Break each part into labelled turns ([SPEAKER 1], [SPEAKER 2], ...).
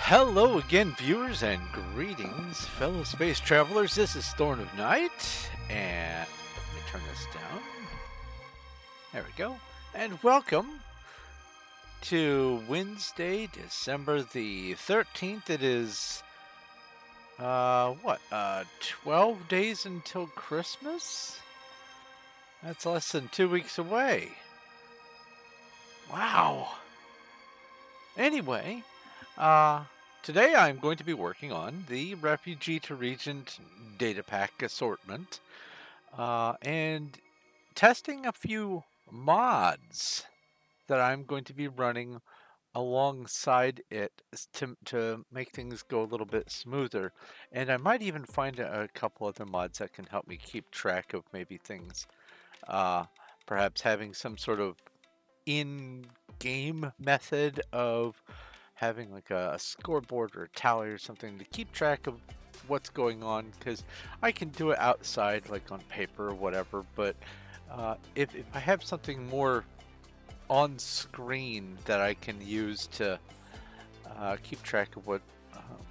[SPEAKER 1] Hello again, viewers, and greetings, fellow space travelers. This is Thorn of Night, and let me turn this down. There we go. And welcome to Wednesday, December the 13th. It is, 12 days until Christmas? That's less than 2 weeks away. Wow. Anyway, today I'm going to be working on the Refugee to Regent Datapack assortment and testing a few mods that I'm going to be running alongside it to make things go a little bit smoother. And I might even find a couple other mods that can help me keep track of maybe things, uh, perhaps having some sort of in-game method of having like a scoreboard or a tally or something to keep track of what's going on, because I can do it outside like on paper or whatever, but if I have something more on screen that I can use to keep track of what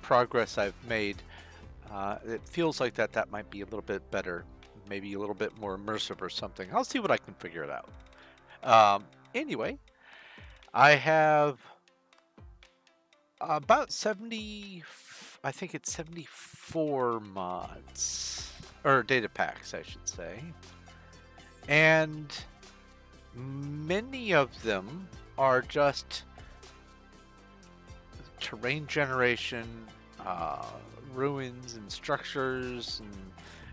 [SPEAKER 1] progress I've made, it feels like that might be a little bit better, maybe a little bit more immersive or something. I'll see what I can figure it out. Anyway, I have about 70, I think it's 74 mods, or data packs, I should say. And many of them are just terrain generation, ruins and structures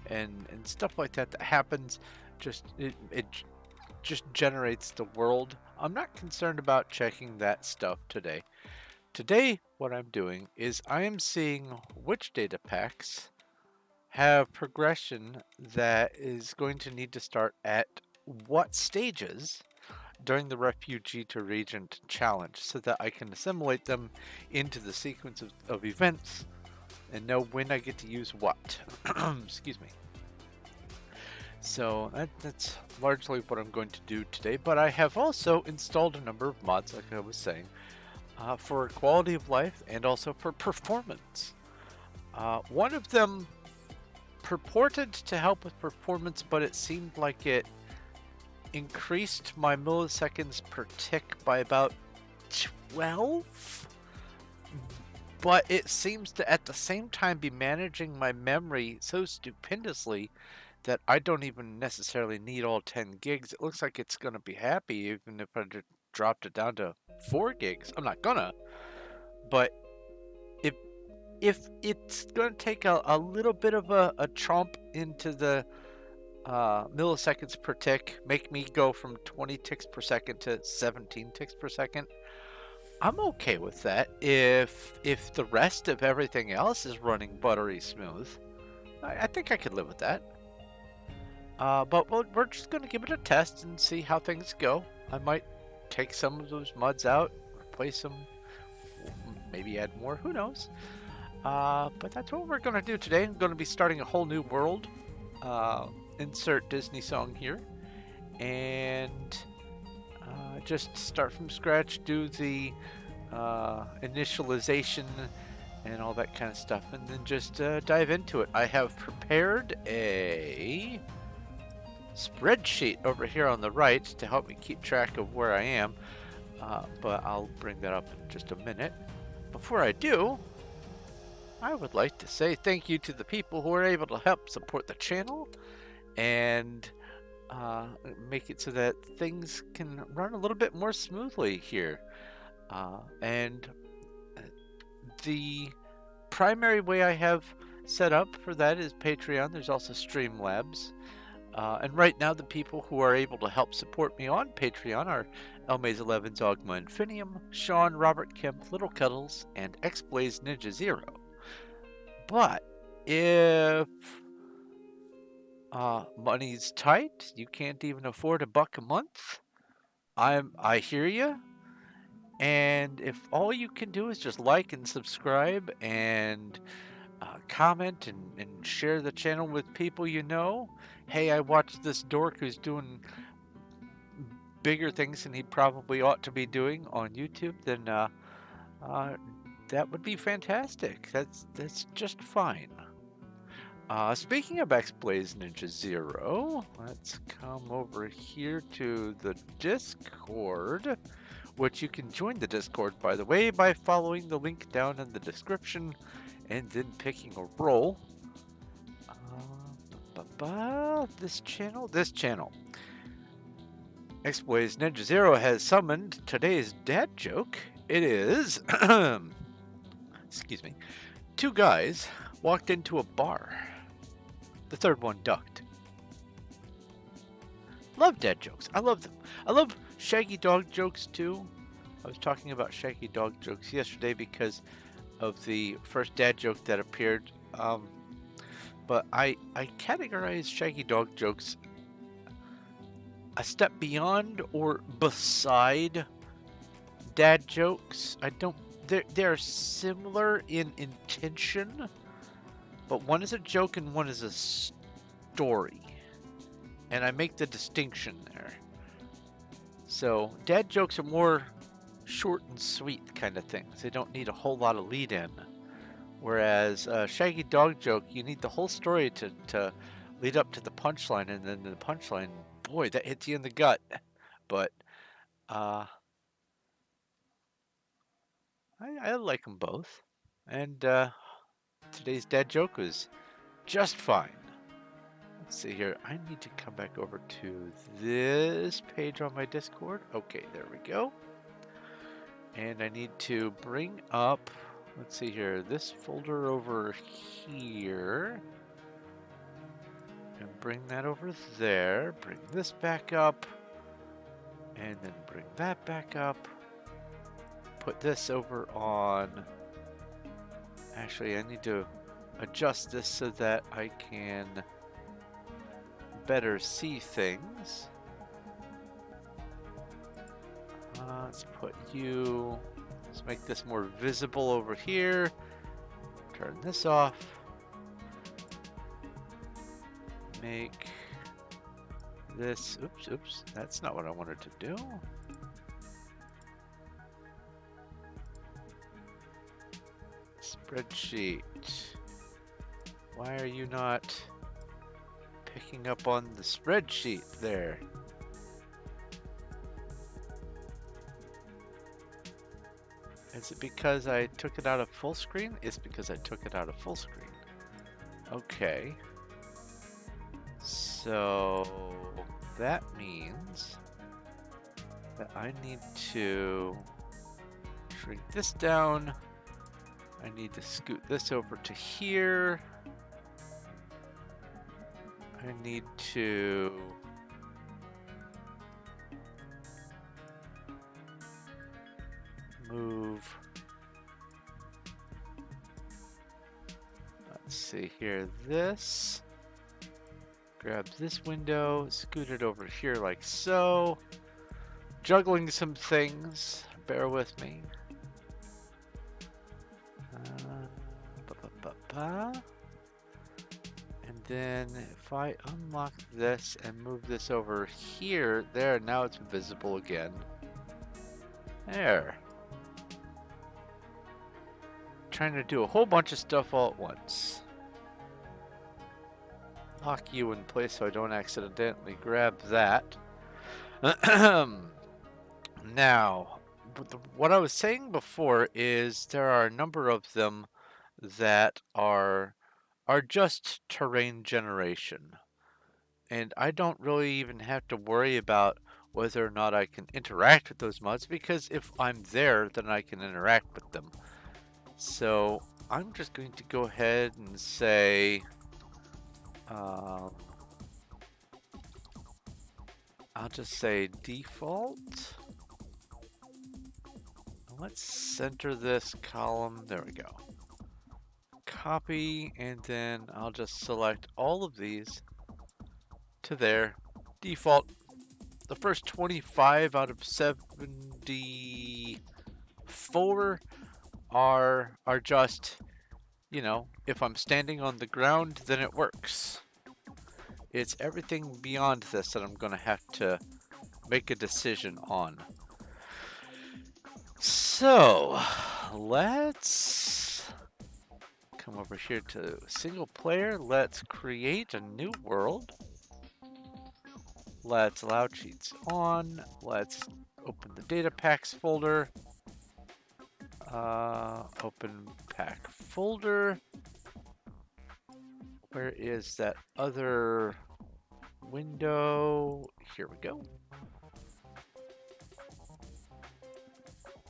[SPEAKER 1] and stuff like that happens. It just generates the world. I'm not concerned about checking that stuff today. Today, what I'm doing is I am seeing which data packs have progression that is going to need to start at what stages during the Refugee to Regent challenge, so that I can assimilate them into the sequence of events and know when I get to use what. Excuse me. So that's largely what I'm going to do today, but I have also installed a number of mods, like I was saying, for quality of life and also for performance. One of them purported to help with performance, but it seemed like it increased my milliseconds per tick by about 12, but it seems to at the same time be managing my memory so stupendously that I don't even necessarily need all 10 gigs. It looks like it's going to be happy even if I dropped it down to 4 gigs. I'm not gonna, but if it's going to take a little bit of a chomp into the milliseconds per tick, make me go from 20 ticks per second to 17 ticks per second, I'm okay with that. If the rest of everything else is running buttery smooth, I think I could live with that. But we're just going to give it a test and see how things go. I might take some of those mods out, replace them, maybe add more, who knows. But that's what we're going to do today. I'm going to be starting a whole new world. Insert Disney song here. And just start from scratch, do the initialization and all that kind of stuff, and then just dive into it. I have prepared a spreadsheet over here on the right to help me keep track of where I am, but I'll bring that up in just a minute. Before I do, I would like to say thank you to the people who are able to help support the channel and make it so that things can run a little bit more smoothly here. And the primary way I have set up for that is Patreon. There's also Streamlabs. And right now, the people who are able to help support me on Patreon are Elmaze11, Zogma Infinium, Sean, Robert Kemp, Little Cuddles, and Xblaze Ninja Zero. But if money's tight, you can't even afford $1 a month, I hear you. And if all you can do is just like and subscribe and comment and share the channel with people you know. Hey, I watched this dork who's doing bigger things than he probably ought to be doing on YouTube, then that would be fantastic. That's just fine. Speaking of X-Blaze Ninja Zero, let's come over here to the Discord, which you can join the Discord, by the way, by following the link down in the description and then picking a role. This channel. X-Blaze Ninja Zero has summoned today's dad joke. It is, excuse me, two guys walked into a bar. The third one ducked. Love dad jokes. I love them. I love shaggy dog jokes too. I was talking about shaggy dog jokes yesterday because of the first dad joke that appeared. But I categorize shaggy dog jokes a step beyond or beside dad jokes. They're similar in intention, but one is a joke and one is a story. And I make the distinction there. So dad jokes are more short and sweet kind of things. They don't need a whole lot of lead in. Whereas a shaggy dog joke, you need the whole story to lead up to the punchline, and then the punchline, boy, that hits you in the gut. But I like them both. And today's dad joke was just fine. Let's see here. I need to come back over to this page on my Discord. Okay, there we go. And I need to bring up, let's see here, this folder over here. And bring that over there. Bring this back up. And then bring that back up. Put this over on... Actually, I need to adjust this so that I can better see things. Let's put you... Let's make this more visible over here. Turn this off. Make this... Oops. That's not what I wanted to do. Spreadsheet. Why are you not picking up on the spreadsheet there? Is it because I took it out of full screen? It's because I took it out of full screen. Okay. So that means that I need to shrink this down. I need to scoot this over to here. I need to move. Let's see here. This. Grab this window, scoot it over here like so. Juggling some things. Bear with me. And then if I unlock this and move this over here, there, now it's visible again. There. Trying to do a whole bunch of stuff all at once. Lock you in place so I don't accidentally grab that. Now, what I was saying before is there are a number of them that are just terrain generation. And I don't really even have to worry about whether or not I can interact with those mods, because if I'm there, then I can interact with them. So I'm just going to go ahead and say, I'll just say default. Let's center this column. There we go. Copy, and then I'll just select all of these to there. Default. The first 25 out of 74 are just, you know, if I'm standing on the ground, then it works. It's everything beyond this that I'm going to have to make a decision on. So, Let's come over here to single player. Let's create a new world. Let's allow cheats on. Let's open the Datapacks folder. Open pack folder. Where is that other window? Here we go.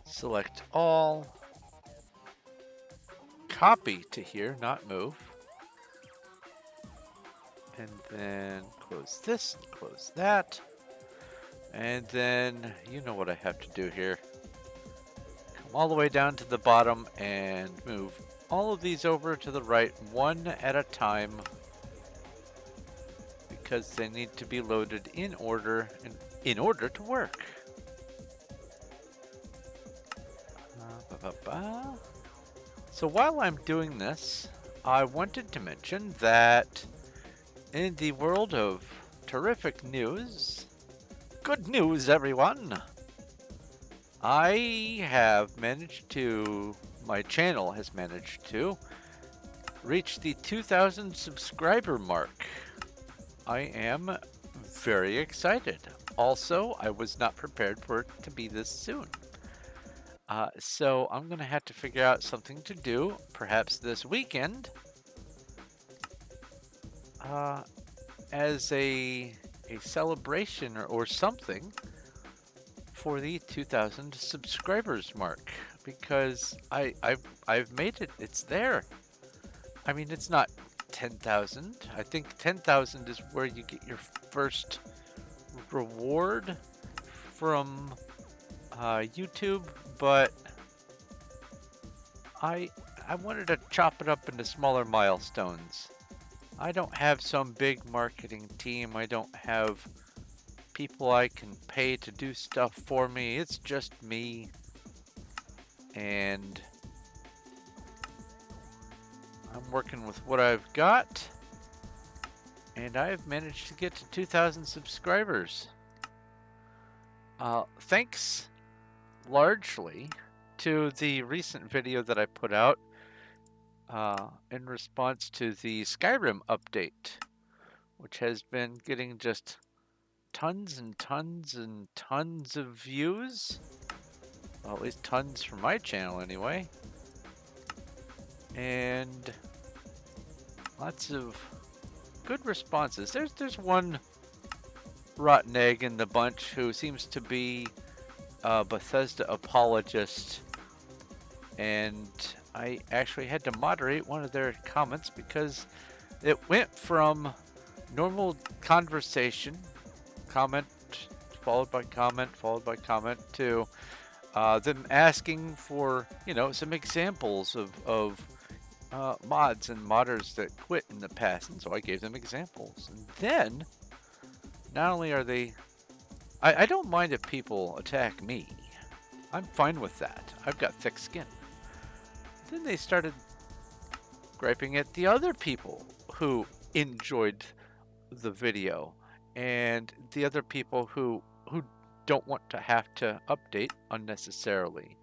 [SPEAKER 1] Select all. Copy to here, not move. And then close this, close that. And then you know what I have to do here. Come all the way down to the bottom and move all of these over to the right one at a time, because they need to be loaded in order to work. So while I'm doing this, I wanted to mention that in the world of terrific news, good news everyone, I have managed to, my channel has managed to reach the 2,000 subscriber mark. I am very excited. Also, I was not prepared for it to be this soon. So I'm going to have to figure out something to do, perhaps this weekend, as a celebration or something for the 2,000 subscribers mark, because I've made it. It's there. I mean, it's not 10,000. I think 10,000 is where you get your first reward from YouTube, but I wanted to chop it up into smaller milestones. I don't have some big marketing team. I don't have people I can pay to do stuff for me. It's just me, and I'm working with what I've got, and I've managed to get to 2,000 subscribers. Thanks largely to the recent video that I put out in response to the Skyrim update, which has been getting just tons and tons and tons of views. Well, at least tons from my channel anyway. And lots of good responses. There's one rotten egg in the bunch who seems to be a Bethesda apologist, and I actually had to moderate one of their comments because it went from normal conversation, comment followed by comment followed by comment, to them asking for, you know, some examples of mods and modders that quit in the past, and so I gave them examples. And then not only are they, I don't mind if people attack me. I'm fine with that. I've got thick skin. Then they started griping at the other people who enjoyed the video, and the other people who don't want to have to update unnecessarily.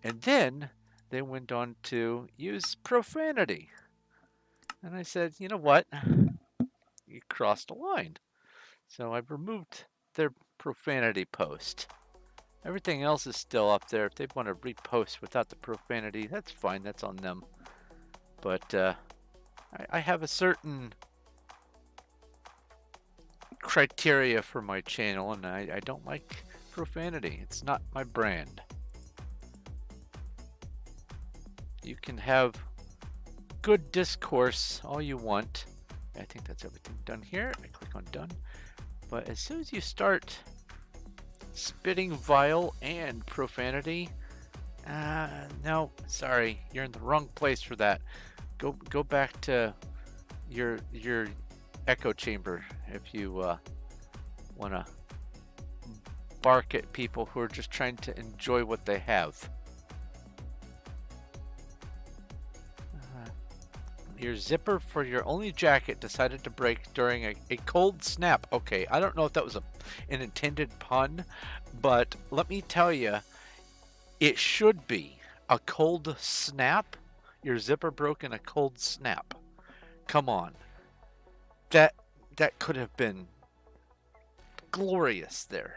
[SPEAKER 1] And then they went on to use profanity. And I said, you know what? You crossed a line. So I've removed their profanity post. Everything else is still up there. If they want to repost without the profanity, that's fine. That's on them. But I have a certain criteria for my channel, and I don't like profanity. It's not my brand. You can have good discourse all you want. I think that's everything done here. I click on done. But as soon as you start spitting vile and profanity, no, sorry, you're in the wrong place for that. Go back to your echo chamber if you want to bark at people who are just trying to enjoy what they have. Your zipper for your only jacket decided to break during a cold snap. Okay, I don't know if that was an intended pun, but let me tell you, it should be. A cold snap? Your zipper broke in a cold snap. Come on. That could have been glorious there.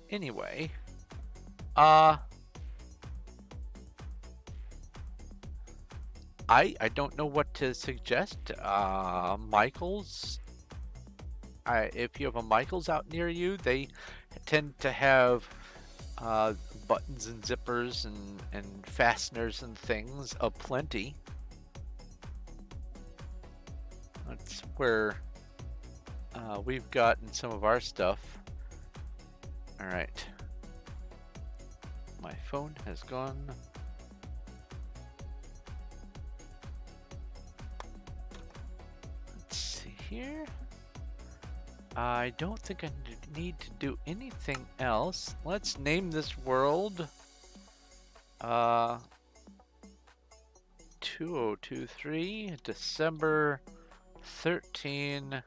[SPEAKER 1] Anyway, I don't know what to suggest. Michaels. If you have a Michaels out near you, they tend to have buttons and zippers and fasteners and things aplenty. That's where we've gotten some of our stuff. All right. My phone has gone. Let's see here. I don't think I need to do anything else. Let's name this world 2023 December 13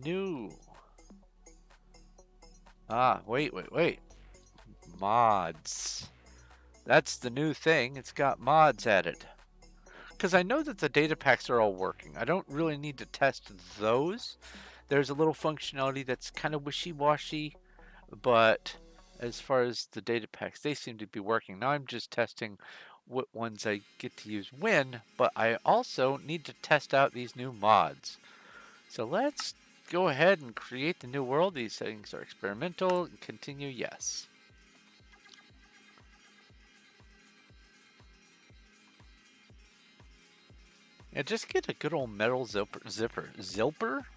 [SPEAKER 1] new. Wait. Mods. That's the new thing. It's got mods added. Because I know that the data packs are all working. I don't really need to test those. There's a little functionality that's kind of wishy-washy, but as far as the data packs, they seem to be working. Now I'm just testing what ones I get to use when, but I also need to test out these new mods. So let's go ahead and create the new world. These settings are experimental. Continue, yes. Yeah, just get a good old metal zipper.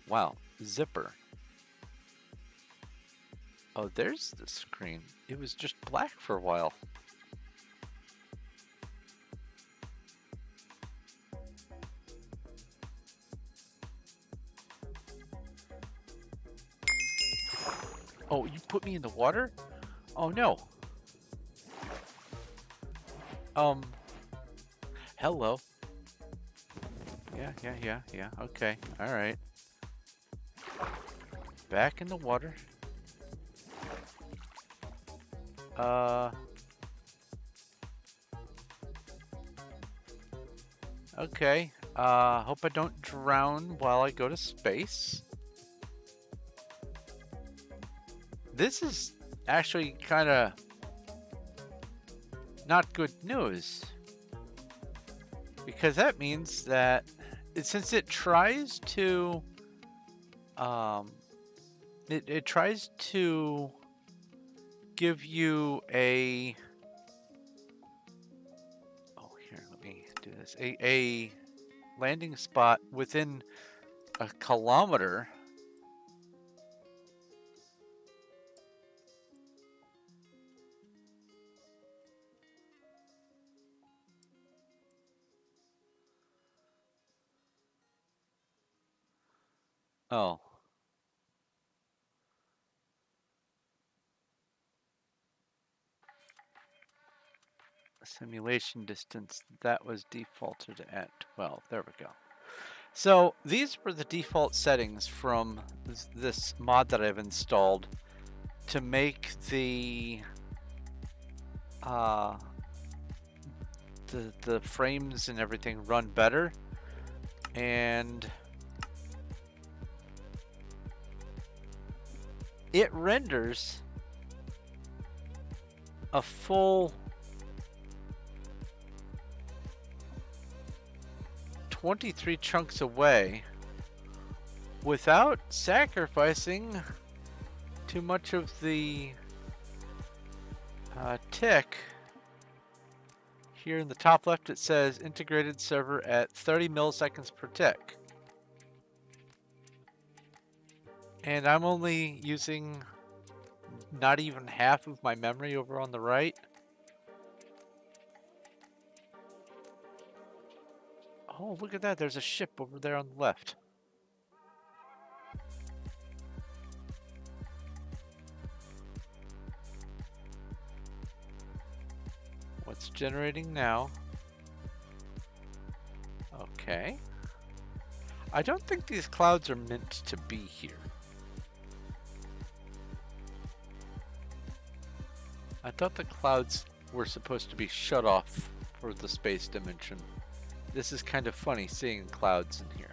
[SPEAKER 1] Wow, zipper. Oh, there's the screen. It was just black for a while. Oh, you put me in the water? Oh no. Hello. Yeah. Okay. All right. Back in the water. Okay. Hope I don't drown while I go to space. This is actually kind of not good news. Because that means that since it tries to it tries to give you a let me do this, a landing spot within a kilometer. Oh. Simulation distance, that was defaulted at 12. There we go. So these were the default settings from this mod that I've installed to make the frames and everything run better. And it renders a full 23 chunks away without sacrificing too much of the tick. Here in the top left it says integrated server at 30 milliseconds per tick. And I'm only using not even half of my memory over on the right. Oh, look at that. There's a ship over there on the left. What's generating now? Okay. I don't think these clouds are meant to be here. I thought the clouds were supposed to be shut off for the space dimension. This is kind of funny seeing clouds in here.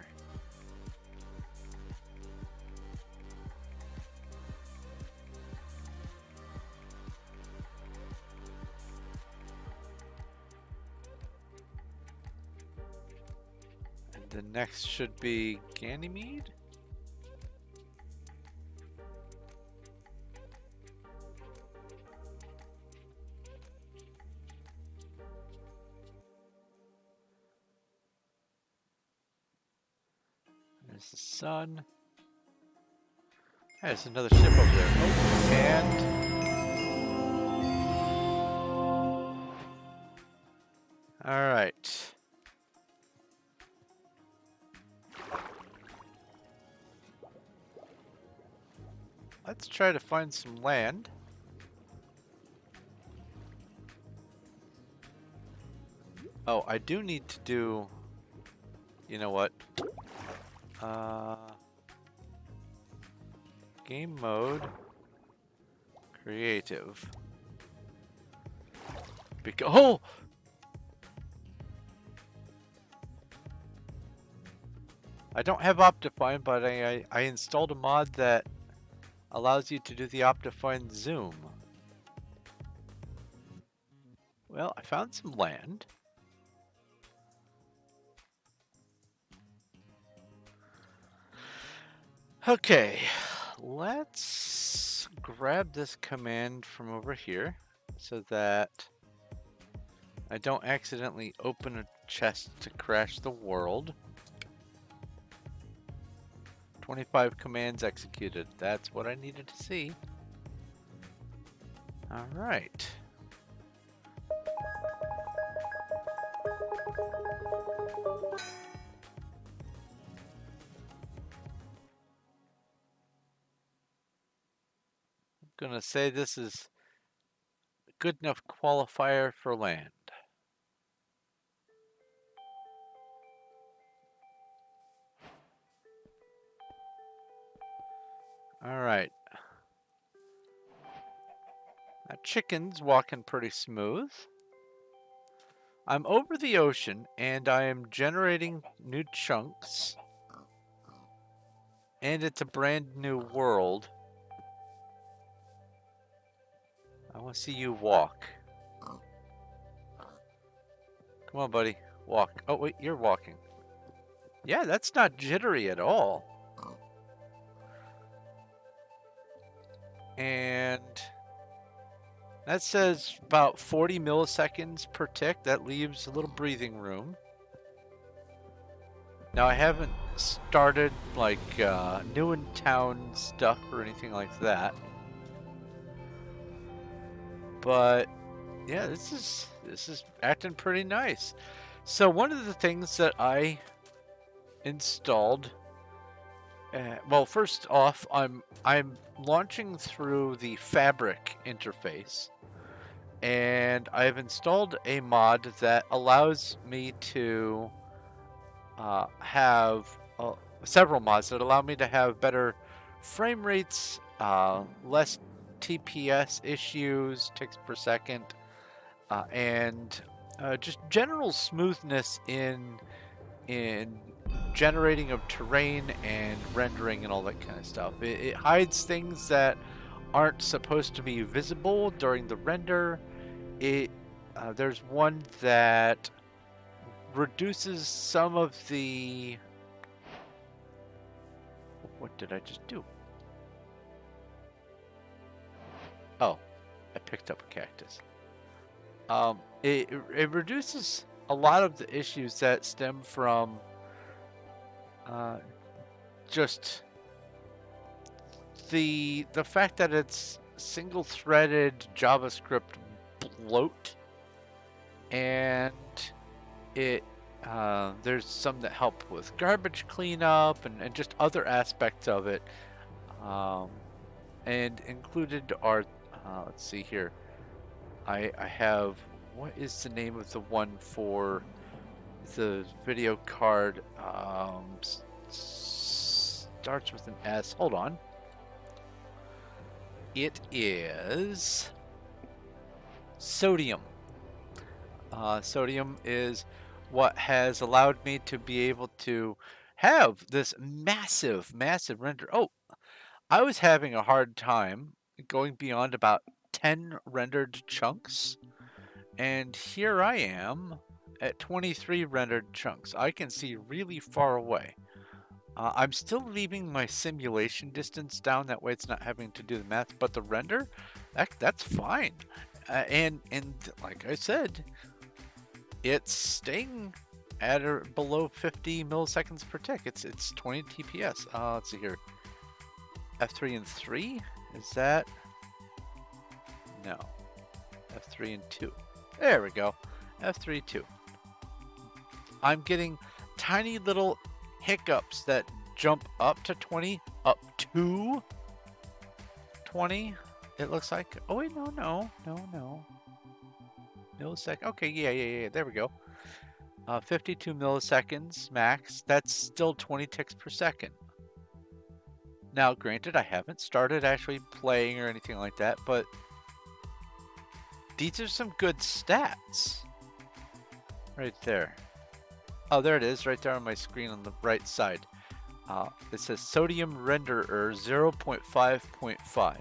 [SPEAKER 1] And the next should be Ganymede? There's the sun. There's another ship over there. Oh, and... Alright. Let's try to find some land. Oh, I do need to do... You know what? Game mode. Creative. Oh! I don't have Optifine, but I installed a mod that allows you to do the Optifine zoom. Well, I found some land. Okay, let's grab this command from over here so that I don't accidentally open a chest to crash the world. 25 commands executed. That's what I needed to see. All right. I'm gonna say this is a good enough qualifier for land. All right. That chicken's walking pretty smooth. I'm over the ocean and I am generating new chunks. And it's a brand new world. I want to see you walk. Come on, buddy. Walk. Oh, wait, you're walking. Yeah, that's not jittery at all. And that says about 40 milliseconds per tick. That leaves a little breathing room. Now, I haven't started like new in town stuff or anything like that. But yeah, this is acting pretty nice. So one of the things that I installed, well, first off, I'm launching through the Fabric interface, and I've installed a mod that allows me to have several mods that allow me to have better frame rates, less TPS issues, ticks per second, and just general smoothness in generating of terrain and rendering and all that kind of stuff. It hides things that aren't supposed to be visible during the render. There's one that reduces some of the... What did I just do? Oh, I picked up a cactus. It reduces a lot of the issues that stem from just the fact that it's single-threaded JavaScript bloat, and there's some that help with garbage cleanup and just other aspects of it, and included are let's see here. I have, what is the name of the one for the video card? Starts with an S. Hold on. It is sodium. Sodium is what has allowed me to be able to have this massive, massive render. Oh, I was having a hard time going beyond about 10 rendered chunks, and here I am at 23 rendered chunks. I can see really far away. I'm still leaving my simulation distance down, that way it's not having to do the math, but the render, that's fine. And like I said, it's staying at or below 50 milliseconds per tick. It's 20 TPS. Let's see here. F3 and 3? Is that? No. F3 and 2. There we go. F3, 2. I'm getting tiny little hiccups that jump up to 20, up to 20, it looks like. Oh, wait, no. Millisecond. Okay, yeah. There we go. 52 milliseconds max. That's still 20 ticks per second. Now, granted, I haven't started actually playing or anything like that, but these are some good stats. Right there. Oh, there it is, right there on my screen on the right side. It says sodium renderer 0.5.5.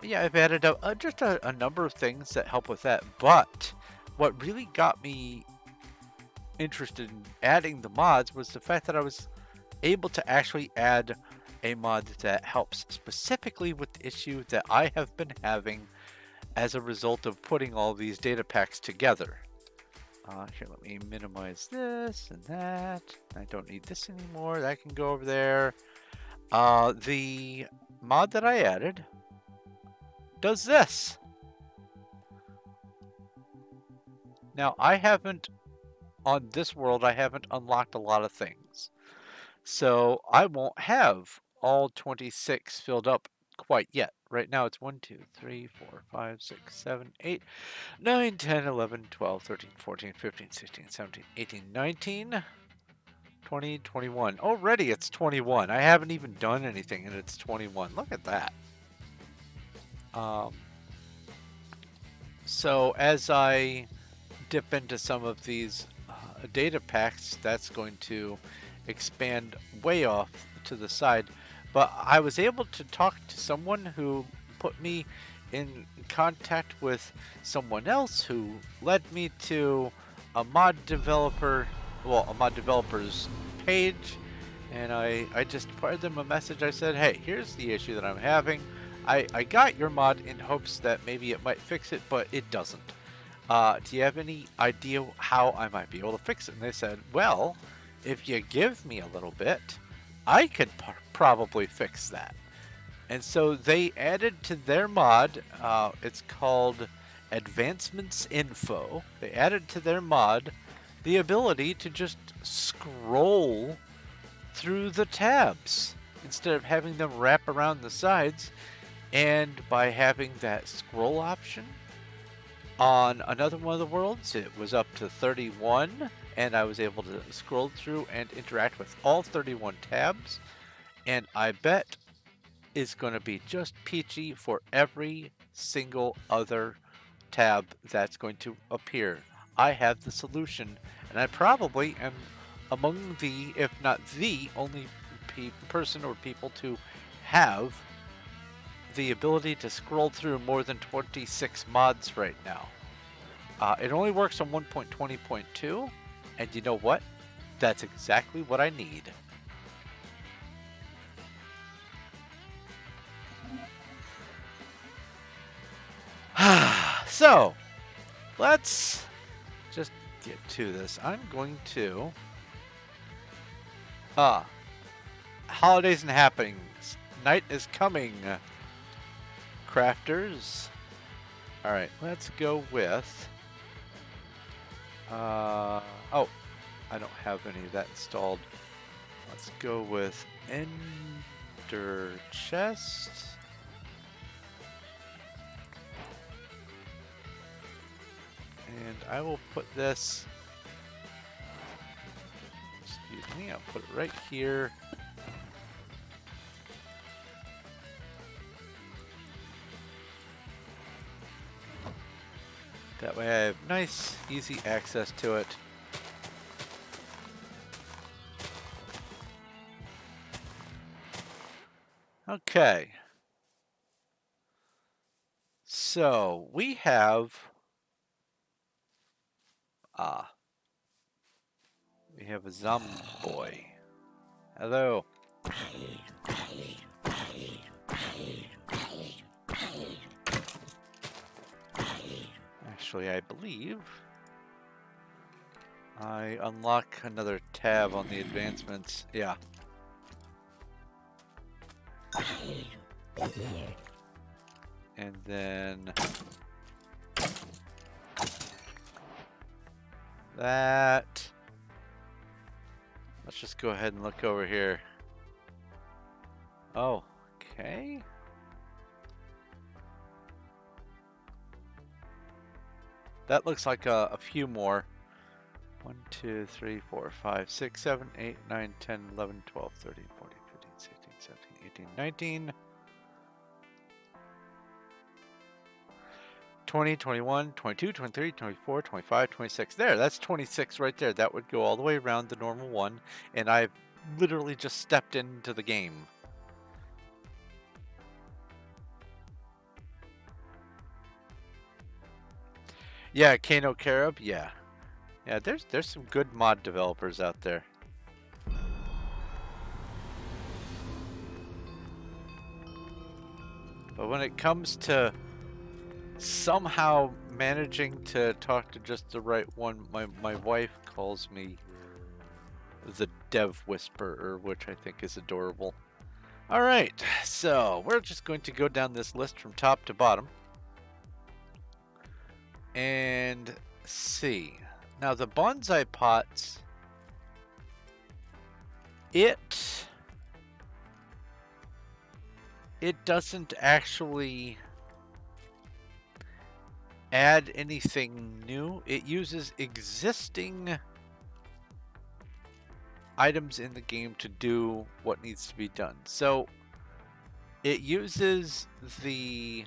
[SPEAKER 1] Yeah, I've added just a number of things that help with that, but what really got me interested in adding the mods was the fact that I was able to actually add a mod that helps specifically with the issue that I have been having as a result of putting all these data packs together. Here, let me minimize this and that. I don't need this anymore. That can go over there. The mod that I added does this. Now, on this world, I haven't unlocked a lot of things. So I won't have all 26 filled up quite yet. Right now it's 1, 2, 3, 4, 5, 6, 7, 8, 9, 10, 11, 12, 13, 14, 15, 16, 17, 18, 19, 20, 21. Already it's 21. I haven't even done anything and it's 21. Look at that. So as I dip into some of these data packs, that's going to expand way off to the side. But I was able to talk to someone who put me in contact with someone else who led me to a mod developer's page, and I just fired them a message. I said, hey, here's the issue that I'm having. I got your mod in hopes that maybe it might fix it, but it doesn't. Do you have any idea how I might be able to fix it? And they said, well, if you give me a little bit, I could probably fix that. And so they added to their mod, it's called Advancements Info. They added to their mod the ability to just scroll through the tabs instead of having them wrap around the sides. And by having that scroll option on another one of the worlds, it was up to 31. And I was able to scroll through and interact with all 31 tabs. And I bet it's going to be just peachy for every single other tab that's going to appear. I have the solution, and I probably am among the, if not the only person or people to have the ability to scroll through more than 26 mods right now. It only works on 1.20.2. And you know what? That's exactly what I need. So, let's just get to this. I'm going to... holidays and happenings. Night is coming. Crafters. Alright, let's go with... oh, I don't have any of that installed. Let's go with Ender Chest. And I will put this, excuse me, I'll put it right here. That way I have nice, easy access to it. Okay. So we have we have a zombie boy. Hello. Actually, I believe I unlock another tab on the advancements. Yeah. And then that. Let's just go ahead and look over here. Oh, okay. That looks like a few more. 1, 2, 3, 4, 5, 6, 7, 8, 9, 10, 11, 12, 13, 14, 15, 16, 17, 18, 19, 20, 21, 22, 23, 24, 25, 26. There, that's 26 right there. That would go all the way around the normal one. And I've literally just stepped into the game. Yeah, Kano Carob, yeah. Yeah, there's some good mod developers out there. But when it comes to somehow managing to talk to just the right one, my wife calls me the Dev Whisperer, which I think is adorable. Alright, so we're just going to go down this list from top to bottom. And see. Now the bonsai pots, it doesn't actually add anything new. It uses existing items in the game to do what needs to be done. So it uses the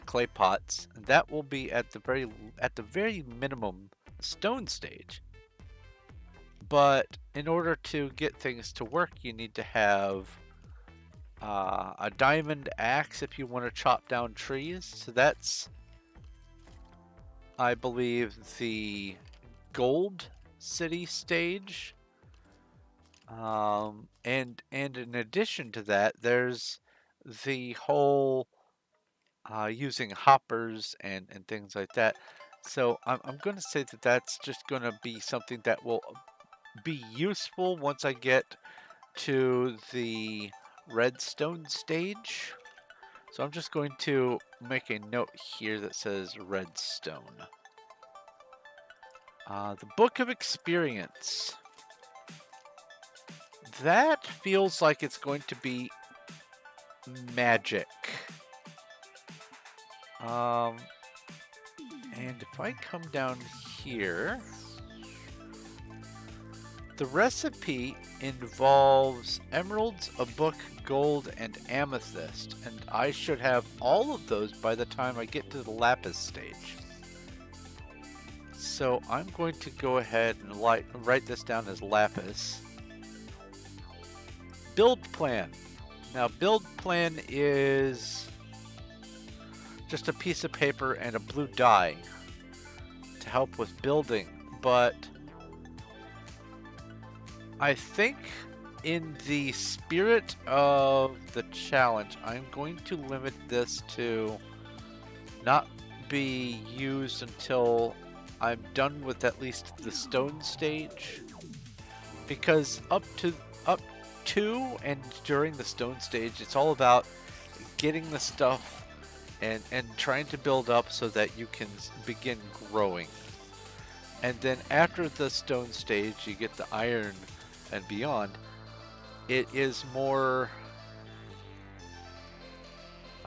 [SPEAKER 1] clay pots. That will be at the very minimum stone stage. But in order to get things to work, you need to have a diamond axe if you want to chop down trees. So that's, I believe, the gold city stage. And in addition to that, there's the whole using hoppers and things like that. So I'm going to say that that's just going to be something that will be useful once I get to the redstone stage. So I'm just going to make a note here that says redstone. The Book of Experience. That feels like it's going to be magic. And if I come down here, the recipe involves emeralds, a book, gold, and amethyst, and I should have all of those by the time I get to the lapis stage. So I'm going to go ahead and write this down as lapis. Build plan. Now, build plan is just a piece of paper and a blue dye to help with building, but I think in the spirit of the challenge, I'm going to limit this to not be used until I'm done with at least the stone stage, because up to and during the stone stage, it's all about getting the stuff and trying to build up so that you can begin growing. And then after the stone stage, you get the iron and beyond. It is more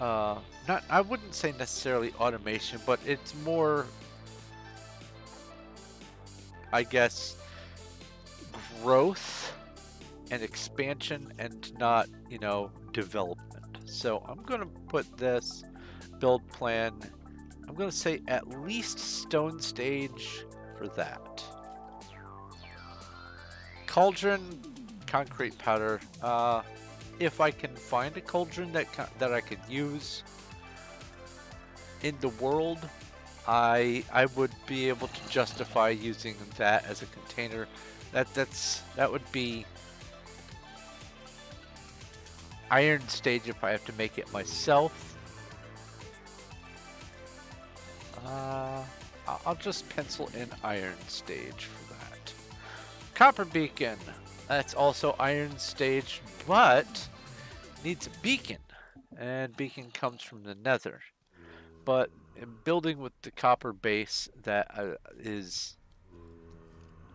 [SPEAKER 1] not, I wouldn't say necessarily automation, but it's more, I guess, growth and expansion and not, development. So I'm going to put this build plan I'm going to say at least stone stage for that. Cauldron, concrete powder. If I can find a cauldron that I could use in the world, I would be able to justify using that as a container. That would be iron stage if I have to make it myself. I'll just pencil in iron stage for that. Copper beacon. That's also iron stage, but needs a beacon. And beacon comes from the nether. But in building with the copper base that is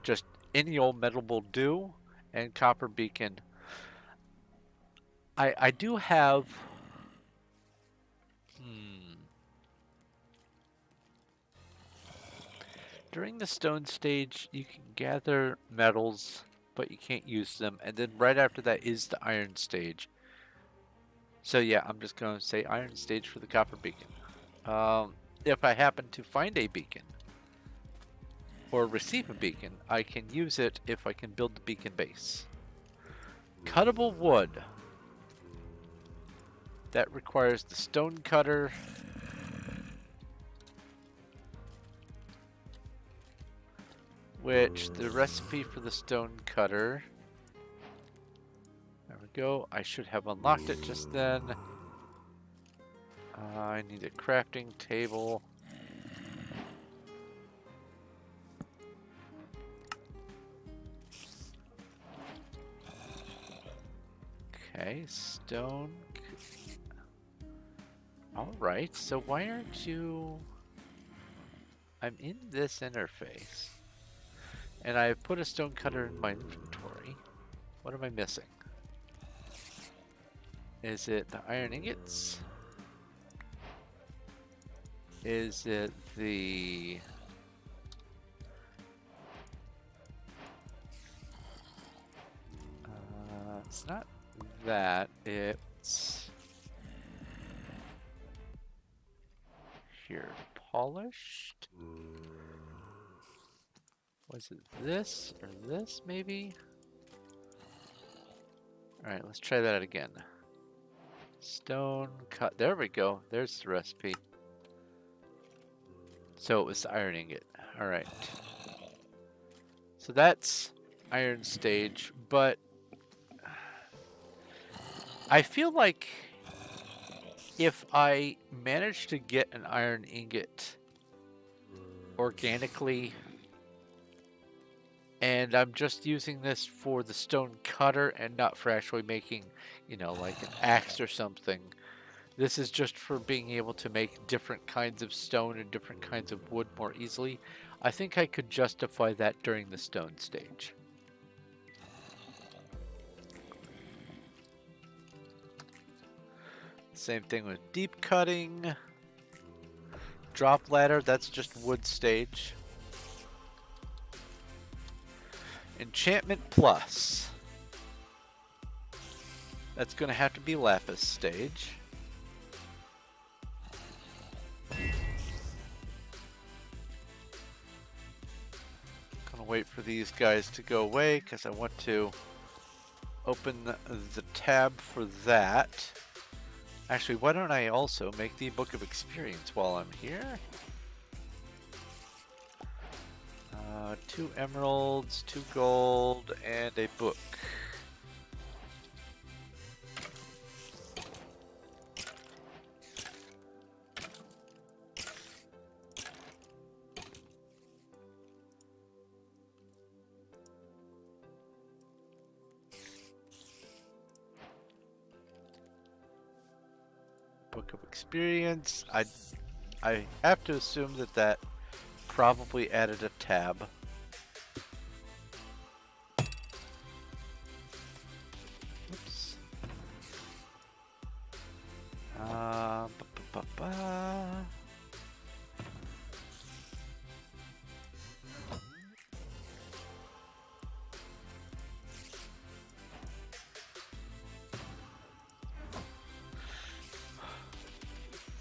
[SPEAKER 1] just any old metal will do, and copper beacon. I do have... During the stone stage, you can gather metals, but you can't use them. And then right after that is the iron stage. So yeah, I'm just going to say iron stage for the copper beacon. If I happen to find a beacon, or receive a beacon, I can use it if I can build the beacon base. Cuttable wood. That requires the stone cutter. Which, the recipe for the stone cutter... There we go. I should have unlocked it just then. I need a crafting table. Okay, stone. Alright, so why aren't you... I'm in this interface. And I put a stone cutter in my inventory. What am I missing? Is it the iron ingots? Is it the... it's not that, it's... Here, polished? Was it this or this, maybe? Alright, let's try that again. Stone cut. There we go. There's the recipe. So it was the iron ingot. Alright. So that's iron stage, but I feel like if I manage to get an iron ingot organically, and I'm just using this for the stone cutter and not for actually making, you know, like an axe or something. This is just for being able to make different kinds of stone and different kinds of wood more easily. I think I could justify that during the stone stage. Same thing with deep cutting. Drop ladder, that's just wood stage. Enchantment plus. That's going to have to be lapis stage. Gonna wait for these guys to go away because I want to open the tab for that. Actually, why don't I also make the Book of Experience while I'm here? 2 emeralds, 2 gold, and a book. Book of Experience. I have to assume that probably added a tab. Oops.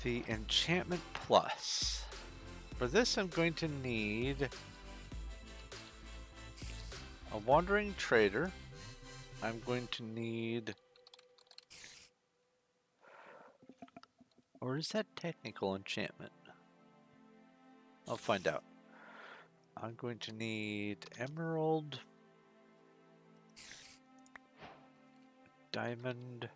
[SPEAKER 1] The enchantment plus. For this, I'm going to need a wandering trader. I'm going to need... Or is that technical enchantment? I'll find out. I'm going to need emerald, diamond,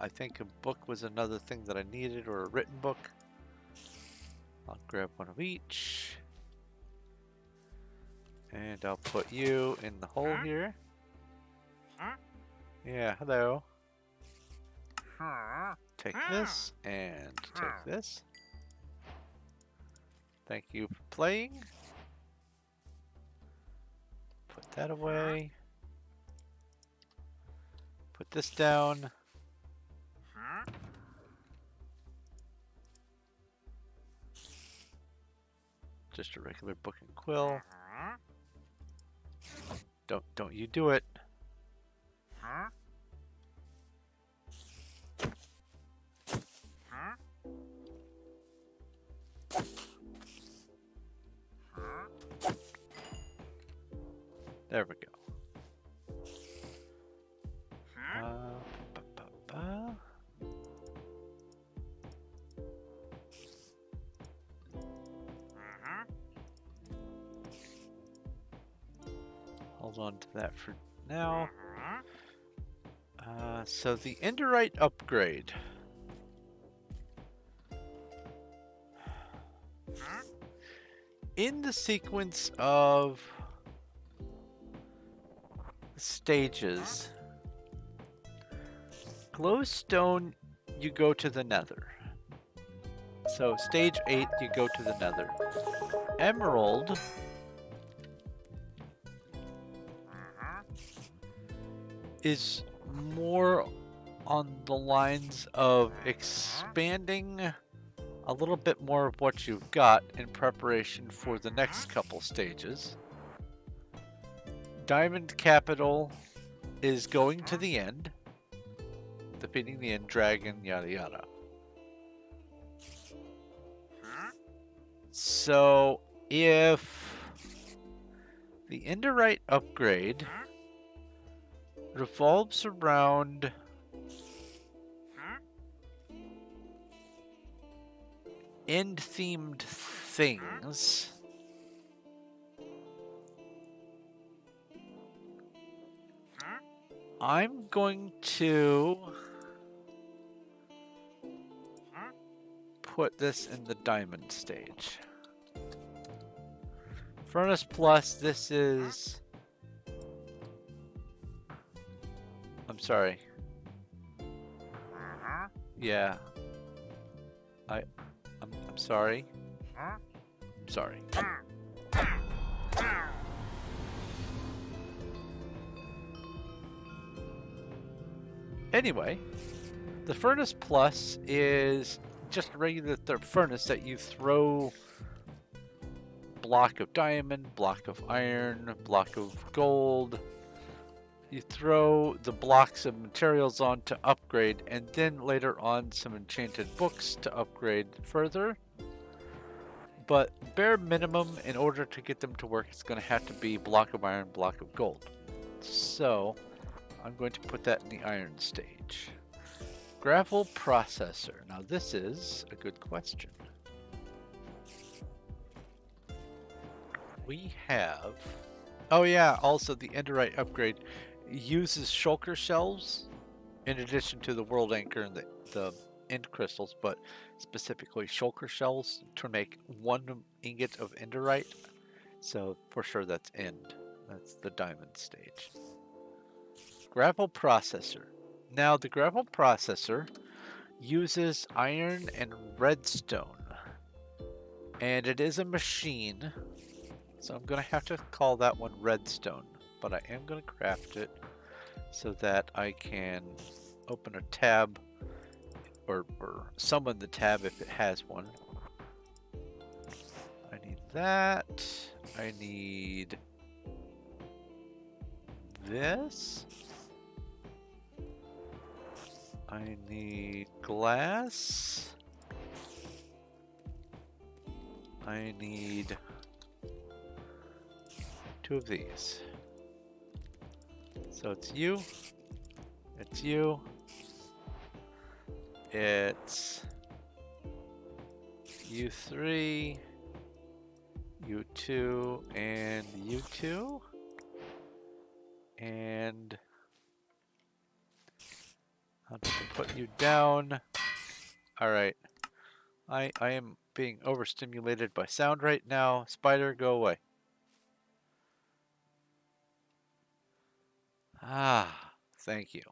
[SPEAKER 1] I think a book was another thing that I needed, or a written book. I'll grab one of each. And I'll put you in the hole here. Yeah, hello. Take this and take this. Thank you for playing. Put that away. Put this down. Just a regular book and quill. Don't you do it. There we go. Hold on to that for now. So the Enderite upgrade. In the sequence of stages, glowstone, you go to the nether. So stage 8, you go to the nether. Emerald is more on the lines of expanding a little bit more of what you've got in preparation for the next couple stages. Diamond Capital is going to the end, defeating the end dragon, yada yada. So if the Enderite upgrade revolves around end-themed things, I'm going to put this in the diamond stage. Furnace Plus, this is... I'm sorry. Yeah. I'm sorry. I'm sorry. Anyway, the Furnace Plus is just a regular furnace that you throw block of diamond, block of iron, block of gold. You throw the blocks of materials on to upgrade, and then later on some enchanted books to upgrade further. But bare minimum, in order to get them to work, it's going to have to be block of iron, block of gold. So I'm going to put that in the iron stage. Gravel processor. Now this is a good question. We have... Oh yeah, also the Enderite upgrade uses shulker shells in addition to the world anchor and the end crystals, but specifically shulker shells to make 1 ingot of Enderite. So for sure that's end. That's the diamond stage. Gravel processor. Now the gravel processor uses iron and redstone, and it is a machine, so I'm going to have to call that one redstone, but I am going to craft it so that I can open a tab or summon the tab if it has one. I need that. I need this. I need glass. I need 2 of these. So it's you. It's you. It's you 3, you 2, and you 2. And I'll just put you down. All right. I am being overstimulated by sound right now. Spider, go away. Ah, thank you.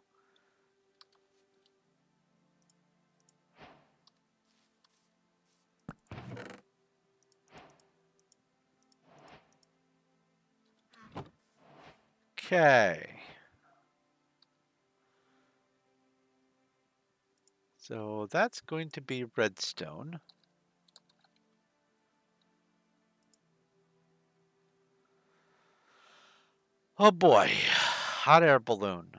[SPEAKER 1] Okay. So that's going to be redstone. Oh boy, hot air balloon.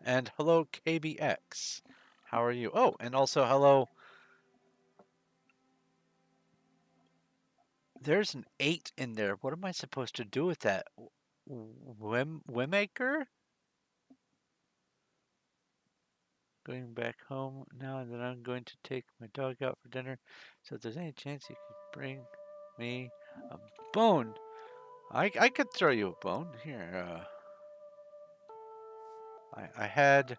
[SPEAKER 1] And hello, KBX. How are you? Oh, and also hello. There's an 8 in there. What am I supposed to do with that? Wimmaker? Going back home now, and then I'm going to take my dog out for dinner. So if there's any chance you could bring me a bone, I could throw you a bone. Here, I had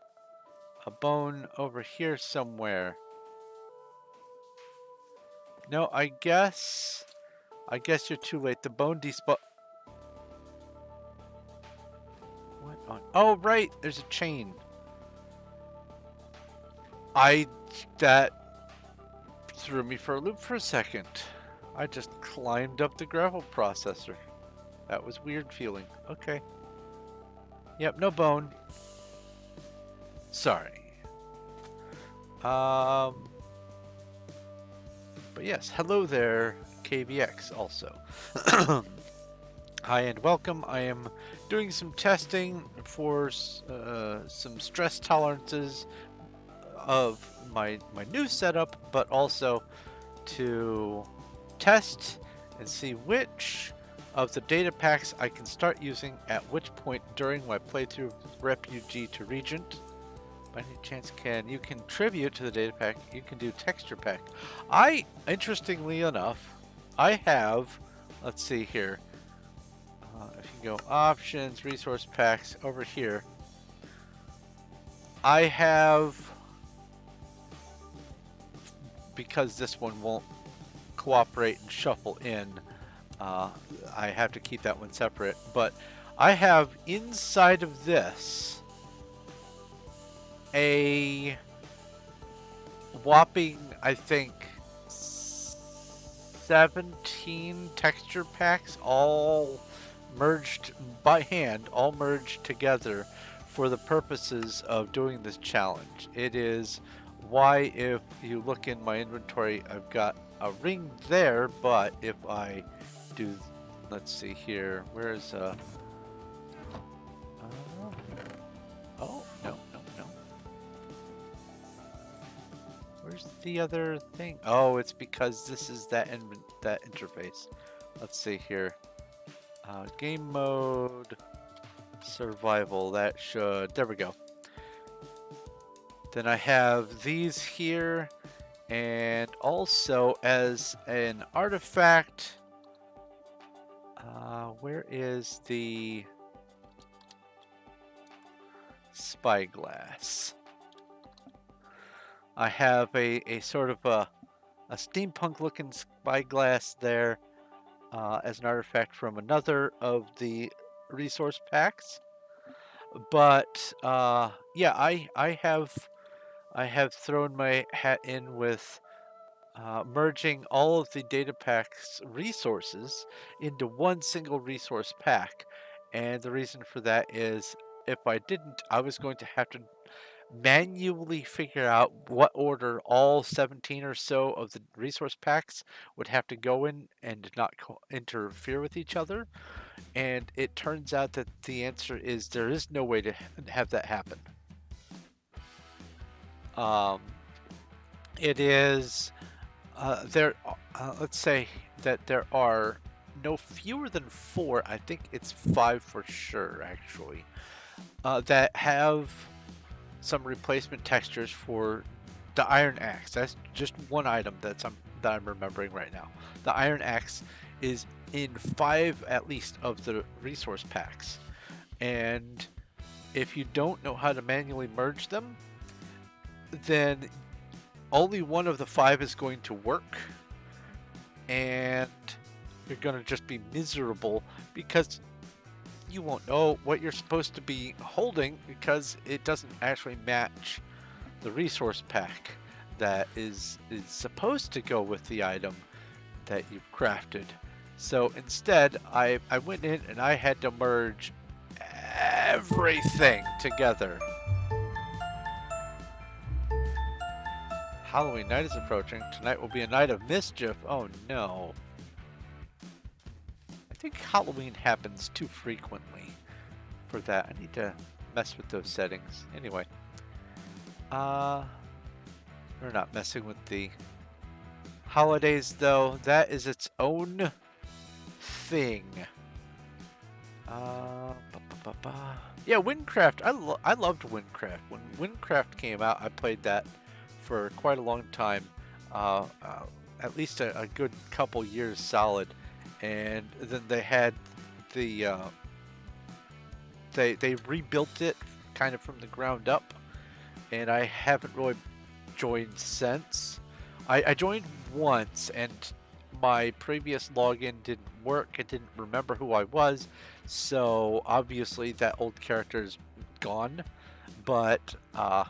[SPEAKER 1] a bone over here somewhere. No, I guess you're too late. The bone despawn. What on? Oh, right. There's a chain. That threw me for a loop for a second. I just climbed up the gravel processor. That was weird feeling. Okay. Yep, no bone. Sorry. But yes, hello there, KVX also. Hi and welcome. I am doing some testing for some stress tolerances of my new setup, but also to test and see which of the data packs I can start using at which point during my playthrough of Refugee to Regent. By any chance, can you contribute to the data pack? You can do texture pack. Interestingly enough, I have, let's see here. If you go options, resource packs over here, I have, because this one won't cooperate and shuffle in, I have to keep that one separate. But I have inside of this a whopping, I think, 17 texture packs, all merged by hand, all merged together for the purposes of doing this challenge. It is why, if you look in my inventory, I've got a ring there, but if I do, let's see here, where's oh, no, no, no. Where's the other thing? Oh, it's because this is that interface. Let's see here. Game mode, survival, that should, there we go. Then I have these here, and also as an artifact, where is the spyglass? I have a sort of a steampunk looking spyglass there as an artifact from another of the resource packs. But yeah, I have thrown my hat in with merging all of the data pack's resources into one single resource pack. And the reason for that is if I didn't, I was going to have to manually figure out what order all 17 or so of the resource packs would have to go in and not interfere with each other. And it turns out that the answer is there is no way to have that happen. Um, it is let's say that there are no fewer than four. I think it's five for sure, actually, that have some replacement textures for the iron axe. That's just one item that I'm remembering right now. The iron axe is in five at least of the resource packs, and if you don't know how to manually merge them, then only one of the five is going to work, and you're going to just be miserable because you won't know what you're supposed to be holding because it doesn't actually match the resource pack that is supposed to go with the item that you've crafted. So instead, I went in and I had to merge everything together. Halloween night is approaching. Tonight will be a night of mischief. Oh no. I think Halloween happens too frequently for that. I need to mess with those settings. Anyway. We're not messing with the holidays though. That is its own thing. Yeah, Windcraft. I loved Windcraft. When Windcraft came out, I played that for quite a long time. At least a good couple years solid. And then they had the they rebuilt it kind of from the ground up, and I haven't really joined since. I joined once, and my previous login didn't work. It didn't remember who I was, so obviously that old character is gone. But yeah,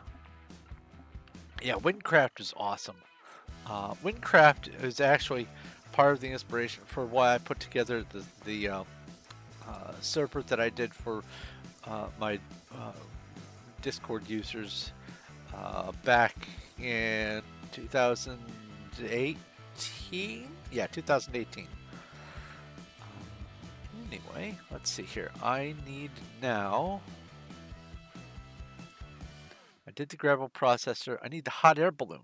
[SPEAKER 1] Windcraft is awesome. Windcraft is actually part of the inspiration for why I put together the server that I did for my Discord users back in 2018. Yeah, 2018. Anyway, let's see here. I need now. I did the gravel processor. I need the hot air balloon.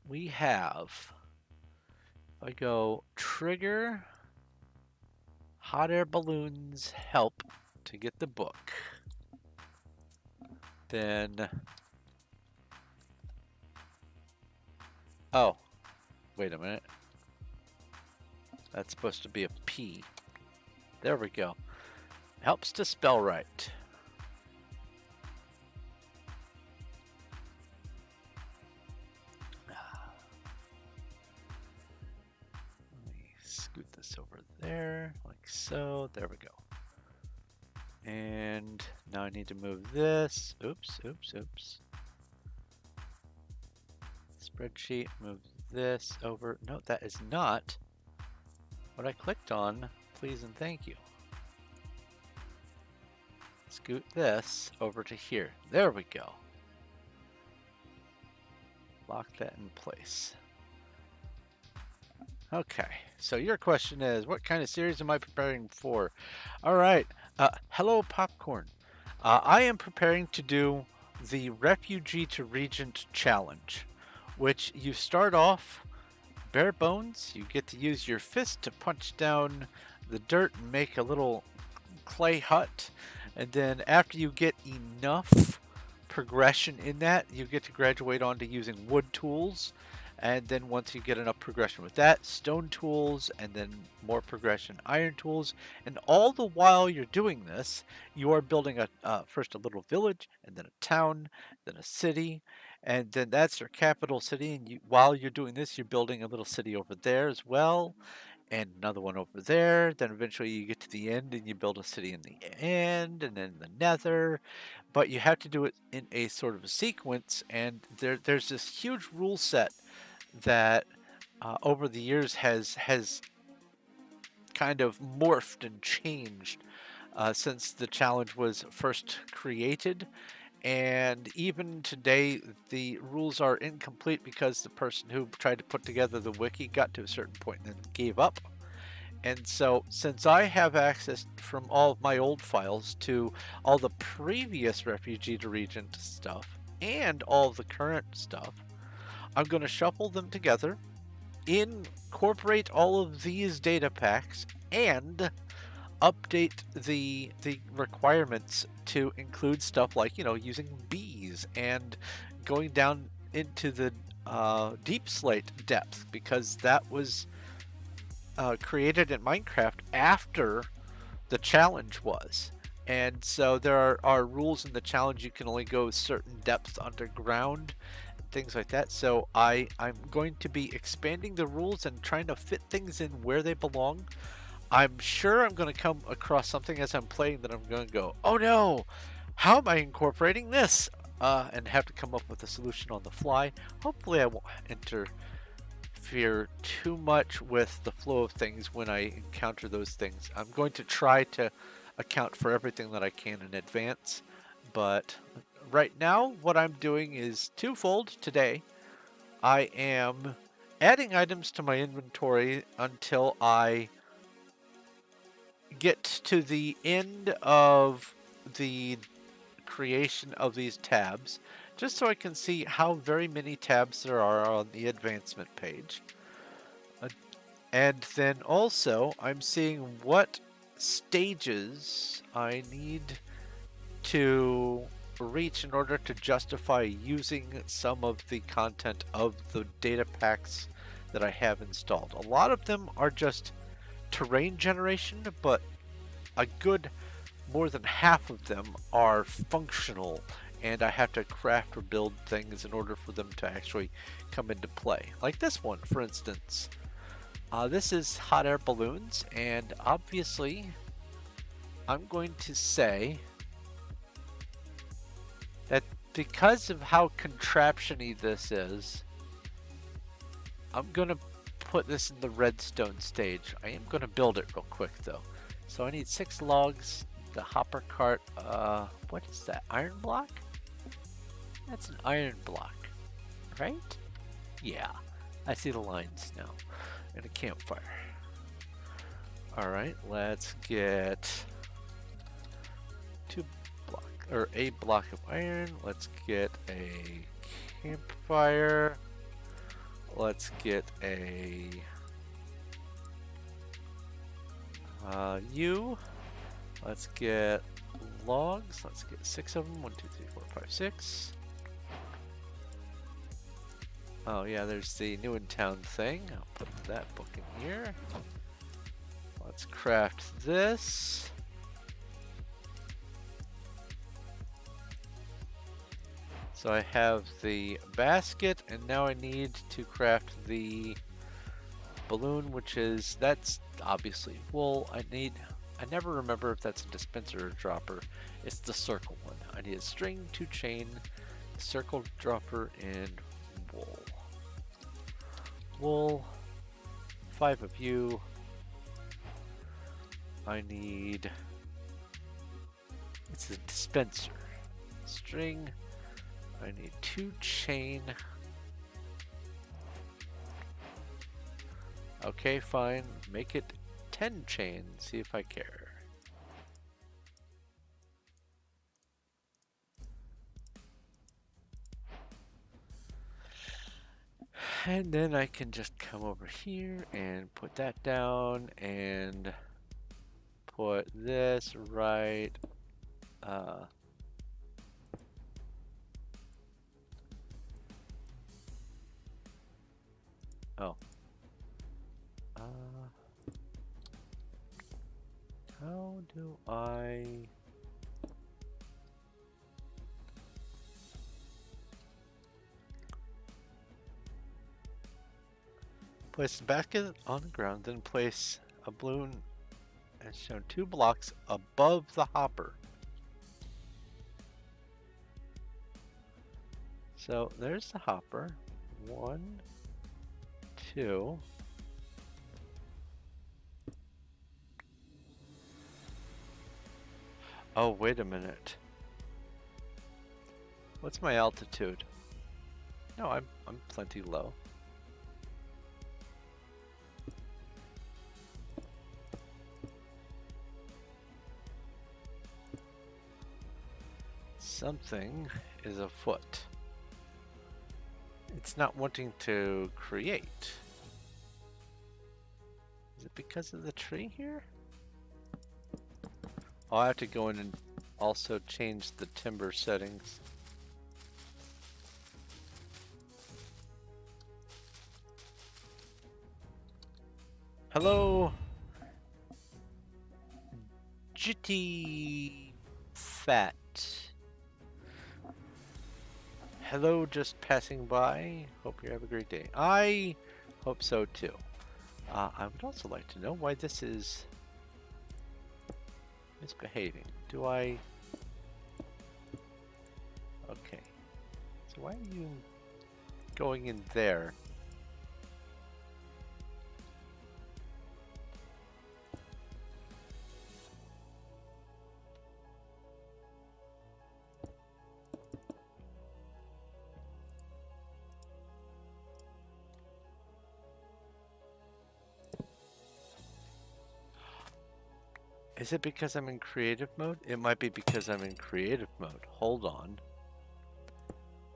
[SPEAKER 1] We have. If I go trigger hot air balloons help to get the book, then. Oh, wait a minute. That's supposed to be a P. There we go. Helps to spell right. Let me scoot this over there, like so. There we go. And now I need to move this. Oops, oops, oops. Spreadsheet, move this over. No, that is not what I clicked on. Please and thank you. Scoot this over to here. There we go. Lock that in place. Okay, so your question is, what kind of series am I preparing for? All right, hello Popcorn. I am preparing to do the Refugee to Regent challenge, which you start off bare bones. You get to use your fist to punch down the dirt and make a little clay hut. And then after you get enough progression in that, you get to graduate onto using wood tools. And then once you get enough progression with that, stone tools, and then more progression, iron tools. And all the while you're doing this, you are building first a little village, and then a town, then a city, and then that's your capital city. And while you're doing this, you're building a little city over there as well, and another one over there. Then eventually you get to the end, and you build a city in the end, and then the nether. But you have to do it in a sort of a sequence, and there's this huge rule set that over the years has kind of morphed and changed since the challenge was first created, And even today, the rules are incomplete because the person who tried to put together the wiki got to a certain point and then gave up. And so, since I have access from all of my old files to all the previous Refugee to Regent stuff and all the current stuff, I'm going to shuffle them together, incorporate all of these data packs, and update the requirements to include stuff like, using bees and going down into the deep slate depth, because that was created in Minecraft after the challenge was. And so there are rules in the challenge. You can only go certain depths underground, things like that. So I'm going to be expanding the rules and trying to fit things in where they belong. I'm sure I'm going to come across something as I'm playing that I'm going to go, oh no, how am I incorporating this? And have to come up with a solution on the fly. Hopefully I won't interfere too much with the flow of things when I encounter those things. I'm going to try to account for everything that I can in advance, but right now what I'm doing is twofold today. I am adding items to my inventory until I get to the end of the creation of these tabs, just so I can see how very many tabs there are on the advancement page. And then also, I'm seeing what stages I need to reach in order to justify using some of the content of the data packs that I have installed. A lot of them are just terrain generation, but a good more than half of them are functional, and I have to craft or build things in order for them to actually come into play. Like this one, for instance. This is hot air balloons, and obviously I'm going to say that because of how contraption-y this is, I'm going to put this in the redstone stage. I am going to build it real quick though. So I need 6 logs, the hopper cart, what is that, iron block? That's an iron block, right? Yeah, I see the lines now, and a campfire. Alright, let's get a block of iron, let's get a campfire, let's get a let's get logs, let's get 6 of them, 1, 2, 3, 4, 5, 6. Oh yeah, there's the new in town thing. I'll put that book in here. Let's craft this. So I have the basket, and now I need to craft the balloon, that's obviously wool. I never remember if that's a dispenser or dropper. It's the circle one. I need a string, 2 chain, circle dropper, and wool. Wool, 5 of you. I need, it's a dispenser. String, I need 2 chain. Okay, fine. Make it 10 chain. See if I care. And then I can just come over here and put that down and put this right oh. How do I place the basket on the ground, then place a balloon as shown 2 blocks above the hopper. So there's the hopper. 1, 2. Oh, wait a minute. What's my altitude? No, I'm plenty low. Something is afoot. It's not wanting to create. Is it because of the tree here? I'll have to go in and also change the timber settings. Hello, Jitty Fat. Hello, just passing by. Hope you have a great day. I hope so too. I would also like to know why this is misbehaving. Do I? Okay. So why are you going in there? Is it because I'm in creative mode? It might be because I'm in creative mode. Hold on.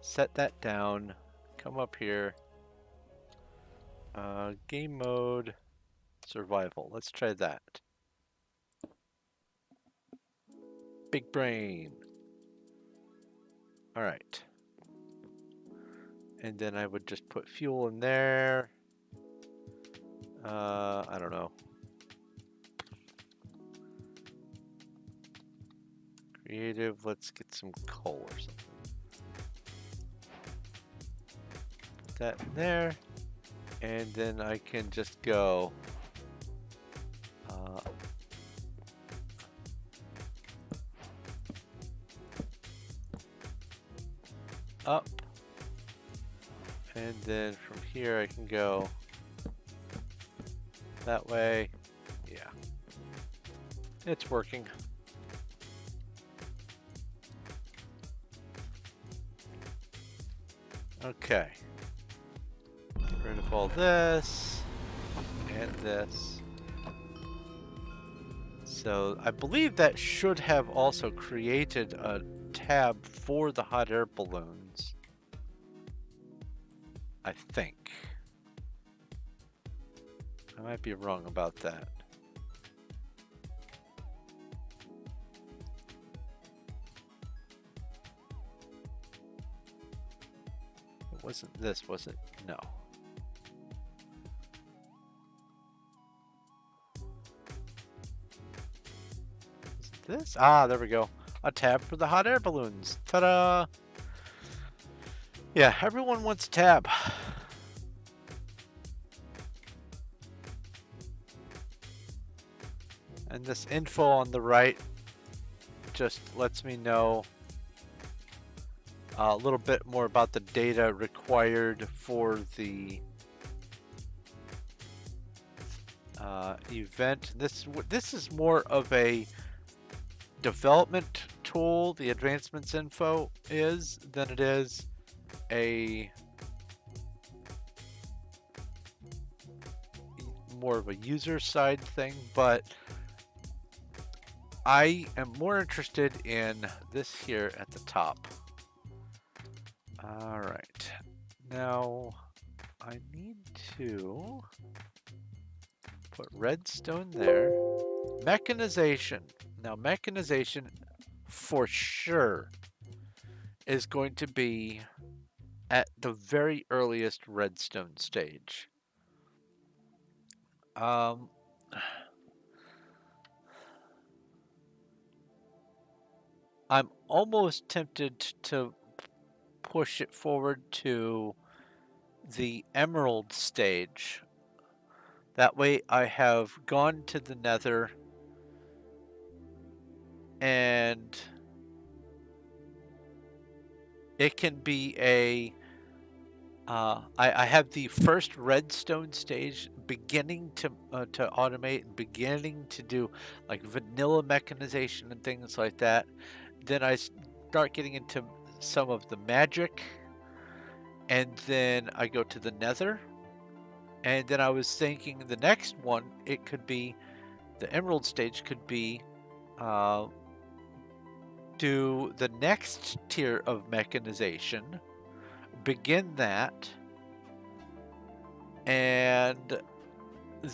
[SPEAKER 1] Set that down. Come up here. Game mode. Survival. Let's try that. Big brain. Alright. And then I would just put fuel in there. I don't know. Creative, let's get some coal or something. Put that in there. And then I can just go up. And then from here I can go that way. Yeah. It's working. Okay. Get rid of all this and this. So I believe that should have also created a tab for the hot air balloons. I think. I might be wrong about that. It wasn't this, was it? No. Is it this? Ah, there we go. A tab for the hot air balloons. Ta-da! Yeah, everyone wants a tab. And this info on the right just lets me know a little bit more about the data required for the event. This is more of a development tool, the advancements info is, than it is a more of a user side thing, but I am more interested in this here at the top. All right, now I need to put redstone there. Mechanization. Now mechanization for sure is going to be at the very earliest redstone stage. I'm almost tempted to push it forward to the emerald stage. That way I have gone to the nether and it can be a I have the first redstone stage beginning to automate and beginning to do like vanilla mechanization and things like that. Then I start getting into some of the magic, and then I go to the nether. And then I was thinking the next one, it could be, the emerald stage could be, do the next tier of mechanization, begin that, and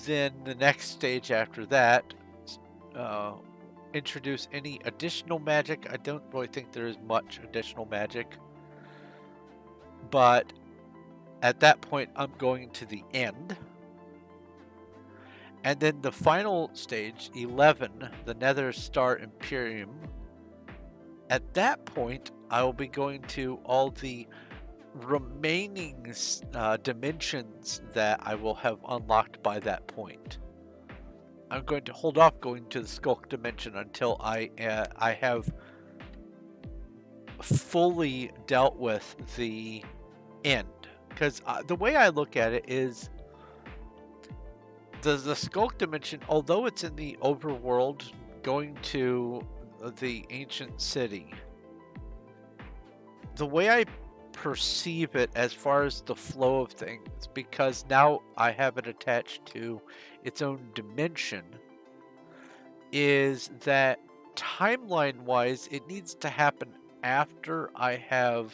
[SPEAKER 1] then the next stage after that, uh, introduce any additional magic. I don't really think there is much additional magic, but at that point I'm going to the end. And then the final stage, 11, the Nether Star Imperium. At that point, I will be going to all the remaining dimensions that I will have unlocked by that point. I'm going to hold off going to the Skulk dimension until I have fully dealt with the end. Because the way I look at it is, the Skulk dimension, although it's in the overworld, going to the ancient city, the way I perceive it as far as the flow of things, because now I have it attached to its own dimension, is that timeline wise it needs to happen after I have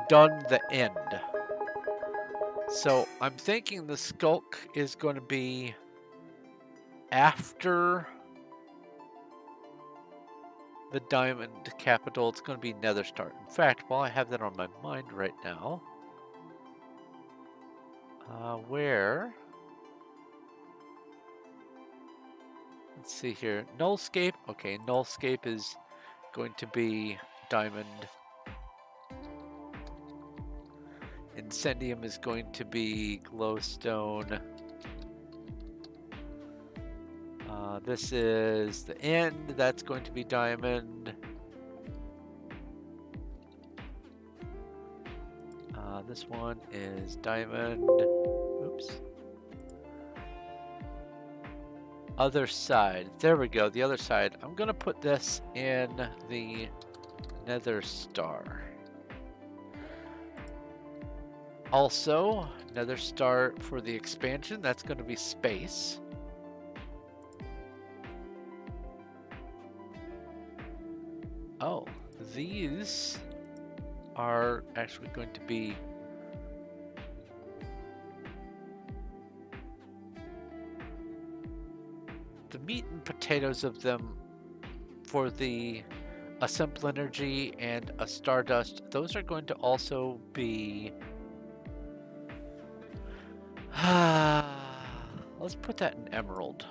[SPEAKER 1] done the end. So I'm thinking the Skulk is going to be after the Diamond Capital. It's going to be Nether Star. In fact, while I have that on my mind right now, where? Let's see here. Nullscape. Okay, Nullscape is going to be Diamond. Incendium is going to be Glowstone. This is the end. That's going to be Diamond. This one is Diamond. Oops. Other side. There we go. The other side. I'm going to put this in the Nether Star. Also, Nether Star for the expansion. That's going to be space. Oh, these are actually going to be the meat and potatoes of them for the a simple energy and a stardust. Those are going to also be let's put that in emerald.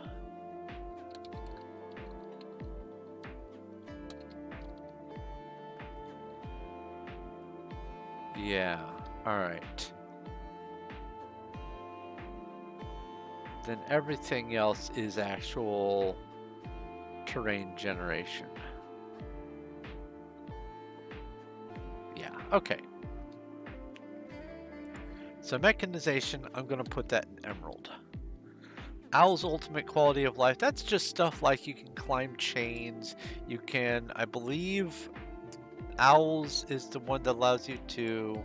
[SPEAKER 1] Yeah, all right. Then everything else is actual terrain generation. Yeah, okay. So mechanization, I'm going to put that in emerald. Owl's ultimate quality of life, that's just stuff like you can climb chains. You can, I believe, Owls is the one that allows you to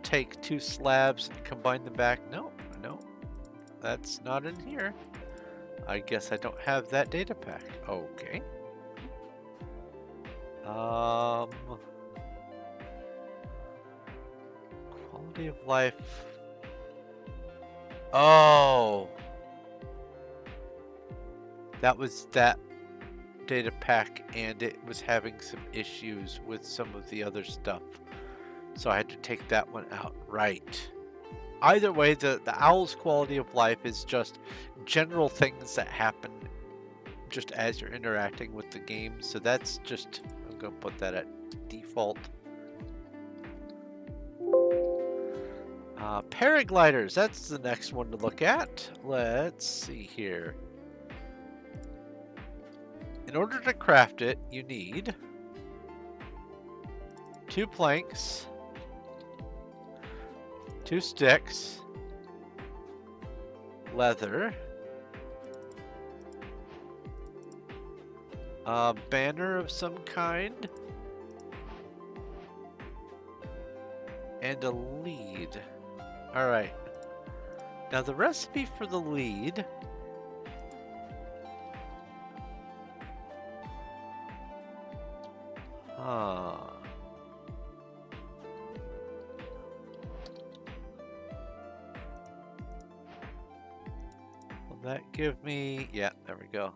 [SPEAKER 1] take two slabs and combine them back. No, that's not in here. I guess I don't have that data pack. Okay. Quality of life. Oh, that was that data pack, and it was having some issues with some of the other stuff, so I had to take that one out. Right. Either way, the owl's quality of life is just general things that happen just as you're interacting with the game. So that's just, I'm going to put that at default. Paragliders, that's the next one to look at. Let's see here. In order to craft it, you need 2 planks, 2 sticks, leather, a banner of some kind, and a lead. All right. Now the recipe for the lead. Will that give me... Yeah, there we go.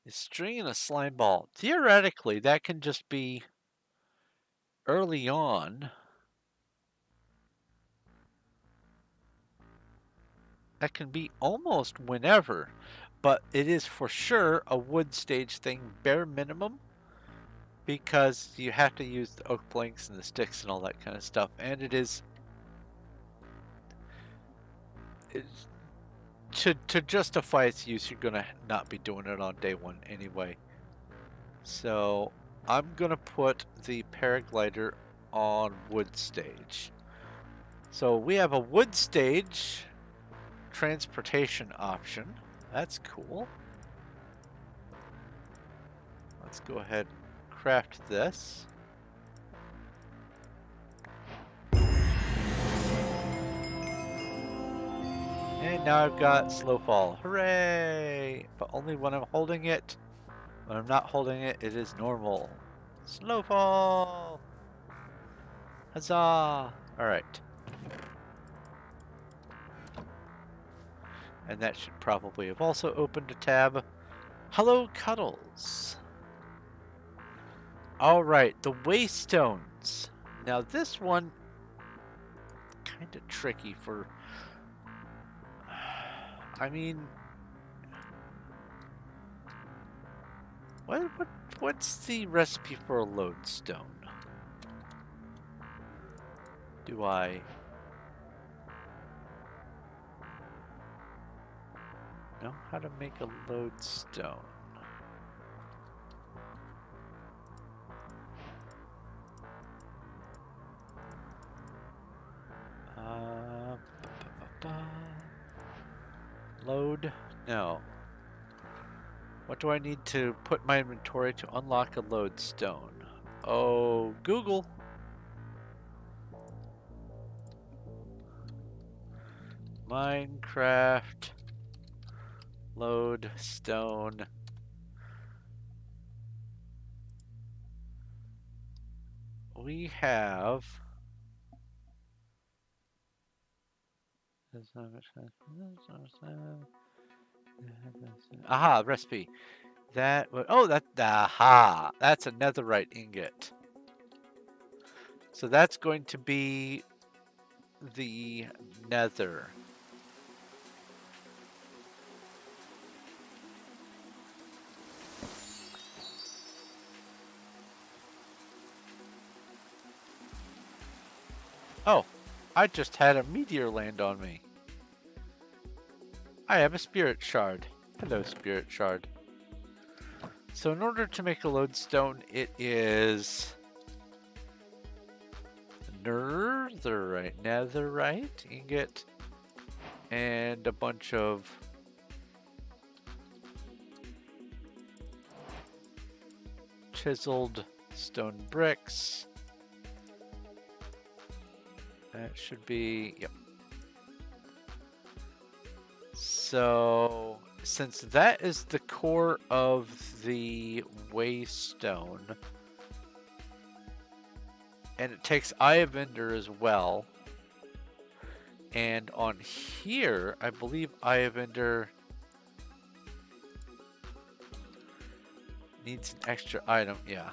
[SPEAKER 1] A string and a slime ball. Theoretically, that can just be early on. That can be almost whenever, but it is for sure a wood stage thing, bare minimum, because you have to use the oak planks and the sticks and all that kind of stuff, and it's to justify its use, you're gonna not be doing it on day one anyway. So I'm gonna put the paraglider on wood stage. So we have a wood stage transportation option. That's cool. Let's go ahead and craft this. And now I've got slow fall. Hooray! But only when I'm holding it. When I'm not holding it, it is normal. Slow fall! Huzzah! Alright. And that should probably have also opened a tab. Hello, Cuddles. Alright, the Waystones. Now this one, kind of tricky for... I mean... What's the recipe for a lodestone? Do I... know how to make a lodestone? Load? No. What do I need to put in my inventory to unlock a lodestone? Oh, Google. Minecraft lodestone. We have... Aha, recipe. That, oh, aha, that's a netherite ingot. So that's going to be the nether. Oh, I just had a meteor land on me. I have a spirit shard. Hello, spirit shard. So in order to make a lodestone, it is netherite ingot, and a bunch of chiseled stone bricks. That should be, yep. So, since that is the core of the waystone, and it takes Eye of Ender as well, and on here, I believe Eye of Ender needs an extra item, yeah.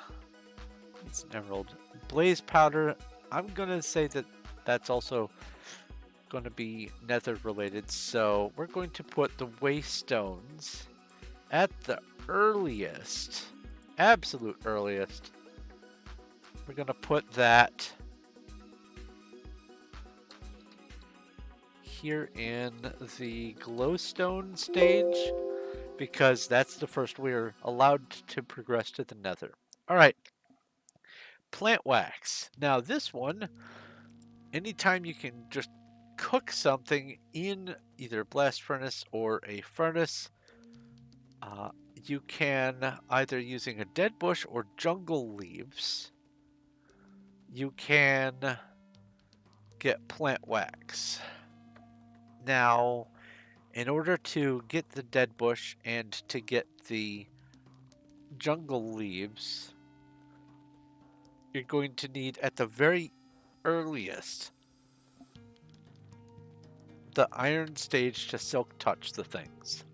[SPEAKER 1] It's an emerald. Blaze powder, I'm gonna say that that's also going to be nether related, so we're going to put the waystones at the earliest, absolute earliest. We're going to put that here in the glowstone stage, because that's the first we're allowed to progress to the nether. All right, plant wax. Now this one, anytime you can just cook something in either a blast furnace or a furnace, you can, either using a dead bush or jungle leaves, you can get plant wax. Now, in order to get the dead bush and to get the jungle leaves, you're going to need, at the very earliest, the iron stage to silk touch the things.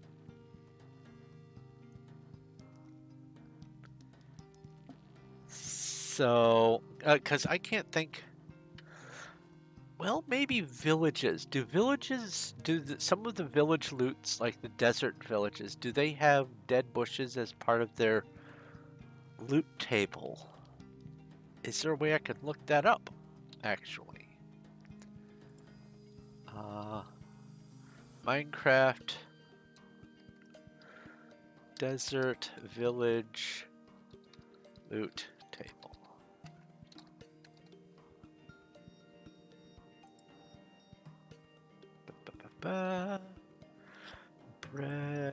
[SPEAKER 1] So, because I can't think. Well, maybe villages. Do villages, some of the village loots, like the desert villages, do they have dead bushes as part of their loot table? Is there a way I could look that up, actually? Minecraft desert village loot table. Bread,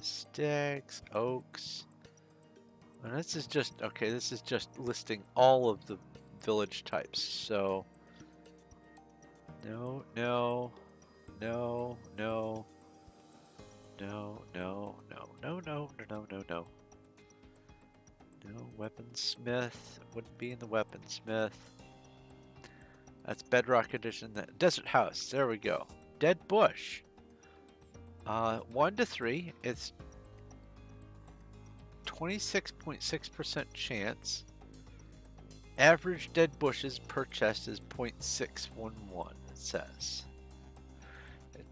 [SPEAKER 1] sticks, oaks. And this is just, okay, this is just listing all of the village types. So, no, no, no, no, no, no, no, no, no, no, no, no. No, weaponsmith. Wouldn't be in the weaponsmith. That's Bedrock Edition. Desert House. There we go. Dead Bush. 1 to 3. It's 26.6% chance. Average dead bushes per chest is 0.611, it says.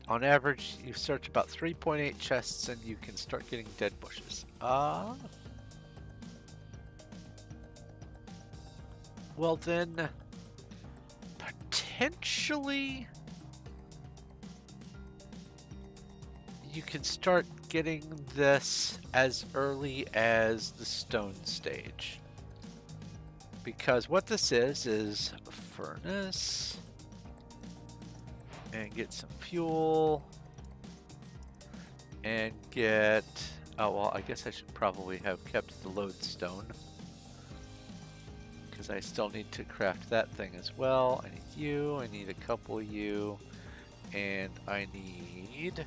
[SPEAKER 1] On average, you search about 3.8 chests and you can start getting dead bushes. Well then, potentially you can start getting this as early as the stone stage. Because what this is a furnace, and get some fuel, and get, oh well, I guess I should probably have kept the lodestone, because I still need to craft that thing as well. I need you, I need a couple of you, and I need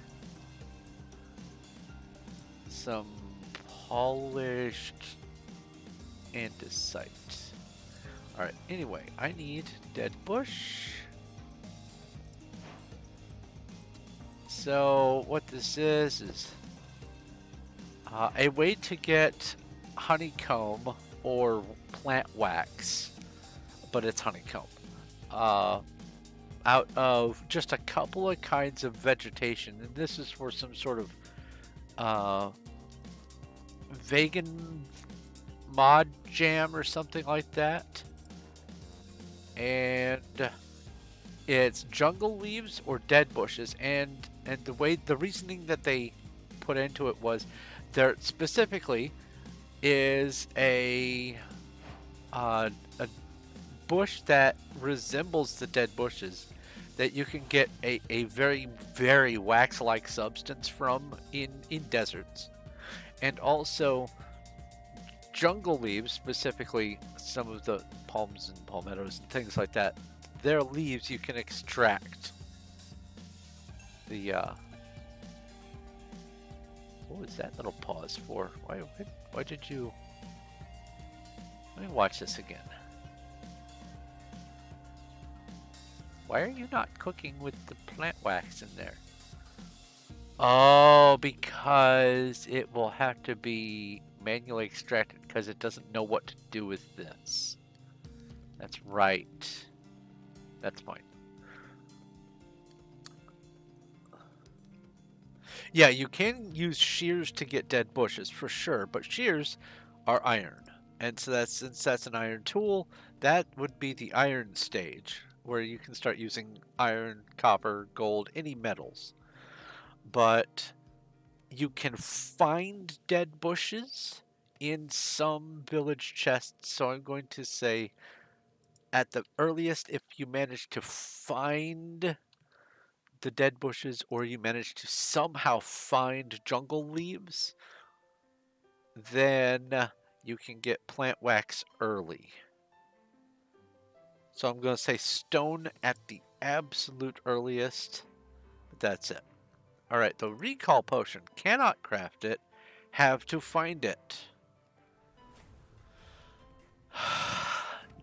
[SPEAKER 1] some polished andesite. Alright, anyway, I need dead bush. So what this is a way to get honeycomb or plant wax, but it's honeycomb, out of just a couple of kinds of vegetation. And this is for some sort of vegan mod jam or something like that. And it's jungle leaves or dead bushes, and the reasoning that they put into it was there specifically is a bush that resembles the dead bushes that you can get a very, very wax-like substance from in deserts. And also jungle leaves, specifically some of the palms and palmettos and things like that, their leaves you can extract. The what was that little pause for? Why did you? Let me watch this again. Why are you not cooking with the plant wax in there? Oh, because it will have to be manually extracted because it doesn't know what to do with this. That's right. That's fine. Yeah, you can use shears to get dead bushes for sure, but shears are iron. And so since that's an iron tool, that would be the iron stage, where you can start using iron, copper, gold, any metals. But you can find dead bushes in some village chests, so I'm going to say at the earliest, if you manage to find the dead bushes or you manage to somehow find jungle leaves, then you can get plant wax early. So I'm going to say stone at the absolute earliest, but that's it. All right, the recall potion, cannot craft it, have to find it.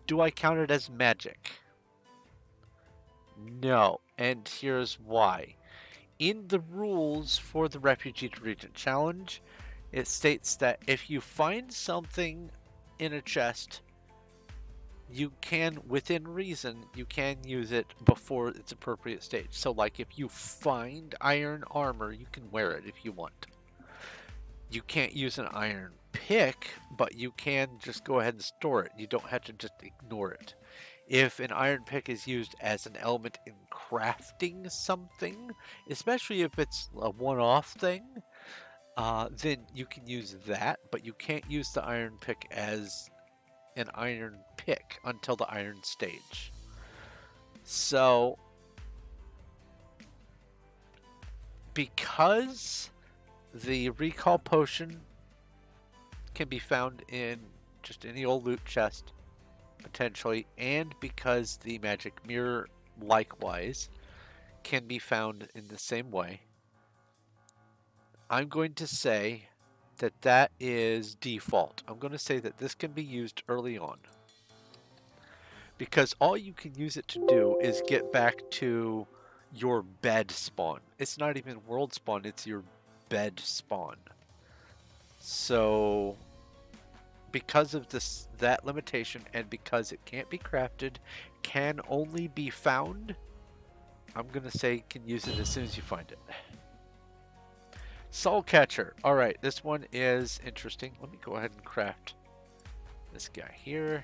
[SPEAKER 1] Do I count it as magic? No, and here's why. In the rules for the Refugee to Regent challenge, it states that if you find something in a chest, you can, within reason, you can use it before its appropriate stage. So like if you find iron armor, you can wear it if you want. You can't use an iron pick, but you can just go ahead and store it. You don't have to just ignore it. If an iron pick is used as an element in crafting something, especially if it's a one-off thing, then you can use that, but you can't use the iron pick as an iron pick until the iron stage. So, because the recall potion can be found in just any old loot chest, potentially, and because the magic mirror likewise can be found in the same way, I'm going to say that that is default. I'm going to say that this can be used early on, because all you can use it to do is get back to your bed spawn. It's not even world spawn, it's your bed spawn. So because of that limitation, and because it can't be crafted, can only be found, I'm gonna say you can use it as soon as you find it. Soul Catcher. Alright, this one is interesting. Let me go ahead and craft this guy here,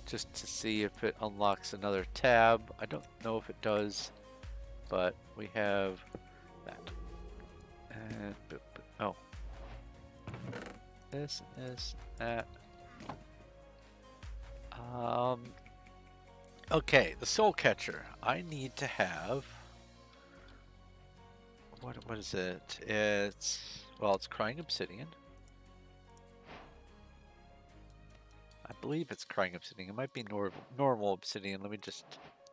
[SPEAKER 1] just to see if it unlocks another tab. I don't know if it does, but we have that. And oh, this, that. Okay, the Soul Catcher. I need to have, what is it? It's, well, it's Crying Obsidian. I believe it's Crying Obsidian. It might be normal Obsidian. Let me just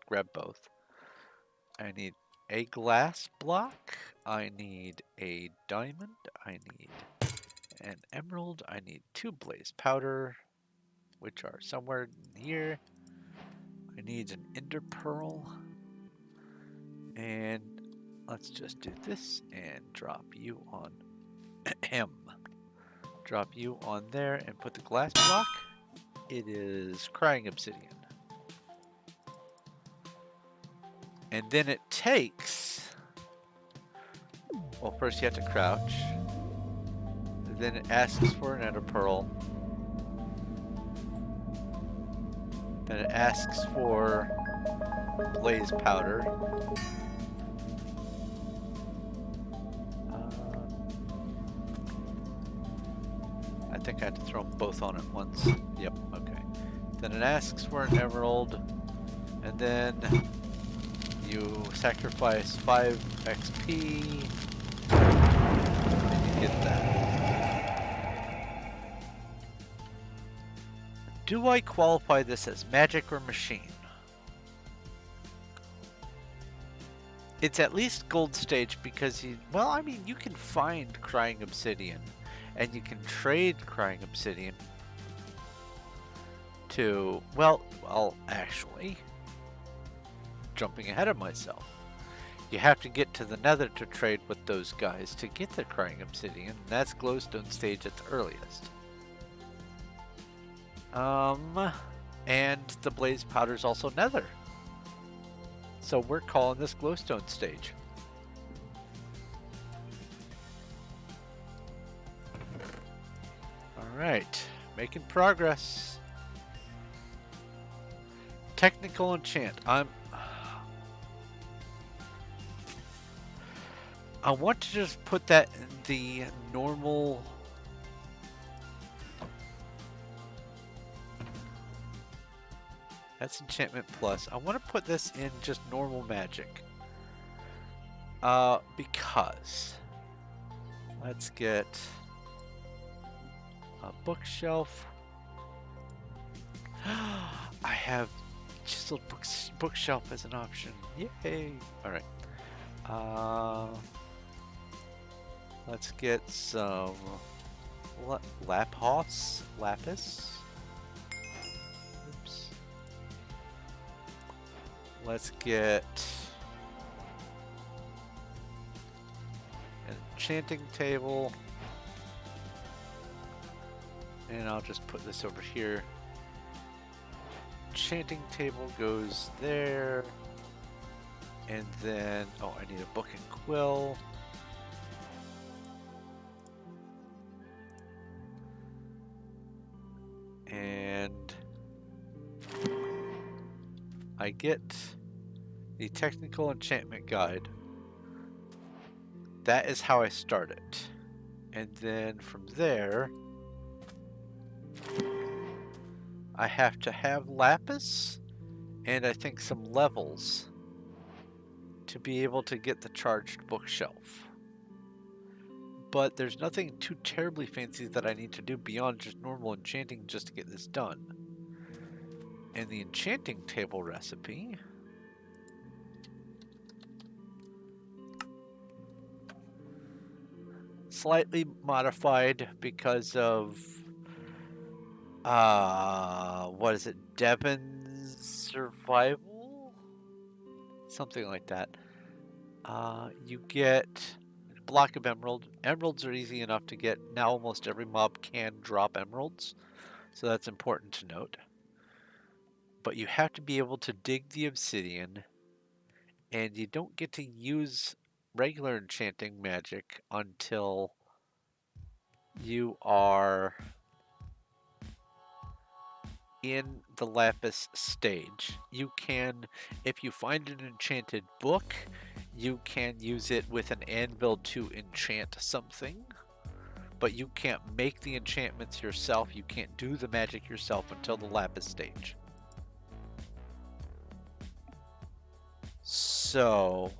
[SPEAKER 1] grab both. I need a glass block. I need a diamond. I need an emerald. I need 2 blaze powder, which are somewhere here. I need an ender pearl. And let's just do this and drop you on drop you on there and put the glass block. It is Crying Obsidian. And then it takes, well, first you have to crouch. Then it asks for an ender pearl. Then it asks for blaze powder. I think I had to throw them both on at once. Yep, okay. Then it asks for an emerald, and then you sacrifice 5 XP, and you get that. Do I qualify this as magic or machine? It's at least gold stage because well, I mean, you can find Crying Obsidian, and you can trade Crying Obsidian to, well, actually, jumping ahead of myself. You have to get to the Nether to trade with those guys to get the Crying Obsidian, and that's glowstone stage at the earliest. And the blaze powder is also Nether. So we're calling this glowstone stage. Alright, making progress. Technical enchant. I want to just put that in the normal. That's enchantment plus. I want to put this in just normal magic. Because let's get a bookshelf. I have chiseled bookshelf as an option. Yay! All right. Let's get some lapis. Oops. Let's get an enchanting table. And I'll just put this over here. Enchanting table goes there. And then, oh, I need a book and quill. And I get the technical enchantment guide. That is how I start it. And then from there, I have to have lapis and I think some levels to be able to get the charged bookshelf. But there's nothing too terribly fancy that I need to do beyond just normal enchanting just to get this done. And the enchanting table recipe slightly modified because of what is it, Devon's survival? Something like that. You get a block of emerald. Emeralds are easy enough to get. Now almost every mob can drop emeralds, so that's important to note. But you have to be able to dig the obsidian, and you don't get to use regular enchanting magic until you are in the lapis stage. You can, if you find an enchanted book, you can use it with an anvil to enchant something, but you can't make the enchantments yourself. You can't do the magic yourself until the lapis stage. So,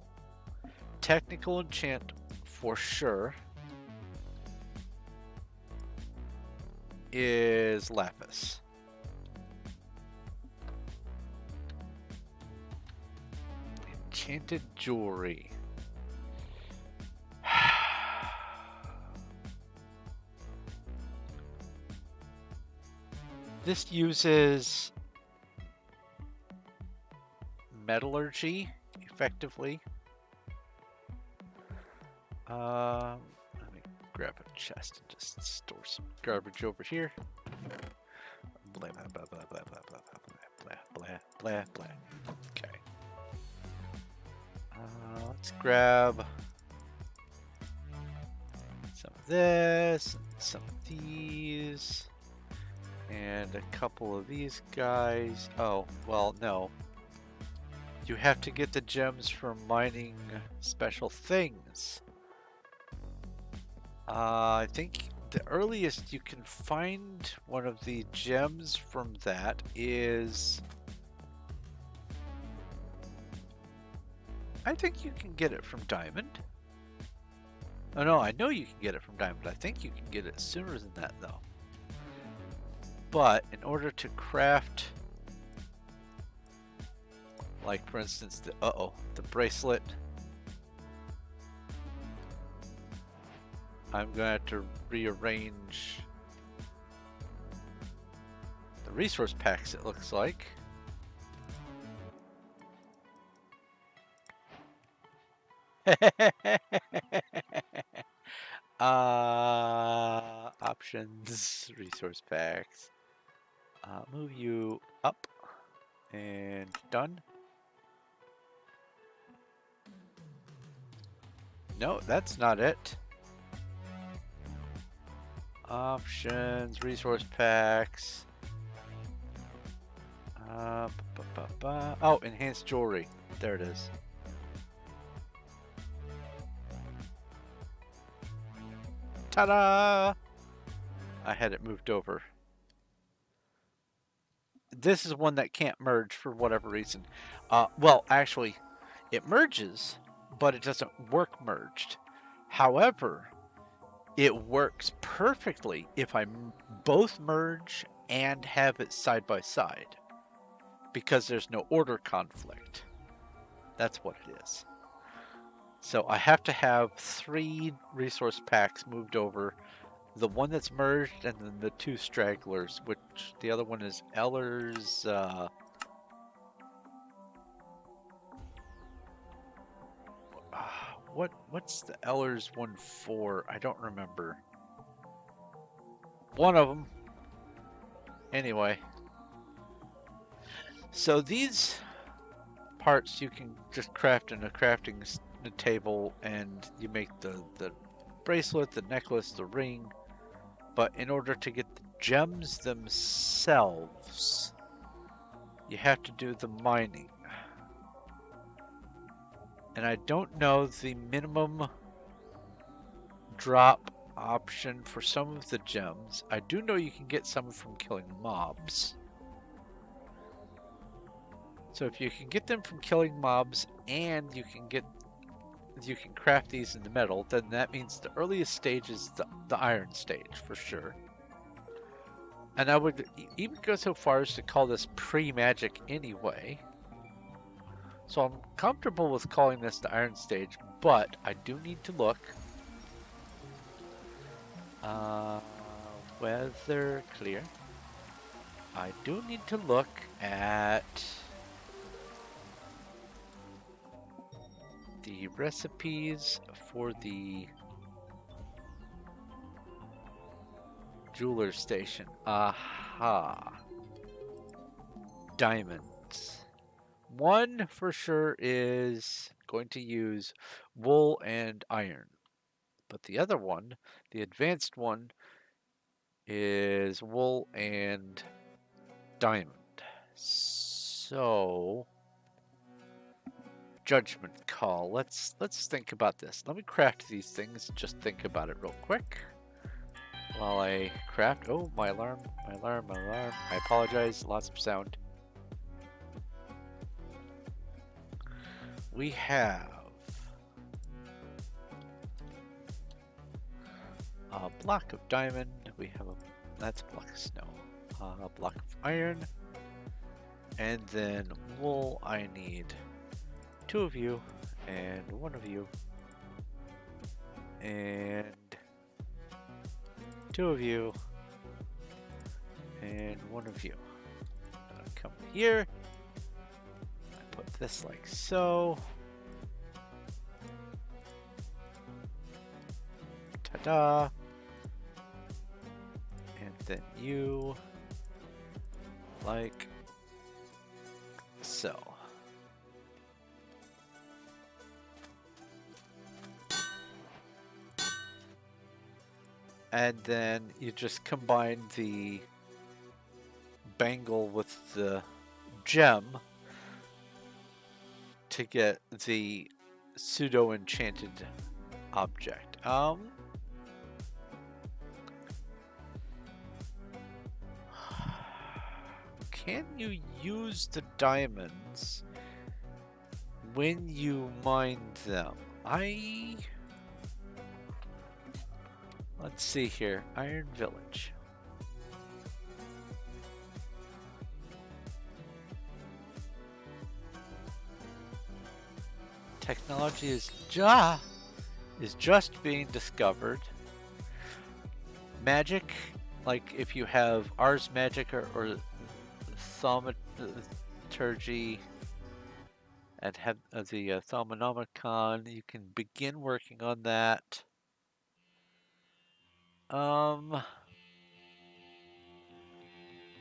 [SPEAKER 1] technical enchant for sure is lapis. Enchanted jewelry. This uses metallurgy effectively. Let me grab a chest and just store some garbage over here. Blah blah blah blah blah blah blah blah blah blah blah. Okay. Let's grab some of this, some of these, and a couple of these guys. Oh, well, no. You have to get the gems from mining special things. I think the earliest you can find one of the gems from that is... I think you can get it from Diamond. Oh no, I know you can get it from Diamond. I think you can get it sooner than that though. But in order to craft, like for instance, the bracelet, I'm gonna have to rearrange the resource packs, it looks like. Options, resource packs. Move you up and done. No, that's not it. Options, resource packs. Oh, enhanced jewelry. There it is. Ta-da! I had it moved over. This is one that can't merge for whatever reason. Well, actually, it merges, but it doesn't work merged. However, it works perfectly if I both merge and have it side by side, because there's no order conflict. That's what it is. So I have to have 3 resource packs moved over. The one that's merged, and then the 2 stragglers, which the other one is Eller's. What's the Eller's one for? I don't remember. One of them. Anyway. So these parts you can just craft in a crafting table, and you make the bracelet, the necklace, the ring. But in order to get the gems themselves, you have to do the mining. And I don't know the minimum drop option for some of the gems. I do know you can get some from killing mobs. So if you can get them from killing mobs, and you can craft these in the metal, then that means the earliest stage is the iron stage for sure. And I would even go so far as to call this pre-magic anyway. So I'm comfortable with calling this the iron stage, but I do need to look. Weather clear. I do need to look at the recipes for the jeweler station. Aha. Diamonds. One for sure is going to use wool and iron. But the other one, the advanced one, is wool and diamond. So, judgment call. Let's think about this. Let me craft these things. Just think about it real quick while I craft. Oh, my alarm! My alarm! My alarm! I apologize. Lots of sound. We have a block of diamond. We have that's a block of snow. A block of iron. And then wool, I need 2 of you and 1 of you. And 2 of you and 1 of you. I'll come here. I put this like so. Ta-da! And then you like so. And then you just combine the bangle with the gem to get the pseudo enchanted object. Can you use the diamonds when you mine them? Let's see here. Iron Village. Technology is just being discovered. Magic, like if you have Ars Magica or Thaumaturgy and have the Thaumanomicon, you can begin working on that.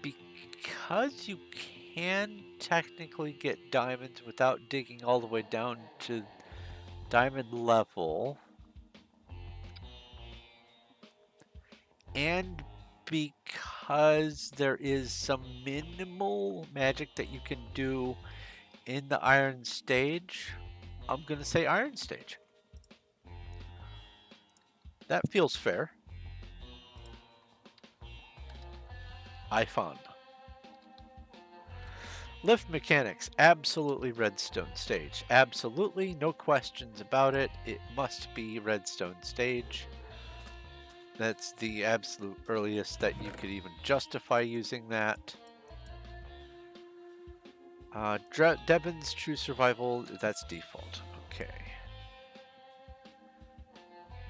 [SPEAKER 1] Because you can technically get diamonds without digging all the way down to diamond level, and because there is some minimal magic that you can do in the iron stage, I'm gonna say iron stage. That feels fair. I found. Lift mechanics, absolutely redstone stage. Absolutely, no questions about it. It must be redstone stage. That's the absolute earliest that you could even justify using that. Devon's True Survival, that's default. Okay.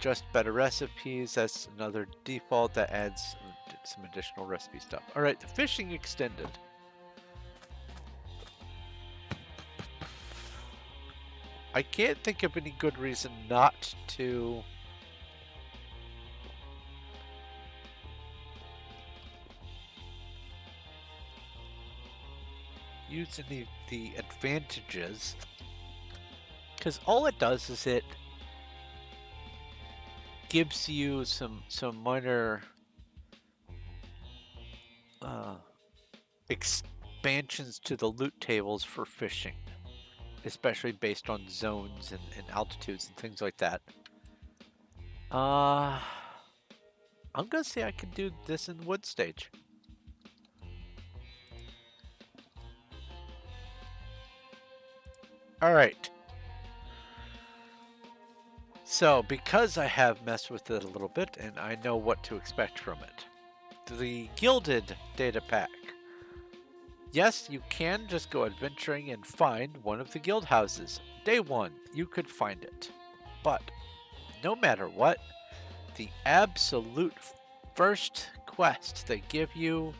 [SPEAKER 1] Just better recipes, that's another default that adds some additional recipe stuff. Alright, the fishing extended. I can't think of any good reason not to use any of the advantages, because all it does is it gives you some minor expansions to the loot tables for fishing, especially based on zones and altitudes and things like that. I'm gonna say I can do this in wood stage. Alright. So, because I have messed with it a little bit and I know what to expect from it. The Gilded Datapack. Yes, you can just go adventuring and find one of the guild houses. Day 1, you could find it. But, no matter what, the absolute first quest they give you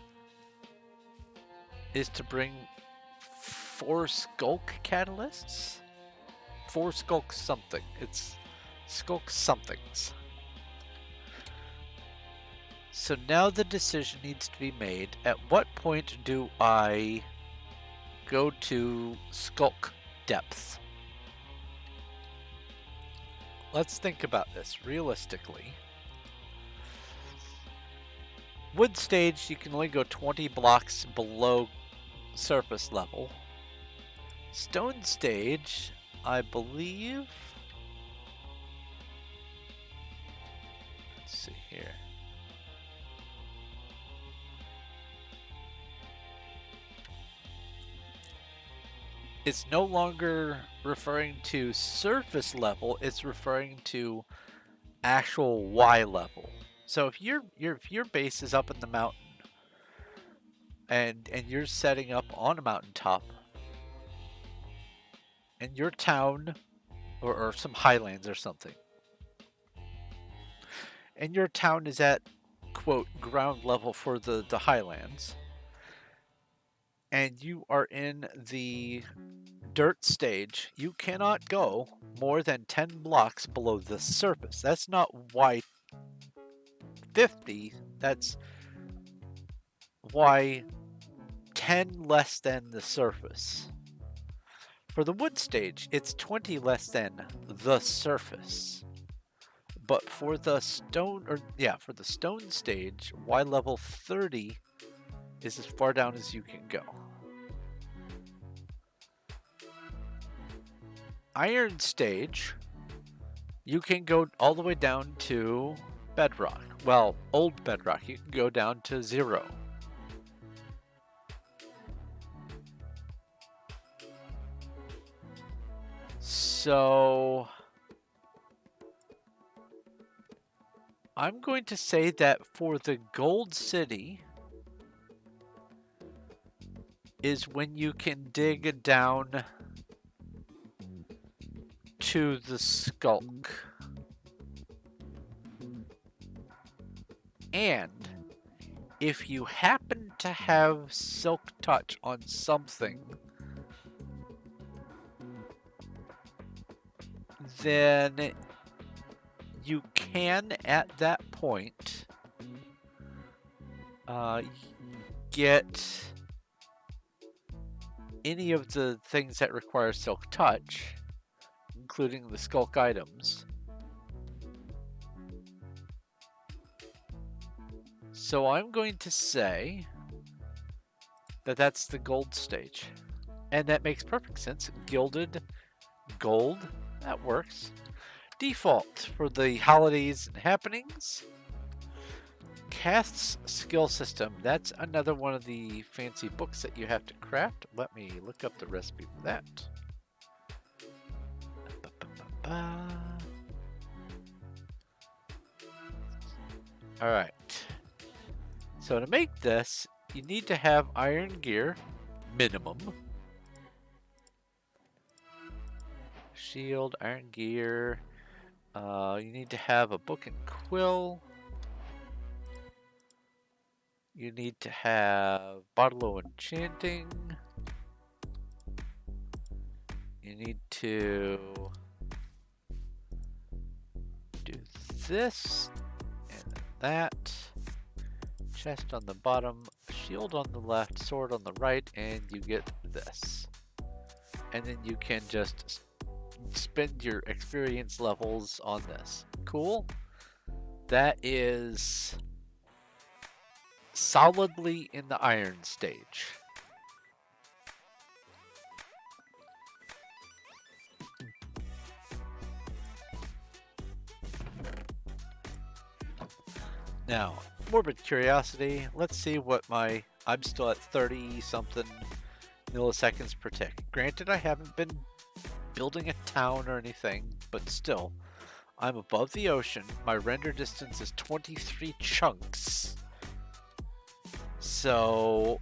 [SPEAKER 1] is to bring 4 skulk catalysts? 4 skulk something. It's skulk somethings. So now the decision needs to be made. At what point do I go to skulk depth? Let's think about this realistically. Wood stage, you can only go 20 blocks below surface level. Stone stage, I believe. Let's see here. It's no longer referring to surface level, it's referring to actual Y level. So if your base is up in the mountain and you're setting up on a mountaintop, and your town or some highlands or something, and your town is at quote ground level for the highlands, and you are in the dirt stage, you cannot go more than 10 blocks below the surface. That's not Y50, that's Y10 less than the surface. For the wood stage, it's 20 less than the surface. But for the stone, for the stone stage, Y level 30 is as far down as you can go. Iron stage, you can go all the way down to bedrock. Well, old bedrock, you can go down to 0. So I'm going to say that for the gold city is when you can dig down to the skulk. And if you happen to have silk touch on something, then you can at that point get any of the things that require silk touch, including the skulk items. So I'm going to say that that's the gold stage. And that makes perfect sense. Gilded gold, that works. Default for the holidays and happenings. Cath's skill system. That's another one of the fancy books that you have to craft. Let me look up the recipe for that. All right. So to make this, you need to have iron gear, minimum. Shield, iron gear. You need to have a book and quill. You need to have bottle of enchanting. You need to do this and that. Chest on the bottom, shield on the left, sword on the right, and you get this. And then you can just spend your experience levels on this. Cool. That is solidly in the iron stage. Now, morbid curiosity, let's see what I'm still at 30 something milliseconds per tick. Granted, I haven't been building a town or anything, but still, I'm above the ocean. My render distance is 23 chunks. So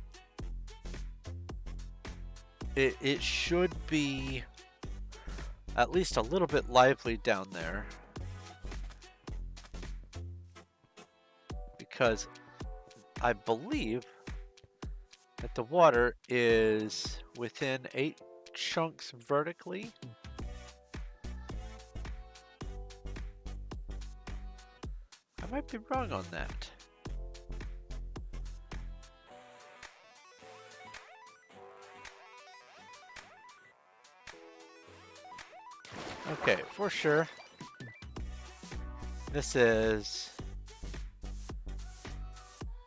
[SPEAKER 1] it should be at least a little bit lively down there. Because I believe that the water is within 8 chunks vertically. I might be wrong on that. Okay, for sure. This is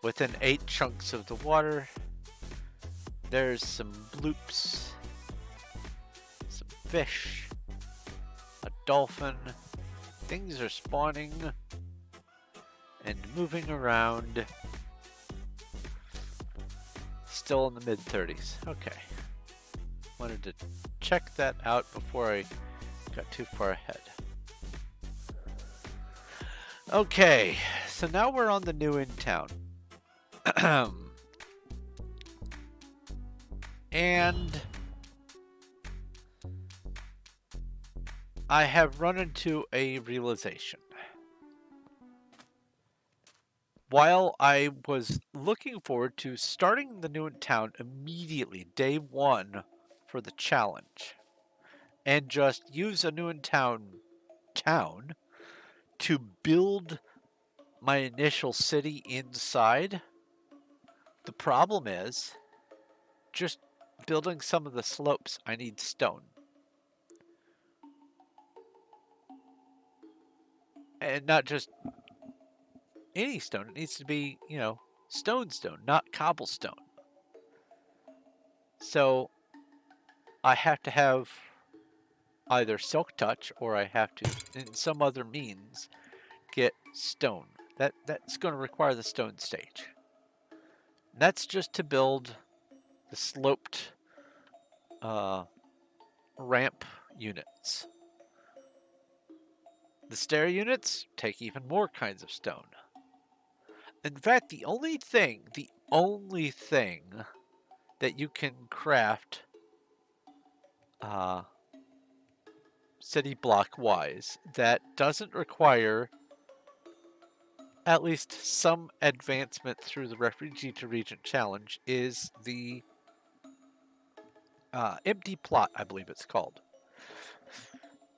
[SPEAKER 1] within 8 chunks of the water. There's some bloops, some fish, a dolphin. Things are spawning and moving around. Still in the mid-30s. Okay. Wanted to check that out before I got too far ahead. Okay, so now we're on the new in town. And I have run into a realization. While I was looking forward to starting the new in town immediately, day one, for the challenge, and just use a new in town to build my initial city inside, the problem is just building some of the slopes. I need stone. And not just any stone. It needs to be, stone, not cobblestone. So I have to have either silk touch or I have to, in some other means, get stone. That's going to require the stone stage. That's just to build the sloped ramp units. The stair units take even more kinds of stone. In fact, the only thing that you can craft city block wise that doesn't require at least some advancement through the Refugee to Regent challenge is the empty plot, I believe it's called.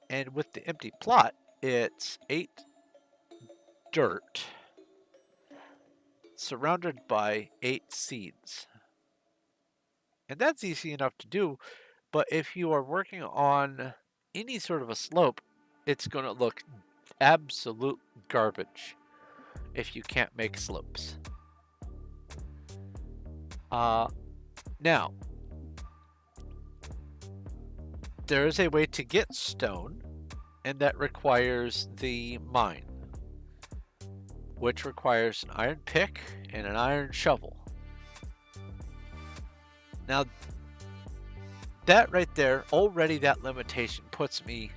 [SPEAKER 1] And with the empty plot, it's 8 dirt surrounded by 8 seeds. And that's easy enough to do, but if you are working on any sort of a slope, it's going to look absolute garbage if you can't make slopes. Now, there is a way to get stone, and that requires the mine, which requires an iron pick and an iron shovel. Now, that right there, already that limitation puts me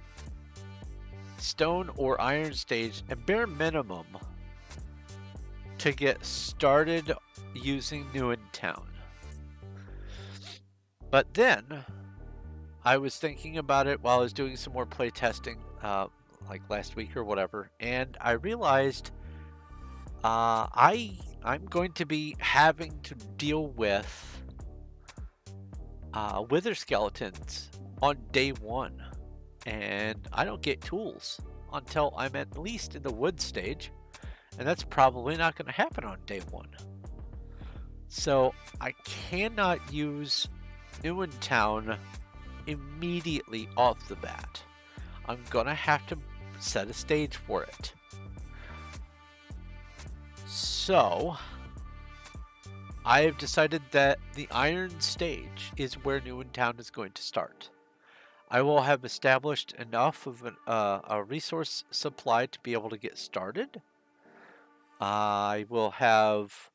[SPEAKER 1] stone or iron stage at bare minimum to get started using Town. But then I was thinking about it while I was doing some more play testing, like last week or whatever, and I realized I'm going to be having to deal with wither skeletons on day one, and I don't get tools until I'm at least in the wood stage, and that's probably not going to happen on day one. So I cannot use Town immediately off the bat. I'm gonna have to set a stage for it. So I have decided that the iron stage is where Town is going to start. I will have established enough of a resource supply to be able to get started. I will have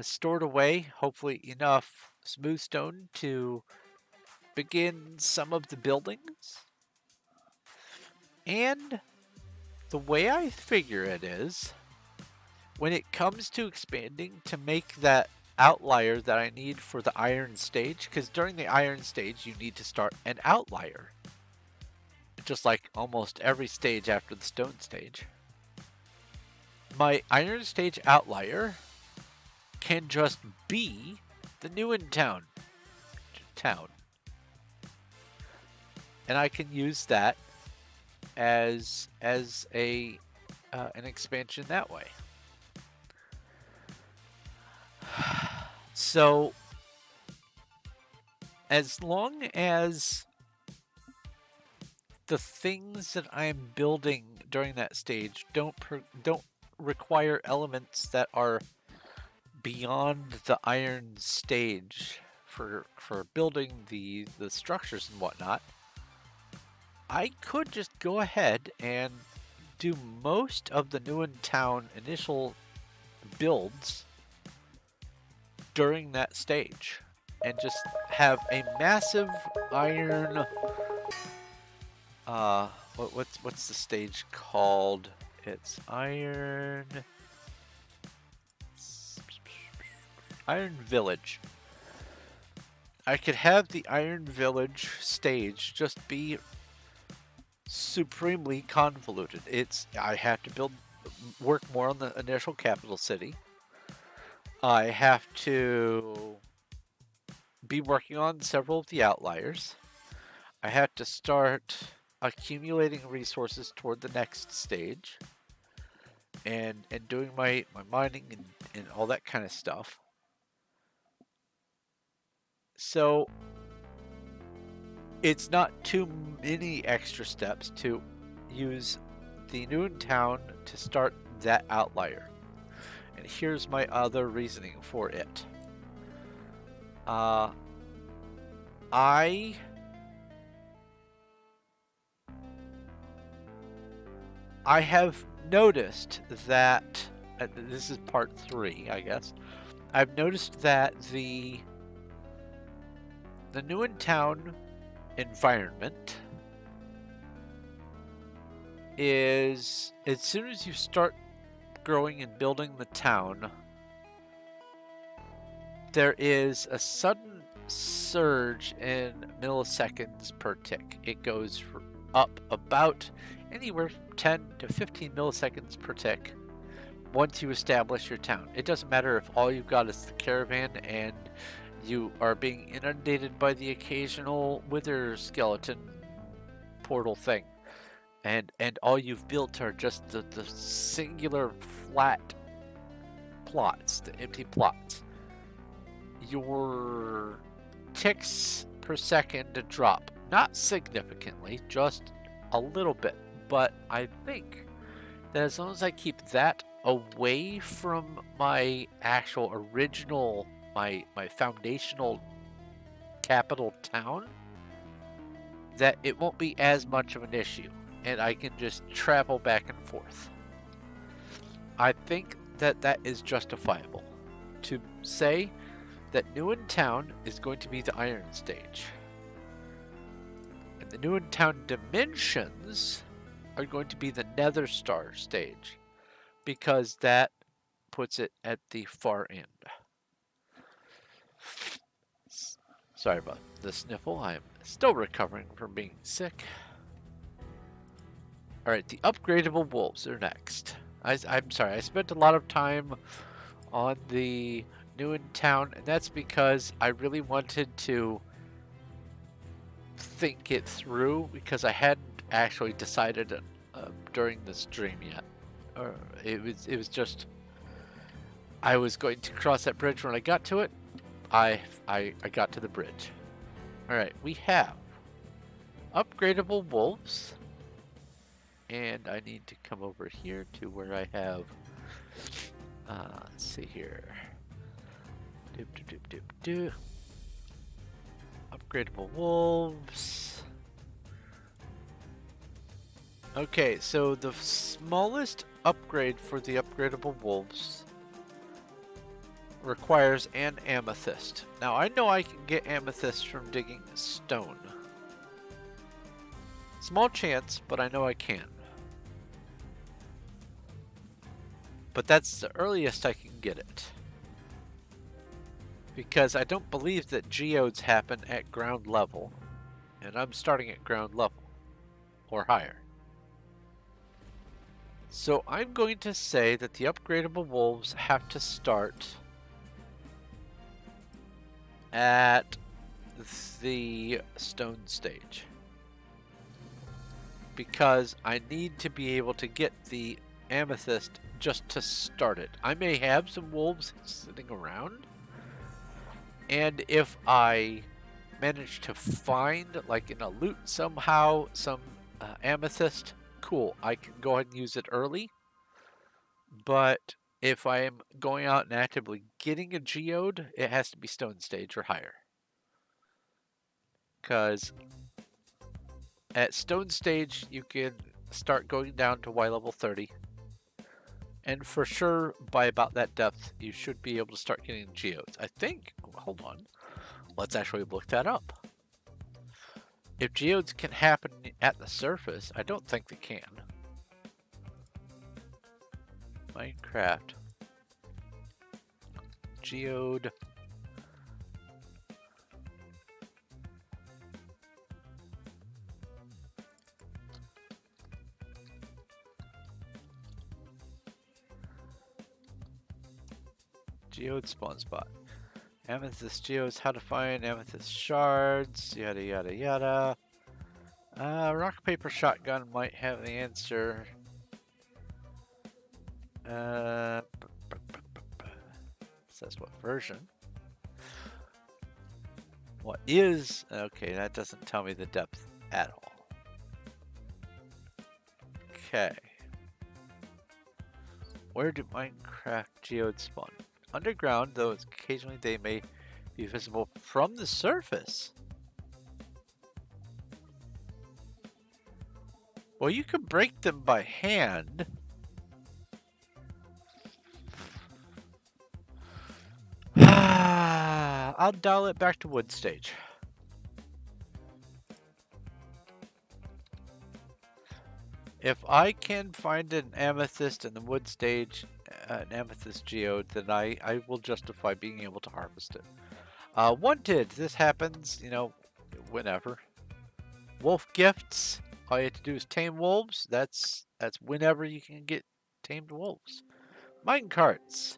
[SPEAKER 1] stored away, hopefully enough smooth stone to begin some of the buildings. And the way I figure it is, when it comes to expanding to make that outlier that I need for the iron stage, because during the iron stage you need to start an outlier, just like almost every stage after the stone stage. My iron stage outlier can just be the Town. And I can use that as a an expansion that way. So as long as the things that I'm building during that stage don't require elements that are beyond the iron stage for building the structures and whatnot, I could just go ahead and do most of the Town initial builds during that stage and just have a massive iron what's the stage called? It's Iron Village. I could have the Iron Village stage just be supremely convoluted. I have to work more on the initial capital city. I have to be working on several of the outliers. I have to start accumulating resources toward the next stage and doing my mining and all that kind of stuff. So it's not too many extra steps to use the Town to start that outlier. And here's my other reasoning for it. I have noticed that this is part 3, I guess. I've noticed that the Town environment is, as soon as you start growing and building the town, there is a sudden surge in milliseconds per tick. It goes up about anywhere from 10 to 15 milliseconds per tick once you establish your town. It doesn't matter if all you've got is the caravan and you are being inundated by the occasional wither skeleton portal thing, and all you've built are just the singular flat plots, the empty plots. Your ticks per second drop, not significantly, just a little bit, but I think that as long as I keep that away from my actual original, my foundational capital town, that it won't be as much of an issue, and I can just travel back and forth. I think that that is justifiable. To say that New in Town is going to be the Iron Stage. And the New in Town dimensions are going to be the Nether Star stage. Because that puts it at the far end. Sorry about the sniffle. I'm still recovering from being sick. Alright, the upgradable wolves are next. I'm sorry, I spent a lot of time on the New in Town, and that's because I really wanted to think it through because I hadn't actually decided during the stream yet. It was just I was going to cross that bridge when I got to it. I got to the bridge. All right, we have upgradable wolves, and I need to come over here to where I have. Let's see here. Upgradable wolves. Okay, so the smallest upgrade for the upgradable wolves requires an amethyst. Now, I know I can get amethyst from digging stone. Small chance, but I know I can. But that's the earliest I can get it. Because I don't believe that geodes happen at ground level. And I'm starting at ground level. Or higher. So I'm going to say that the upgradable wolves have to start at the stone stage. Because I need to be able to get the amethyst just to start it. I may have some wolves sitting around. And if I manage to find, like in a loot somehow, some amethyst, cool. I can go ahead and use it early. But if I am going out and actively getting a geode, it has to be stone stage or higher. Because at stone stage, you can start going down to Y level 30. And for sure, by about that depth, you should be able to start getting geodes. I think, hold on, let's actually look that up. If geodes can happen at the surface, I don't think they can. Minecraft. Geode. Geode spawn spot. Amethyst geodes, how to find amethyst shards, yada yada yada. Rock paper shotgun might have the answer. Says what version? What is? Okay, that doesn't tell me the depth at all. Okay. Where do Minecraft geodes spawn? Underground, though occasionally they may be visible from the surface. Well, you can break them by hand. I'll dial it back to wood stage. If I can find an amethyst in the wood stage, an amethyst geode, then I will justify being able to harvest it. Wanted, this happens, you know, whenever. Wolf gifts, all you have to do is tame wolves. That's whenever you can get tamed wolves. Mine carts,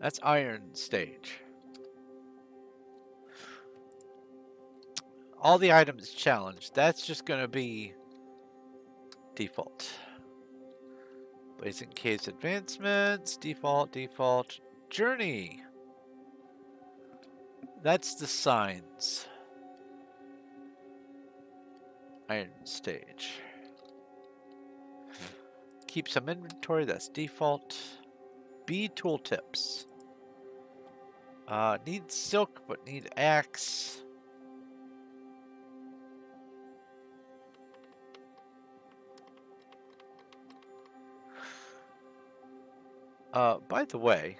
[SPEAKER 1] that's iron stage. All the items challenged, that's just going to be default. Blazing Caves advancements, default. Journey. That's the signs. Iron stage. Keep some inventory, that's default. B tooltips. Need silk, but need axe. By the way,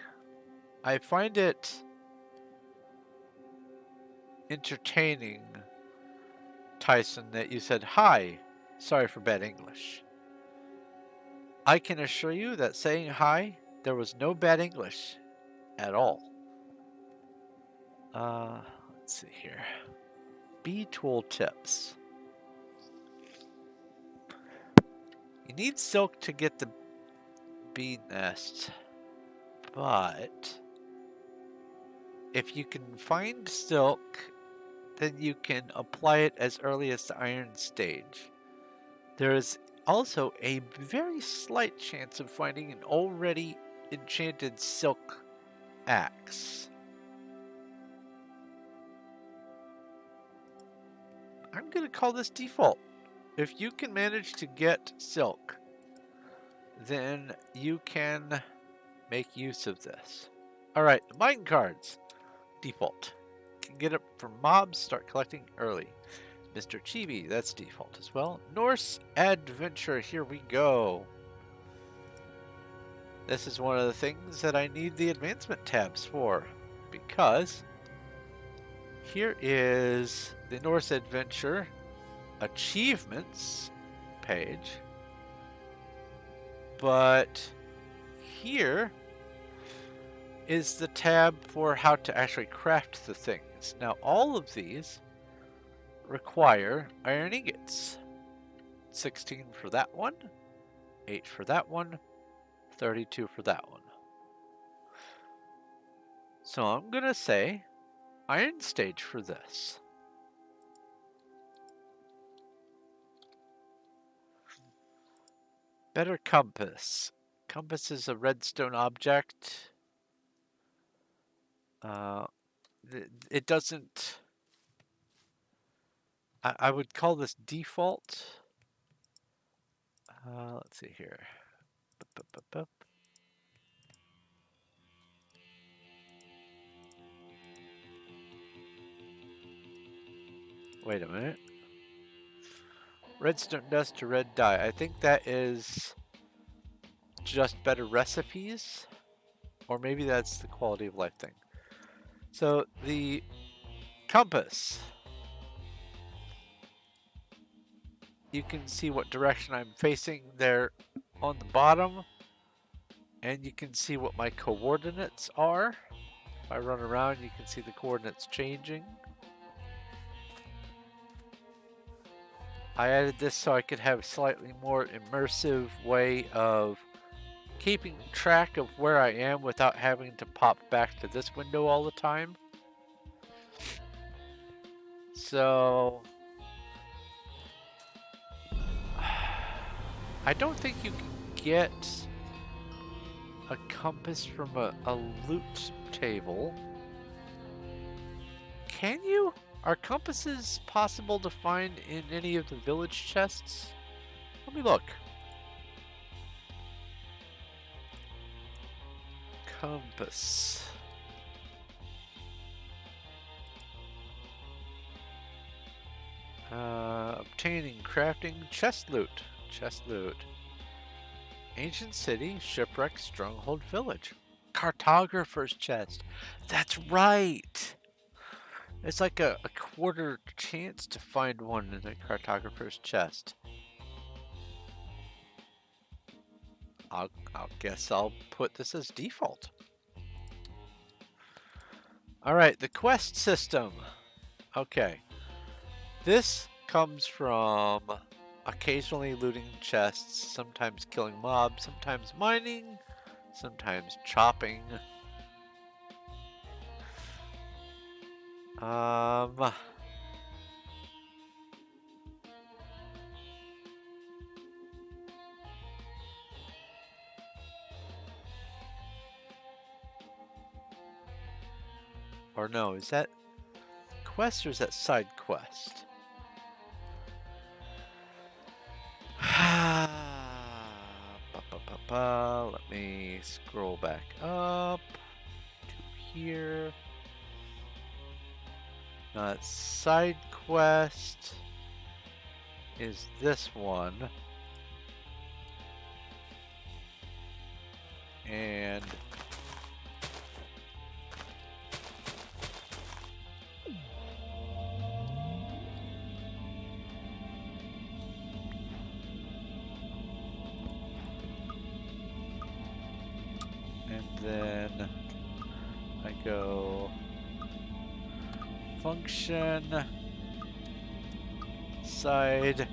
[SPEAKER 1] I find it entertaining, Tyson, that you said, "Hi, sorry for bad English." I can assure you that saying hi, there was no bad English at all. Let's see here. Bee tool tips. You need silk to get the bee nest, but if you can find silk, then you can apply it as early as the iron stage. There is also a very slight chance of finding an already enchanted silk axe. I'm going to call this default. If you can manage to get silk, then you can make use of this. Alright, mine cards. Default. Can get it from mobs, start collecting early. Mr. Chibi, that's default as well. Norse Adventure, here we go. This is one of the things that I need the advancement tabs for, because here is the Norse Adventure achievements page, but here is the tab for how to actually craft the things. Now all of these require iron ingots. 16 for that one, 8 for that one, 32 for that one. So I'm going to say iron stage for this. Better compass. Compass is a redstone object. It doesn't... I would call this default. Let's see here. Wait a minute. Redstone dust to red dye. I think that is just better recipes. Or maybe that's the quality of life thing. So the compass. You can see what direction I'm facing there on the bottom. And you can see what my coordinates are. If I run around, you can see the coordinates changing. I added this so I could have a slightly more immersive way of keeping track of where I am without having to pop back to this window all the time. So I don't think you can get a compass from a loot table. Can you? Are compasses possible to find in any of the village chests? Let me look. Compass. Obtaining, crafting, chest loot. Chest loot. Ancient city, shipwreck, stronghold, village. Cartographer's chest. That's right! It's like a quarter chance to find one in the cartographer's chest. I'll guess I'll put this as default. Alright, the quest system. Okay. This comes from occasionally looting chests, sometimes killing mobs, sometimes mining, sometimes chopping. Or no, is that quest or is that side quest? Let me scroll back up to here. Side quest is this one. And then I go function side.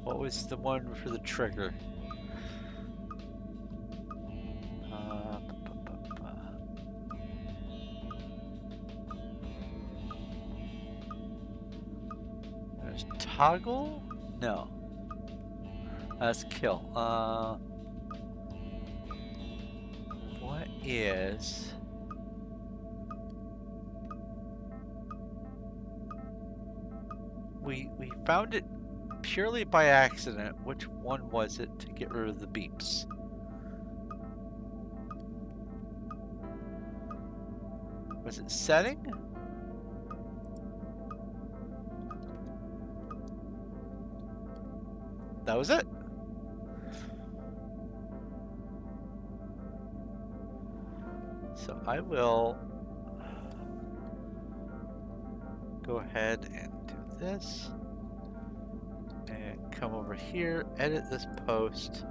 [SPEAKER 1] What was the one for the trigger? There's toggle? No. That's kill. What is... We found it purely by accident. Which one was it to get rid of the beeps? Was it setting? That was it. So I will go ahead and do this and come over here, edit this post.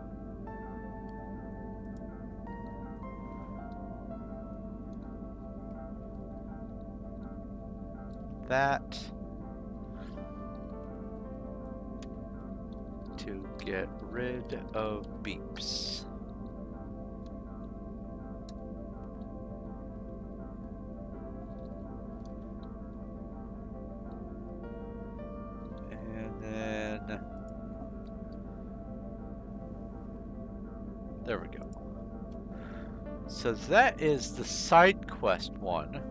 [SPEAKER 1] That to get rid of beeps. And then there we go. So that is the side quest one.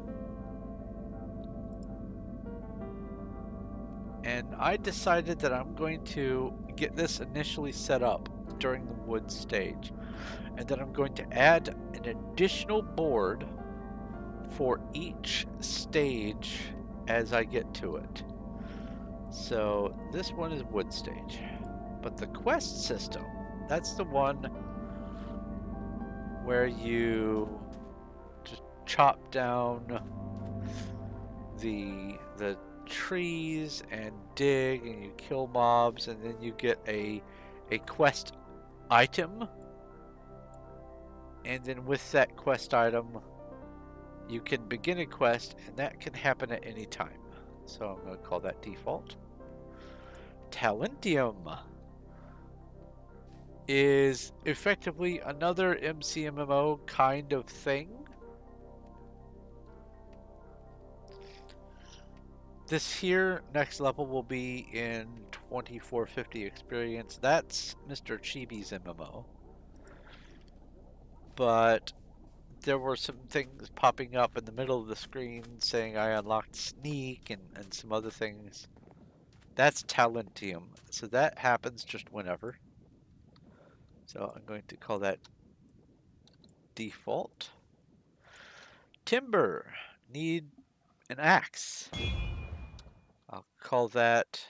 [SPEAKER 1] And I decided that I'm going to get this initially set up during the wood stage. And then I'm going to add an additional board for each stage as I get to it. So this one is wood stage. But the quest system, that's the one where you just chop down the trees and dig and you kill mobs, and then you get a quest item, and then with that quest item you can begin a quest, and that can happen at any time. So I'm going to call that default. Talentium is effectively another MCMMO kind of thing. This here, next level, will be in 2450 experience. That's Mr. Chibi's MMO. But there were some things popping up in the middle of the screen saying I unlocked Sneak and some other things. That's Talentium. So that happens just whenever. So I'm going to call that default. Timber. Need an axe. I'll call that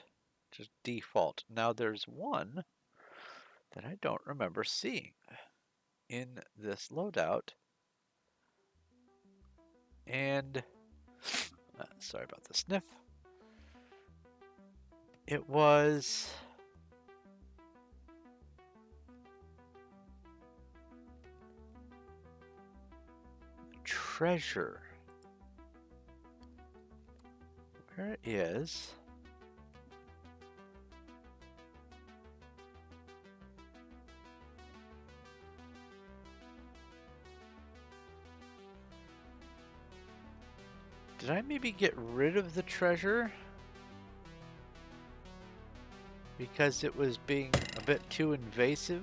[SPEAKER 1] just default. Now there's one that I don't remember seeing in this loadout. And sorry about the sniff. It was treasure. Where it is. Did I maybe get rid of the treasure? Because it was being a bit too invasive?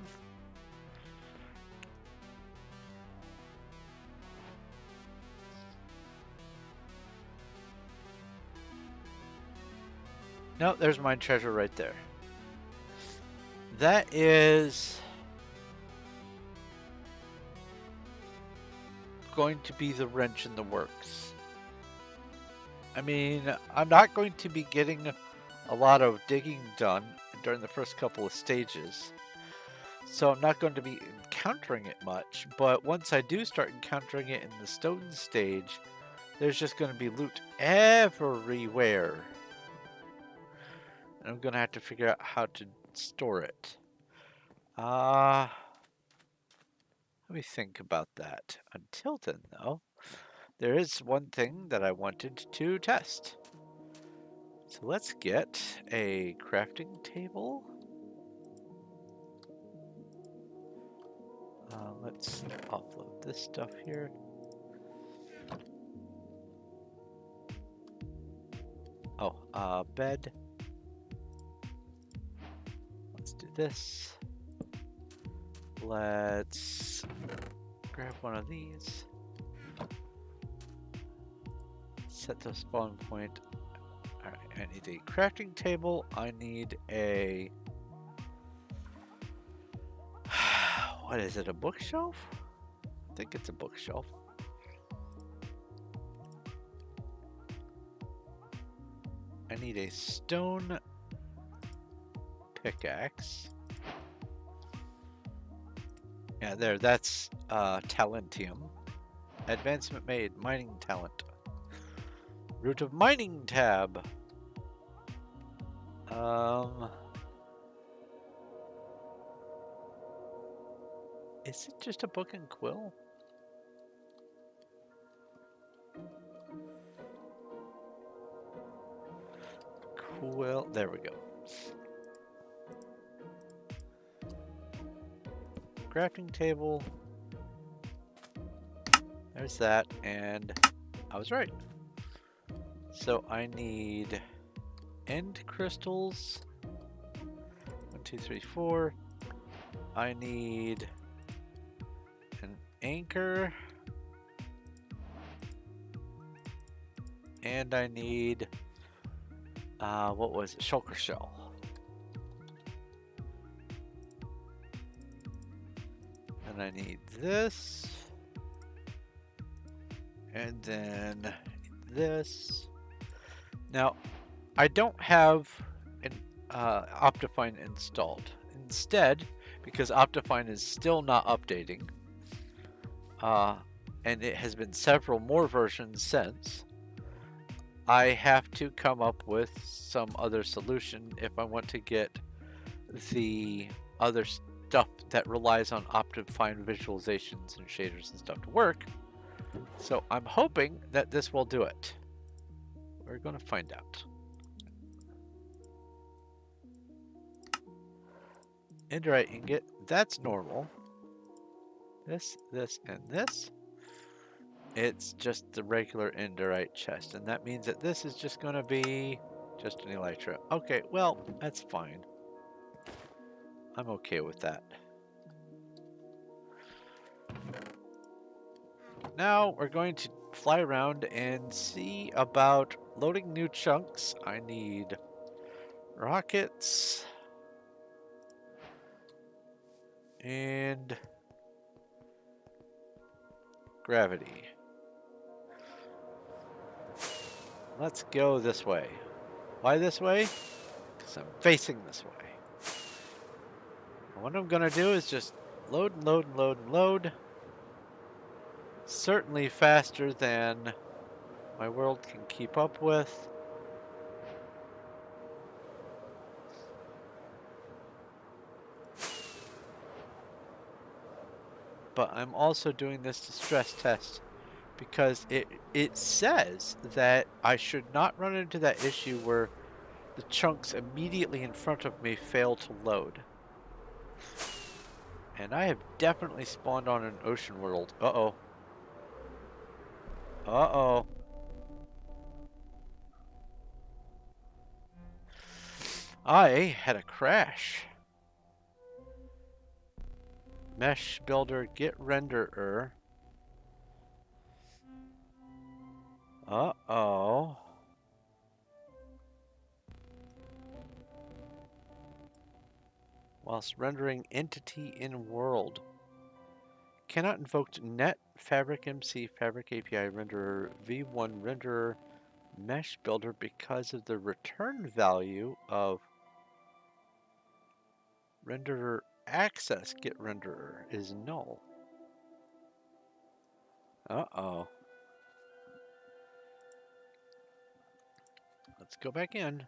[SPEAKER 1] No, there's my treasure right there. That is going to be the wrench in the works. I mean, I'm not going to be getting a lot of digging done during the first couple of stages. So I'm not going to be encountering it much, but once I do start encountering it in the stone stage, there's just going to be loot everywhere. And I'm going to have to figure out how to store it. Let me think about that. Until then, though, there is one thing that I wanted to test. So let's get a crafting table. Let's offload this stuff here. Oh, bed. Let's do this. Let's grab one of these. Set the spawn point. Alright, I need a crafting table. I need a... What is it, a bookshelf? I think it's a bookshelf. I need a stone pickaxe. Yeah, there, that's talentium. Advancement made, mining talent. Root of mining tab. Is it just a book and quill? Quill, there we go. Crafting table. There's that, and I was right. So I need end crystals. 1, 2, 3, 4. I need an anchor. And I need, what was it? Shulker shell. And I need this. And then this. Now, I don't have an Optifine installed. Instead, because Optifine is still not updating, and it has been several more versions since, I have to come up with some other solution if I want to get the other stuff that relies on Optifine visualizations and shaders and stuff to work. So I'm hoping that this will do it. We're going to find out. Enderite ingot, that's normal. This, and this. It's just the regular enderite chest, and that means that this is just going to be just an elytra. Okay, well, that's fine. I'm okay with that. Now we're going to fly around and see about loading new chunks. I need rockets and gravity. Let's go this way. Why this way? Because I'm facing this way. And what I'm going to do is just load and load and load and load. Certainly faster than my world can keep up with. But I'm also doing this to stress test because it says that I should not run into that issue where the chunks immediately in front of me fail to load. And I have definitely spawned on an ocean world. Uh-oh. Uh-oh. I had a crash. Mesh builder, get renderer. Uh-oh. Whilst rendering entity in world. Cannot invoke net fabric MC fabric API renderer v1 renderer mesh builder because of the return value of renderer access get renderer is null. Uh-oh. Let's go back in.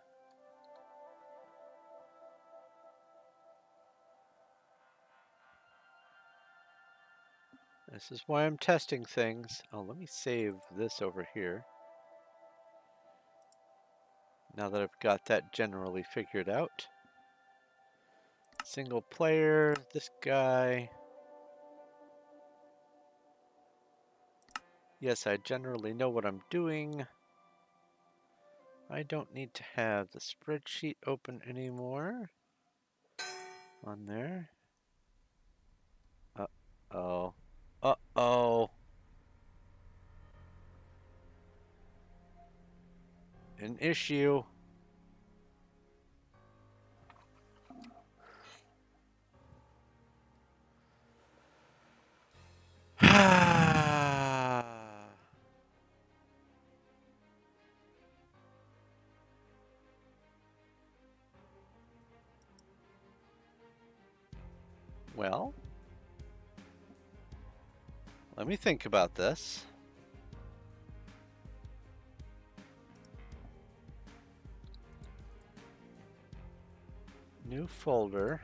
[SPEAKER 1] This is why I'm testing things. Oh, let me save this over here. Now that I've got that generally figured out. Single player, this guy. Yes, I generally know what I'm doing. I don't need to have the spreadsheet open anymore. On there. Uh-oh. Uh-oh. An issue. Well, let me think about this. New folder.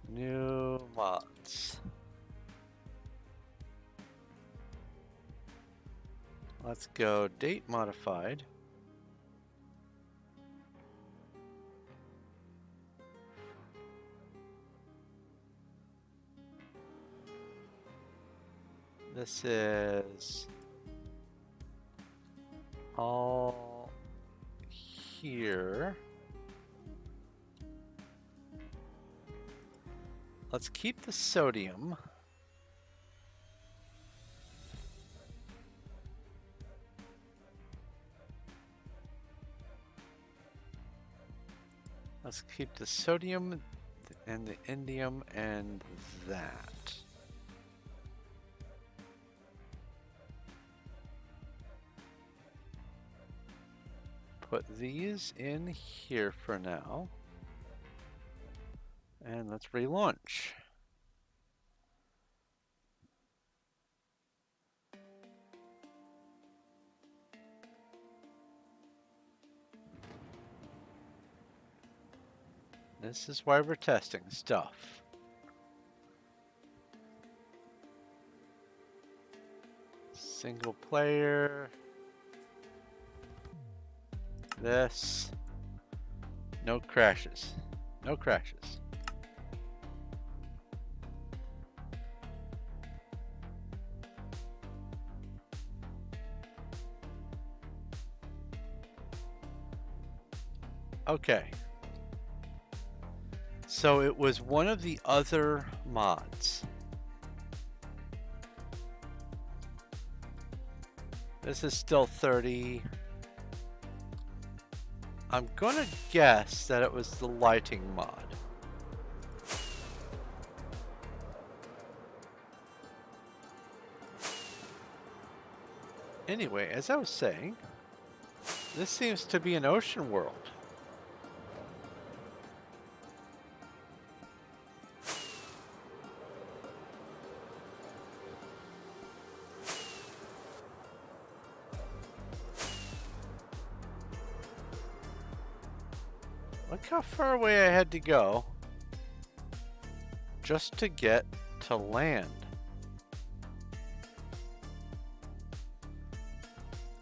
[SPEAKER 1] New mods. Let's go date modified. This is all here. Let's keep the sodium. Let's keep the sodium and the indium and that. Put these in here for now. And let's relaunch. This is why we're testing stuff. Single player. This. No crashes. No crashes. Okay. So it was one of the other mods. This is still 30. I'm gonna guess that it was the lighting mod. Anyway, as I was saying, this seems to be an ocean world. Look how far away I had to go just to get to land.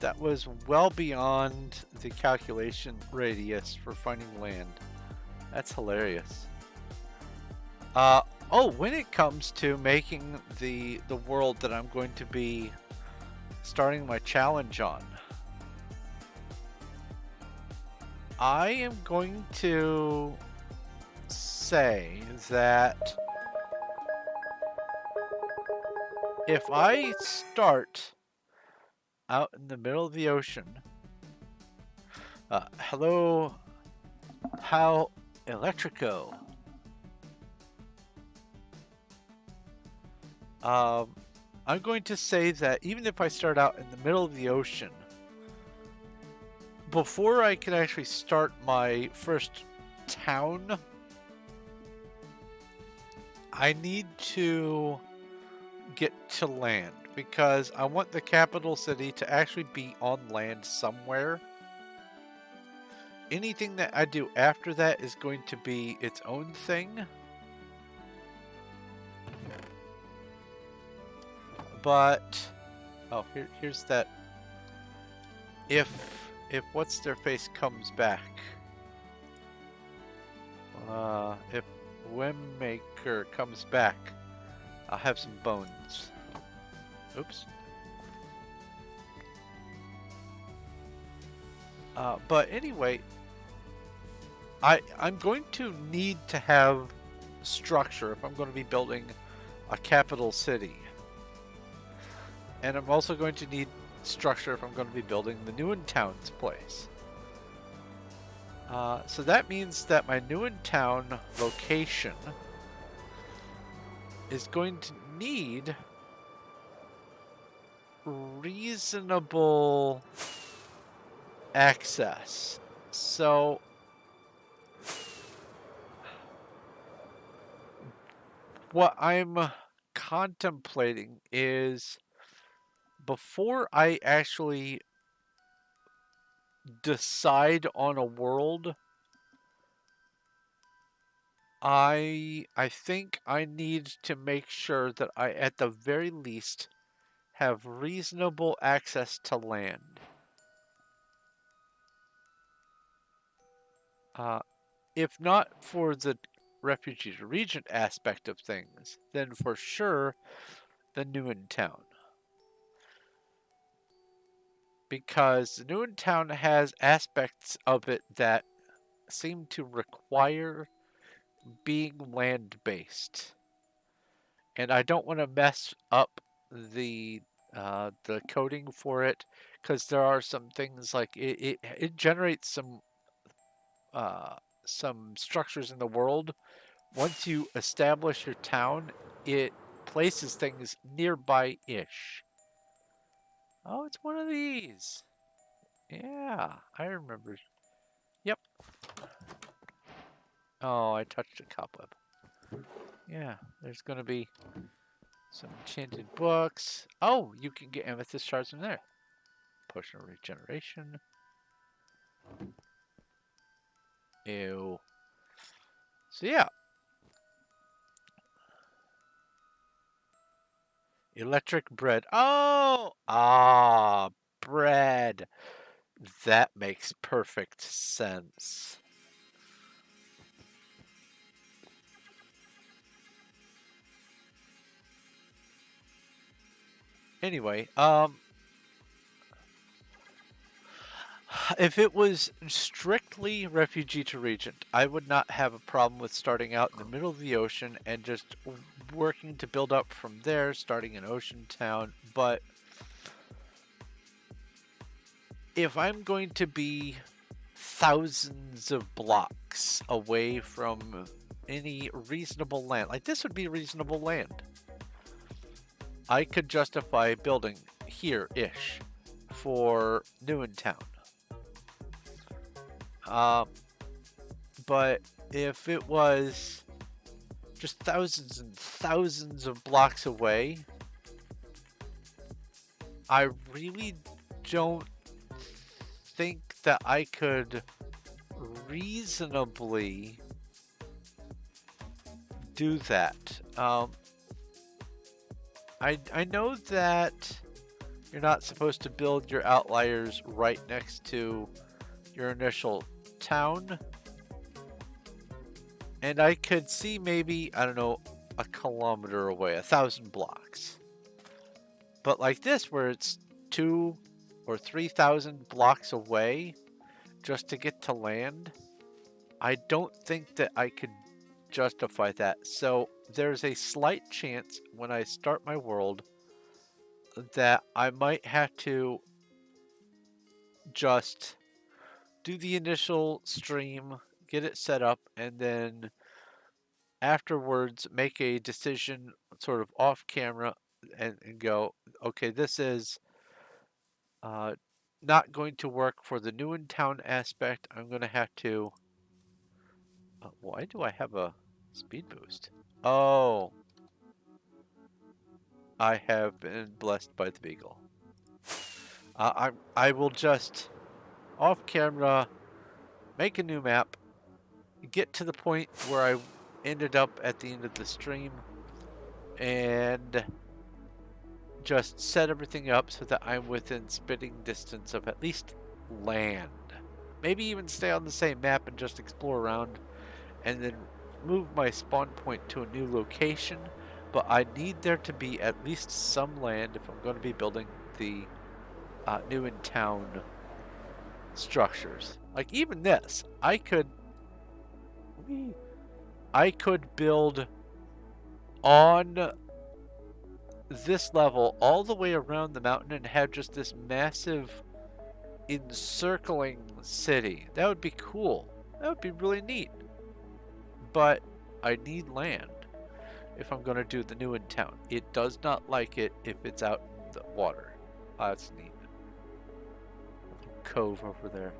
[SPEAKER 1] That was well beyond the calculation radius for finding land. That's hilarious. Oh, when it comes to making the world that I'm going to be starting my challenge on, I am going to say that if I start out in the middle of the ocean, hello, how electrico? I'm going to say that even if I start out in the middle of the ocean, before I can actually start my first town, I need to get to land because I want the capital city to actually be on land somewhere. Anything that I do after that is going to be its own thing. But oh, here's that. If what's their face comes back, if Wemmaker comes back, I'll have some bones. Oops. But anyway, I'm going to need to have structure if I'm going to be building a capital city. And I'm also going to need structure if I'm going to be building the Newen Town's place. So that means that my Newen Town location is going to need reasonable access. So what I'm contemplating is before I actually decide on a world, I think I need to make sure that I at the very least have reasonable access to land. If not for the Refugee to Regent aspect of things, then for sure the Newen Town. Because the Newen Town has aspects of it that seem to require being land-based. And I don't want to mess up the coding for it, because there are some things like it generates some structures in the world. Once you establish your town, it places things nearby-ish. Oh, it's one of these. Yeah, I remember. Yep. Oh, I touched a cobweb. Yeah, there's going to be some enchanted books. Oh, you can get amethyst shards from there. Potion of regeneration. Ew. So yeah. Electric bread. Oh! Ah, bread. That makes perfect sense. Anyway, if it was strictly Refugee to Regent, I would not have a problem with starting out in the middle of the ocean and just working to build up from there, starting in Ocean Town. But if I'm going to be thousands of blocks away from any reasonable land, like this would be reasonable land, I could justify building here-ish for Newen Town. But if it was just thousands and thousands of blocks away, I really don't think that I could reasonably do that. I know that you're not supposed to build your outliers right next to your initial town. And I could see maybe, I don't know, a kilometer away, 1,000 blocks. But like this, where it's 2,000 or 3,000 blocks away just to get to land, I don't think that I could justify that. So there's a slight chance when I start my world that I might have to just do the initial stream, get it set up, and then afterwards make a decision sort of off camera and go, okay, this is not going to work for the Newen Town aspect. I'm going to have to... why do I have a... Speed boost. Oh, I have been blessed by the beagle. I will just off camera make a new map, get to the point where I ended up at the end of the stream, and just set everything up so that I'm within spitting distance of at least land. Maybe even stay on the same map and just explore around, and then move my spawn point to a new location. But I need there to be at least some land if I'm going to be building the new in town structures. Like even this, I could build on this level all the way around the mountain and have just this massive encircling city. That would be cool. That would be really neat. But I need land if I'm going to do the new in town. It does not like it if it's out in the water. That's neat. Cove over there.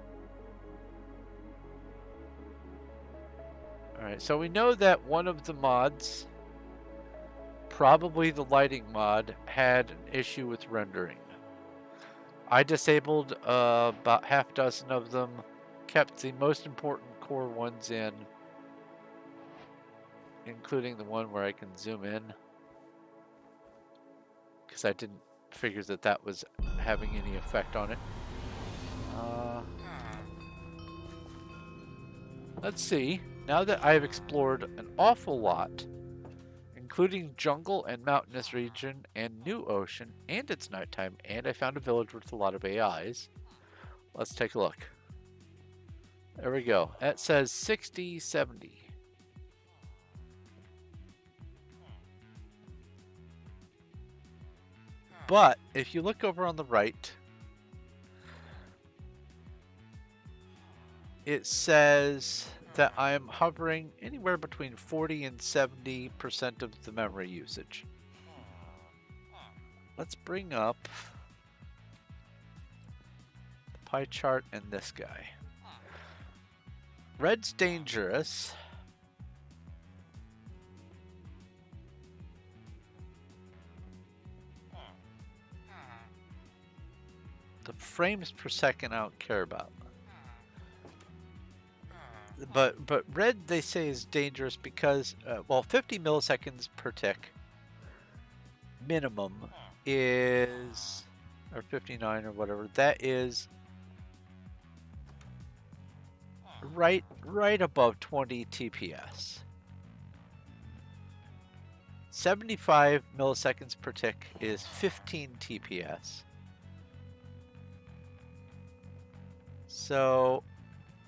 [SPEAKER 1] Alright, so we know that one of the mods, probably the lighting mod, had an issue with rendering. I disabled about half a dozen of them, kept the most important core ones in, including the one where I can zoom in, because I didn't figure that that was having any effect on it. Let's see. Now that I've explored an awful lot, including jungle and mountainous region and new ocean, and it's nighttime, and I found a village with a lot of AIs, let's take a look. There we go. That says 60, 70. But if you look over on the right, it says that I'm hovering anywhere between 40 and 70% of the memory usage. Let's bring up the pie chart and this guy. Red's dangerous. The frames per second I don't care about. But red they say is dangerous because well, 50 milliseconds per tick minimum is, or 59 or whatever, that is right above 20 TPS. 75 milliseconds per tick is 15 TPS. So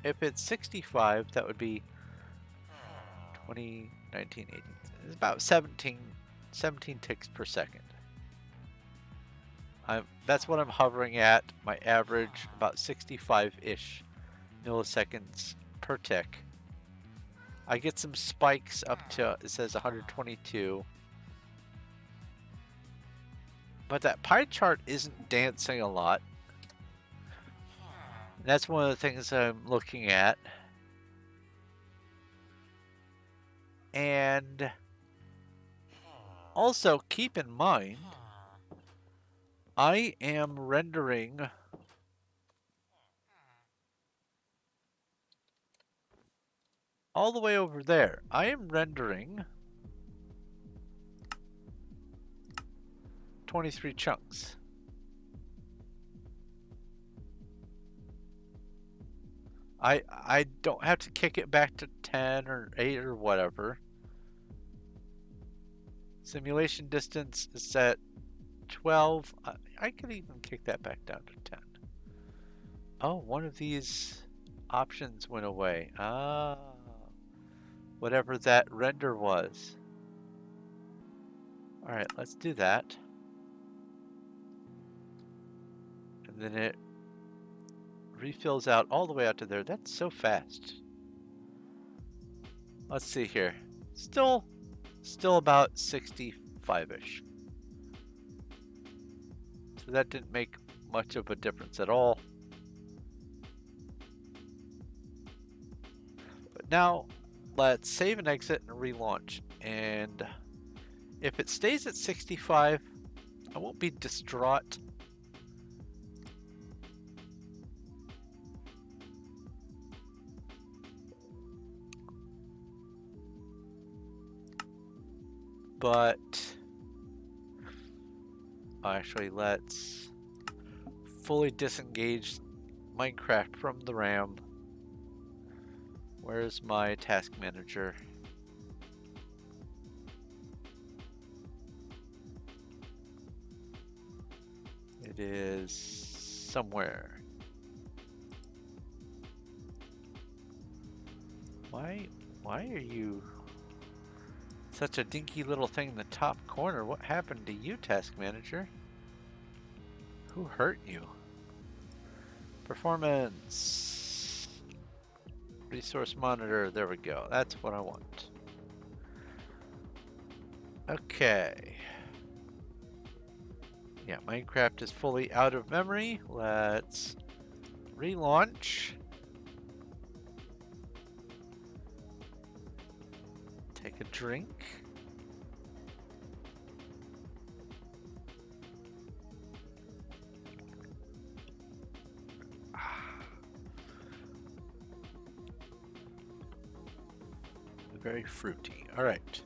[SPEAKER 1] if it's 65, that would be 20, 19, 18. It's about 17 ticks per second. That's what I'm hovering at. My average, about 65-ish milliseconds per tick. I get some spikes up to, it says 122. But that pie chart isn't dancing a lot. That's one of the things I'm looking at. And also keep in mind, I am rendering all the way over there. I am rendering 23 chunks. I don't have to kick it back to 10 or 8 or whatever. Simulation distance is set 12. I could even kick that back down to 10. Oh, one of these options went away. Ah, whatever that render was. All right, let's do that. And then it refills out all the way out to there. That's so fast. Let's see here. Still about 65-ish. So that didn't make much of a difference at all. But now, let's save and exit and relaunch. And if it stays at 65, I won't be distraught. But actually, let's fully disengage Minecraft from the RAM. Where's my task manager? It is somewhere. Why are you such a dinky little thing in the top corner? What happened to you, task manager? Who hurt you? Performance. Resource monitor. There we go. That's what I want. Okay. Yeah, Minecraft is fully out of memory. Let's relaunch. Take a drink. Very fruity. All right.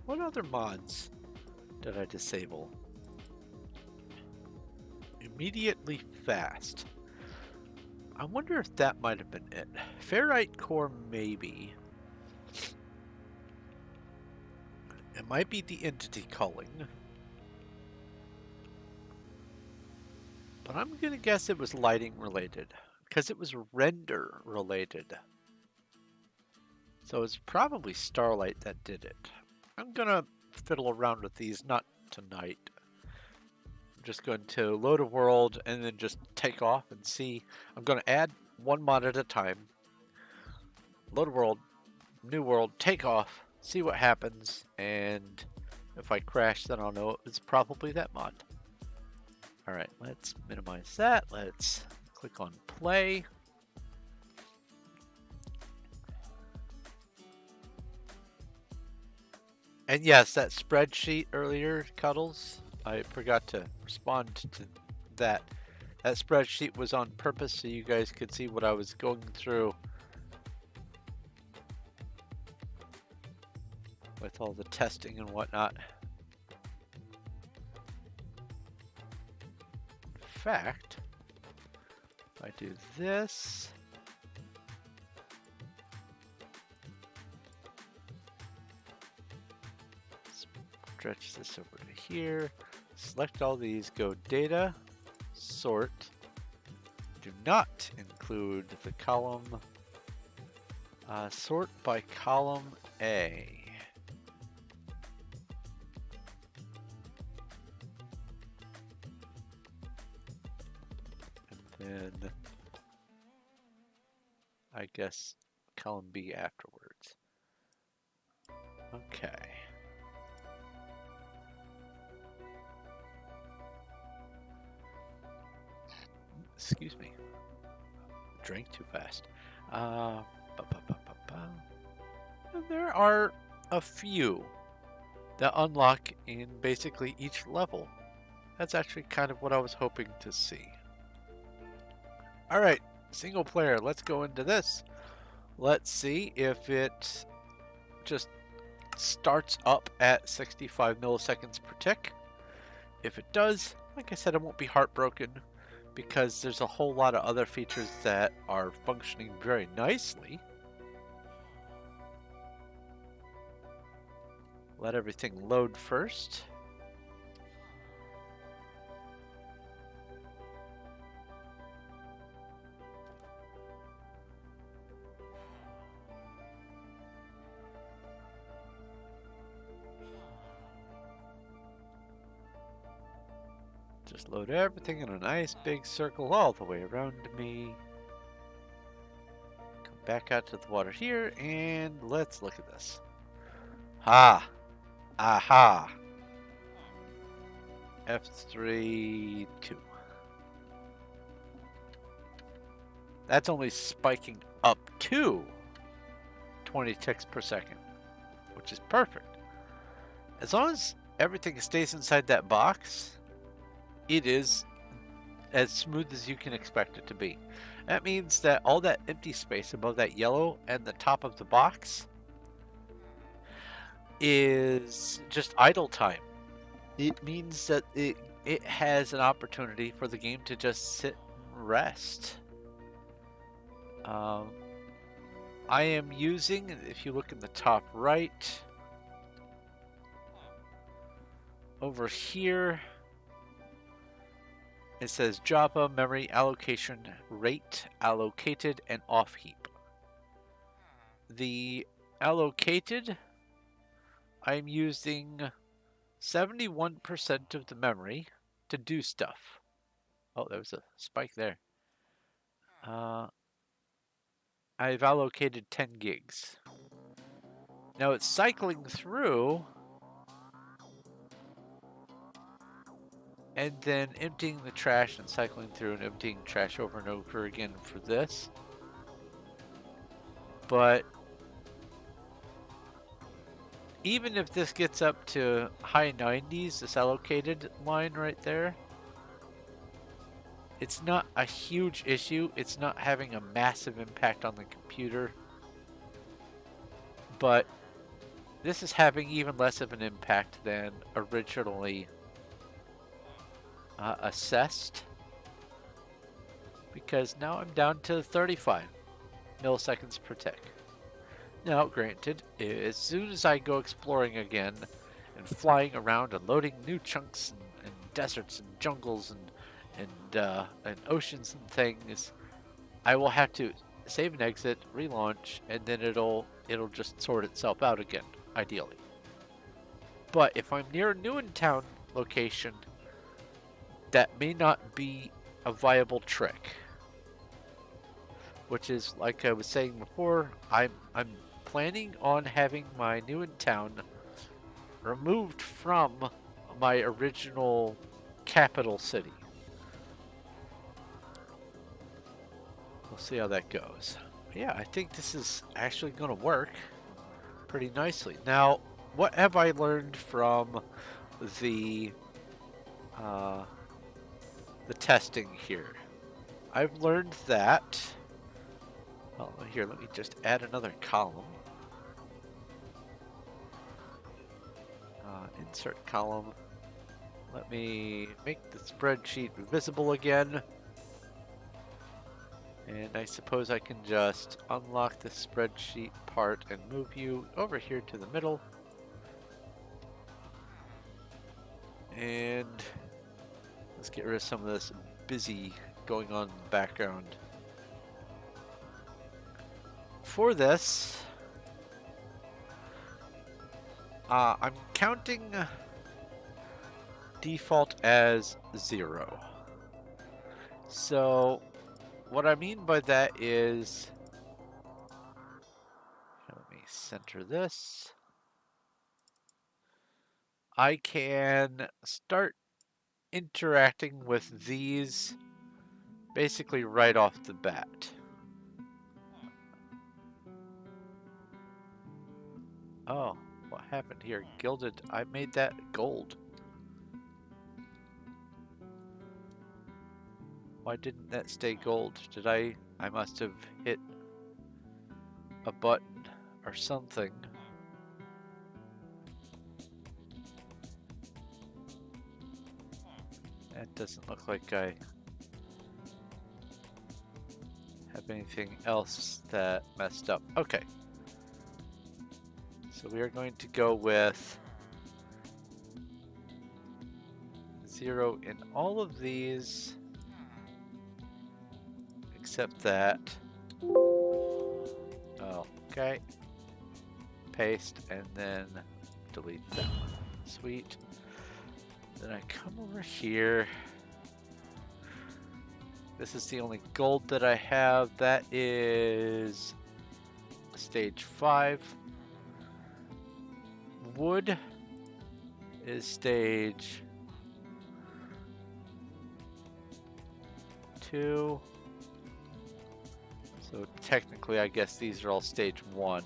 [SPEAKER 1] What other mods did I disable? Immediately fast. I wonder if that might have been it. Ferrite core, maybe. It might be the entity culling. But I'm gonna guess it was lighting related, because it was render related. So it's probably Starlight that did it. I'm gonna fiddle around with these, not tonight. I'm just going to load a world and then just take off and see. I'm gonna add one mod at a time. Load a world, new world, take off, see what happens, and if I crash, then I'll know it's probably that mod. Alright, let's minimize that. Let's click on play. And yes, that spreadsheet earlier, Cuddles, I forgot to respond to that. That spreadsheet was on purpose so you guys could see what I was going through with all the testing and whatnot. In fact, if I do this, stretch this over to here, select all these, go data, sort, do not include the column, sort by column A. And then I guess column B afterwards. Okay. Excuse me. Drank too fast. And there are a few that unlock in basically each level. That's actually kind of what I was hoping to see. Alright, single player, let's go into this. Let's see if it just starts up at 65 milliseconds per tick. If it does, like I said, I won't be heartbroken because there's a whole lot of other features that are functioning very nicely. Let everything load first. Just load everything in a nice big circle all the way around me. Come back out to the water here and let's look at this. Ha! Aha! F3 2. That's only spiking up 2. 20 ticks per second, which is perfect. As long as everything stays inside that box, it is as smooth as you can expect it to be. That means that all that empty space above that yellow and the top of the box is just idle time. It means that it has an opportunity for the game to just sit and rest. I am using, if you look in the top right, over here, it says Java memory allocation rate, allocated, and off heap. The allocated, I'm using 71% of the memory to do stuff. Oh, there was a spike there. I've allocated 10 gigs. Now it's cycling through and then emptying the trash and cycling through and emptying trash over and over again for this. But even if this gets up to high 90s, this allocated line right there, it's not a huge issue. It's not having a massive impact on the computer. But this is having even less of an impact than originally assessed. Because now I'm down to 35 milliseconds per tick. Now, granted, as soon as I go exploring again and flying around and loading new chunks and deserts and jungles and oceans and things, I will have to save and exit, relaunch, and then it'll just sort itself out again, ideally. But if I'm near a new in town location, that may not be a viable trick. Which is, like I was saying before, I'm planning on having my new in town removed from my original capital city. We'll see how that goes. Yeah, I think this is actually going to work pretty nicely. Now, what have I learned from the testing here? I've learned that. Well, here, let me just add another column. Insert column. Let me make the spreadsheet visible again. And I suppose I can just unlock the spreadsheet part and move you over here to the middle. And let's get rid of some of this busy going on in the background. For this, I'm counting default as 0. So what I mean by that is, let me center this. I can start interacting with these basically right off the bat. Oh, what happened here? Gilded. I made that gold. Why didn't that stay gold? Did I must have hit a button or something. That doesn't look like I have anything else that messed up. Okay. So we are going to go with 0 in all of these, except that. Oh, okay. Paste and then delete them. Sweet. Then I come over here. This is the only gold that I have. That is stage 5. Wood is stage 2. So technically, I guess these are all stage 1.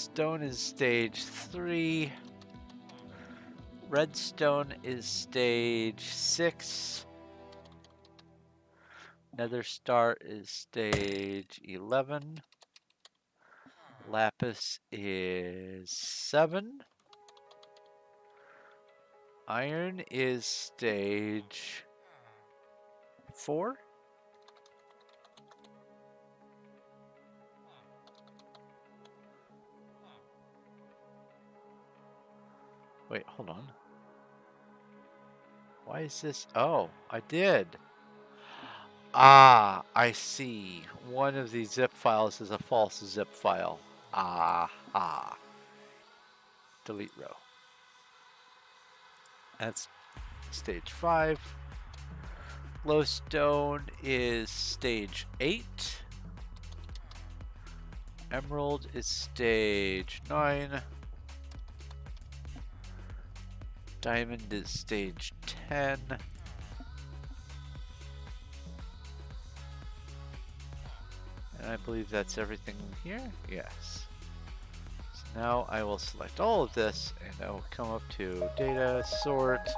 [SPEAKER 1] Stone is stage 3. Redstone is stage 6. Nether Star is stage 11. Lapis is 7. Iron is stage 4. Wait, hold on. Why is this? Oh, I did. Ah, I see. One of these zip files is a false zip file. Ah. Delete row. That's stage 5. Glowstone is stage 8. Emerald is stage 9. Diamond is stage 10. And I believe that's everything here? Yes. So now I will select all of this and I will come up to data, sort,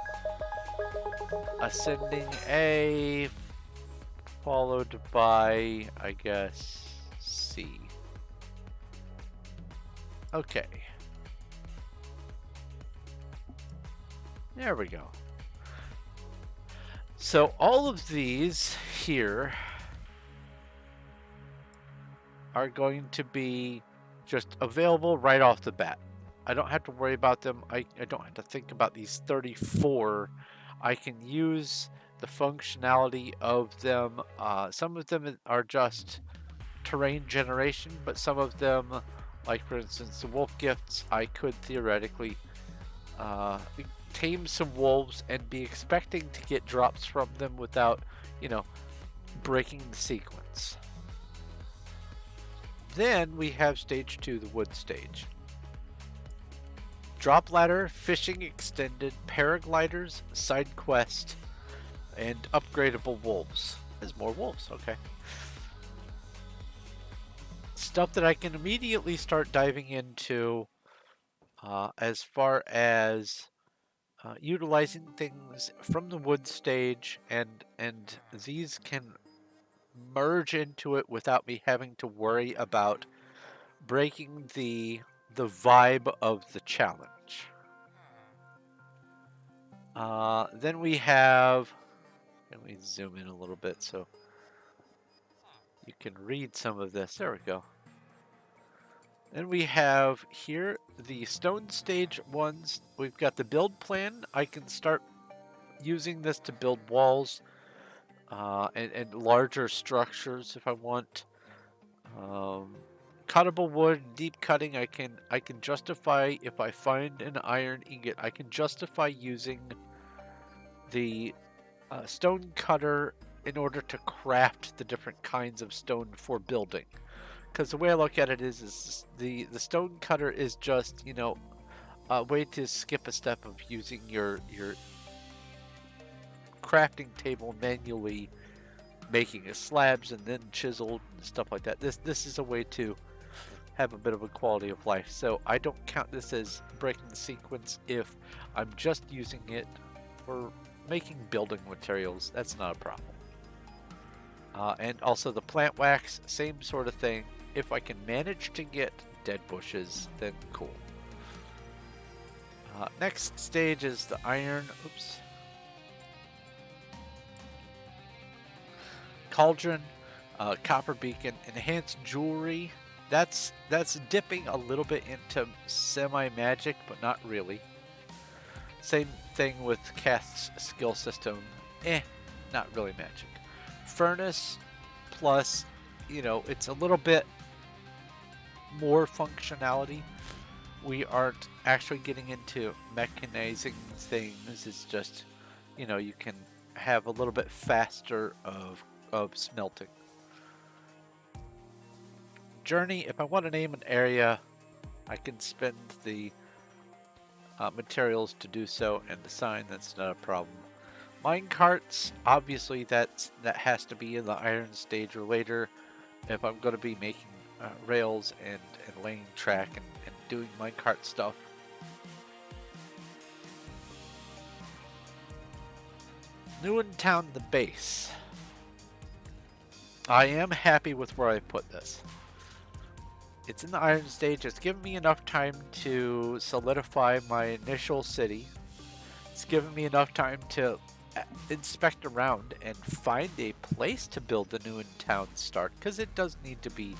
[SPEAKER 1] ascending A, followed by, I guess, C. Okay. There we go. So all of these here are going to be just available right off the bat. I don't have to worry about them. I don't have to think about these 34. I can use the functionality of them. Some of them are just terrain generation, but some of them, like for instance the wolf gifts, I could theoretically tame some wolves and be expecting to get drops from them without, breaking the sequence. Then we have stage 2, the wood stage. Drop ladder, fishing extended, paragliders, side quest, and upgradable wolves. There's more wolves, okay. Stuff that I can immediately start diving into as far as utilizing things from the wood stage, and these can merge into it without me having to worry about breaking the vibe of the challenge. Then we have, let me zoom in a little bit so you can read some of this. There we go. Then we have here the stone stage ones. We've got the build plan. I can start using this to build walls and larger structures if I want. Cuttable wood, deep cutting. I can justify, if I find an iron ingot, I can justify using the stone cutter in order to craft the different kinds of stone for building. Because the way I look at it is the stone cutter is just, a way to skip a step of using your crafting table manually, making slabs and then chiseled and stuff like that. This is a way to have a bit of a quality of life. So I don't count this as breaking the sequence if I'm just using it for making building materials. That's not a problem. And also the plant wax, same sort of thing. If I can manage to get dead bushes, then cool. Next stage is the iron. Oops. Cauldron, copper beacon, enhanced jewelry. That's dipping a little bit into semi-magic, but not really. Same thing with Kath's skill system. Not really magic. Furnace plus, it's a little bit more functionality. We aren't actually getting into mechanizing things. It's just, you can have a little bit faster of smelting. Journey, if I want to name an area, I can spend the materials to do so and assign. That's not a problem. Mine carts, obviously that has to be in the iron stage or later if I'm going to be making rails and laying track and doing minecart stuff. Town, the base. I am happy with where I put this. It's in the iron stage. It's given me enough time to solidify my initial city. It's given me enough time to inspect around and find a place to build the new town start, because it does need to be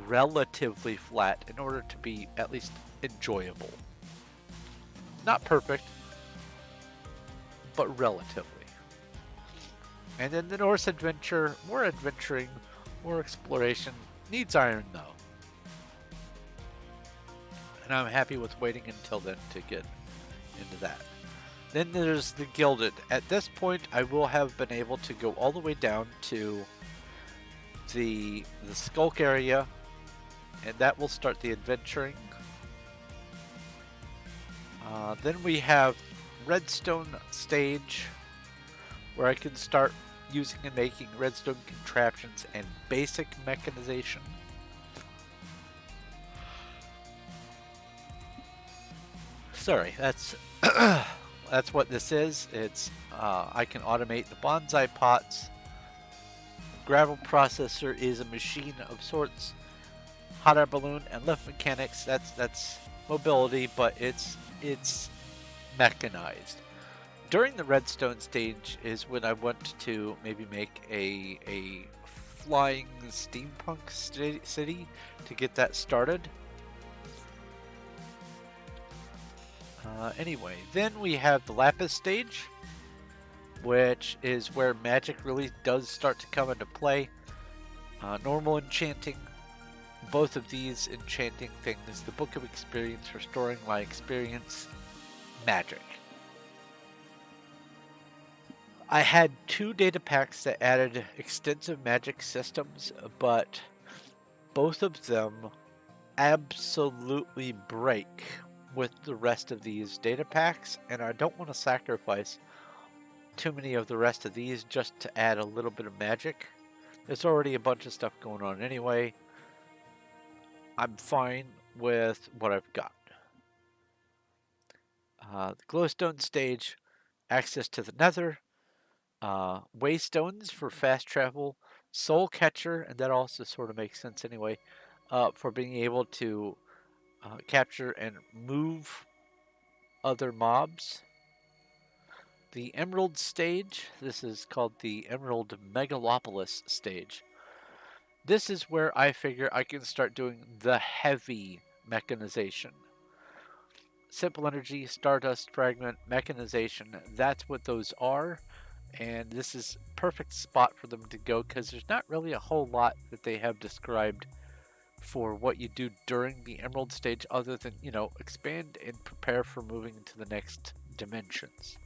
[SPEAKER 1] relatively flat in order to be at least enjoyable. Not perfect, but relatively. And then the Norse adventure, more adventuring, more exploration, needs iron though. And I'm happy with waiting until then to get into that. Then there's the Gilded. At this point, I will have been able to go all the way down to the Skulk area, and that will start the adventuring. Then we have Redstone stage, where I can start using and making redstone contraptions and basic mechanization. Sorry, that's that's what this is. It's I can automate the bonsai pots. Gravel processor is a machine of sorts. Hot air balloon and lift mechanics. That's mobility, but it's mechanized. During the redstone stage is when I want to maybe make a flying steampunk city to get that started. Anyway, then we have the Lapis stage, which is where magic really does start to come into play. Normal enchanting, both of these enchanting things, the Book of Experience, restoring my experience, magic. I had 2 data packs that added extensive magic systems, but both of them absolutely break with the rest of these data packs, and I don't want to sacrifice too many of the rest of these just to add a little bit of magic. There's already a bunch of stuff going on anyway. I'm fine with what I've got. The glowstone stage, access to the nether, waystones for fast travel, soul catcher, and that also sort of makes sense anyway, for being able to capture and move other mobs. The emerald stage, this is called the Emerald Megalopolis stage. This is where I figure I can start doing the heavy mechanization. Simple energy, stardust fragment, mechanization, that's what those are. And this is perfect spot for them to go because there's not really a whole lot that they have described for what you do during the emerald stage other than, you know, expand and prepare for moving into the next dimensions.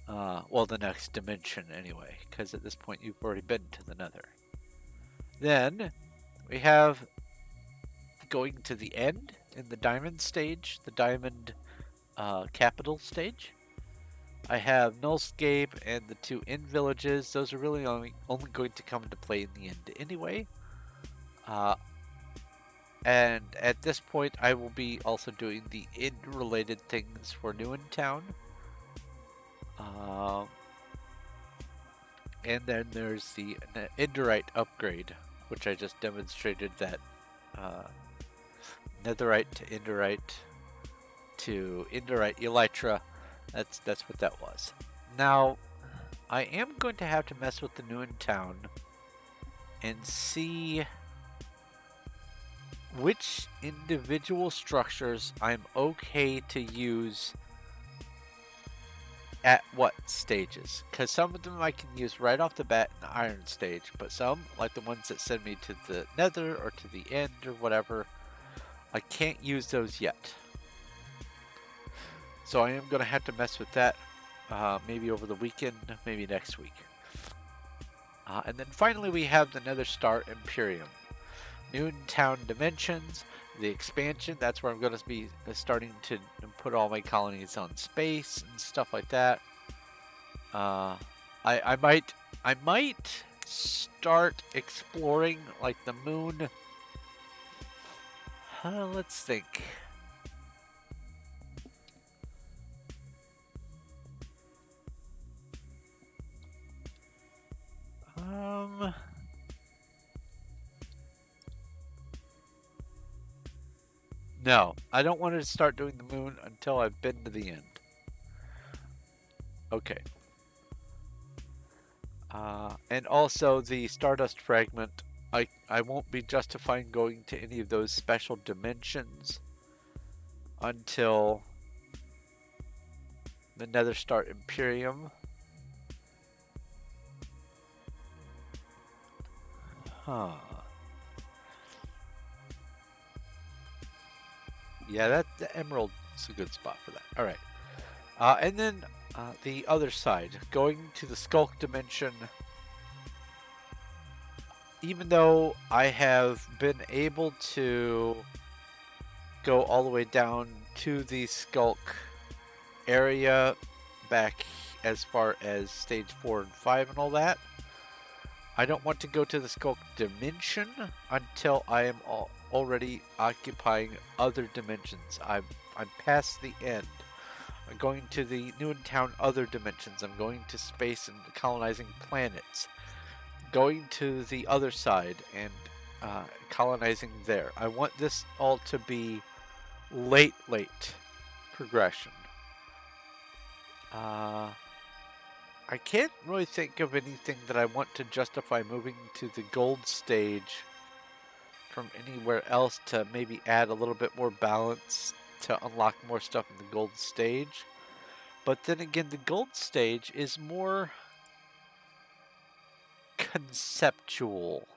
[SPEAKER 1] Well, the next dimension anyway, because at this point you've already been to the nether. Then we have going to the end in the diamond stage, the diamond capital stage. I have Nullscape and the 2 inn villages. Those are really only going to come into play in the end anyway. And at this point, I will be also doing the inn-related things for Town. And then there's the Netherite upgrade, which I just demonstrated that Netherite to Indorite Elytra. That's what that was. Now, I am going to have to mess with the Town and see which individual structures I'm okay to use at what stages. Because some of them I can use right off the bat in the iron stage, but some, like the ones that send me to the nether or to the end or whatever, I can't use those yet. So I am going to have to mess with that maybe over the weekend, maybe next week. And then finally we have the Nether Star Imperium. Town Dimensions, the expansion, that's where I'm going to be starting to put all my colonies on space and stuff like that. I might start exploring like the moon Let's think. Um, no, I don't want to start doing the moon until I've been to the end. Okay. And also the Stardust fragment, I won't be justifying going to any of those special dimensions until the Nether Star Imperium. Huh. Yeah, the Emerald is a good spot for that. All right. And then the other side, going to the Skulk dimension. Even though I have been able to go all the way down to the Skulk area back as far as stage 4 and 5 and all that, I don't want to go to the Skulk dimension until I am already occupying other dimensions. I'm past the end. I'm going to the New in Town other dimensions. I'm going to space and colonizing planets. Going to the other side and colonizing there. I want this all to be late progression. I can't really think of anything that I want to justify moving to the gold stage from anywhere else to maybe add a little bit more balance to unlock more stuff in the gold stage. But then again, the gold stage is more conceptual.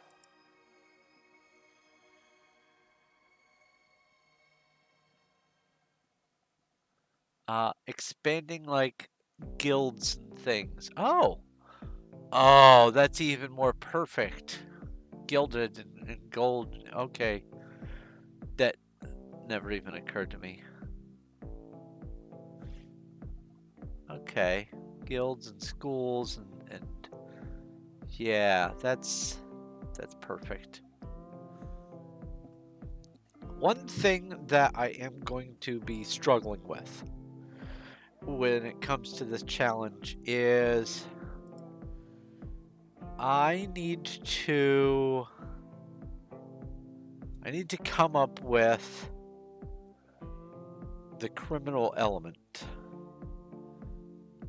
[SPEAKER 1] Expanding like guilds and things. Oh, that's even more perfect. Gilded and gold. Okay. That never even occurred to me. Okay. Guilds and schools and yeah, that's perfect. One thing that I am going to be struggling with when it comes to this challenge is I need to come up with the criminal element.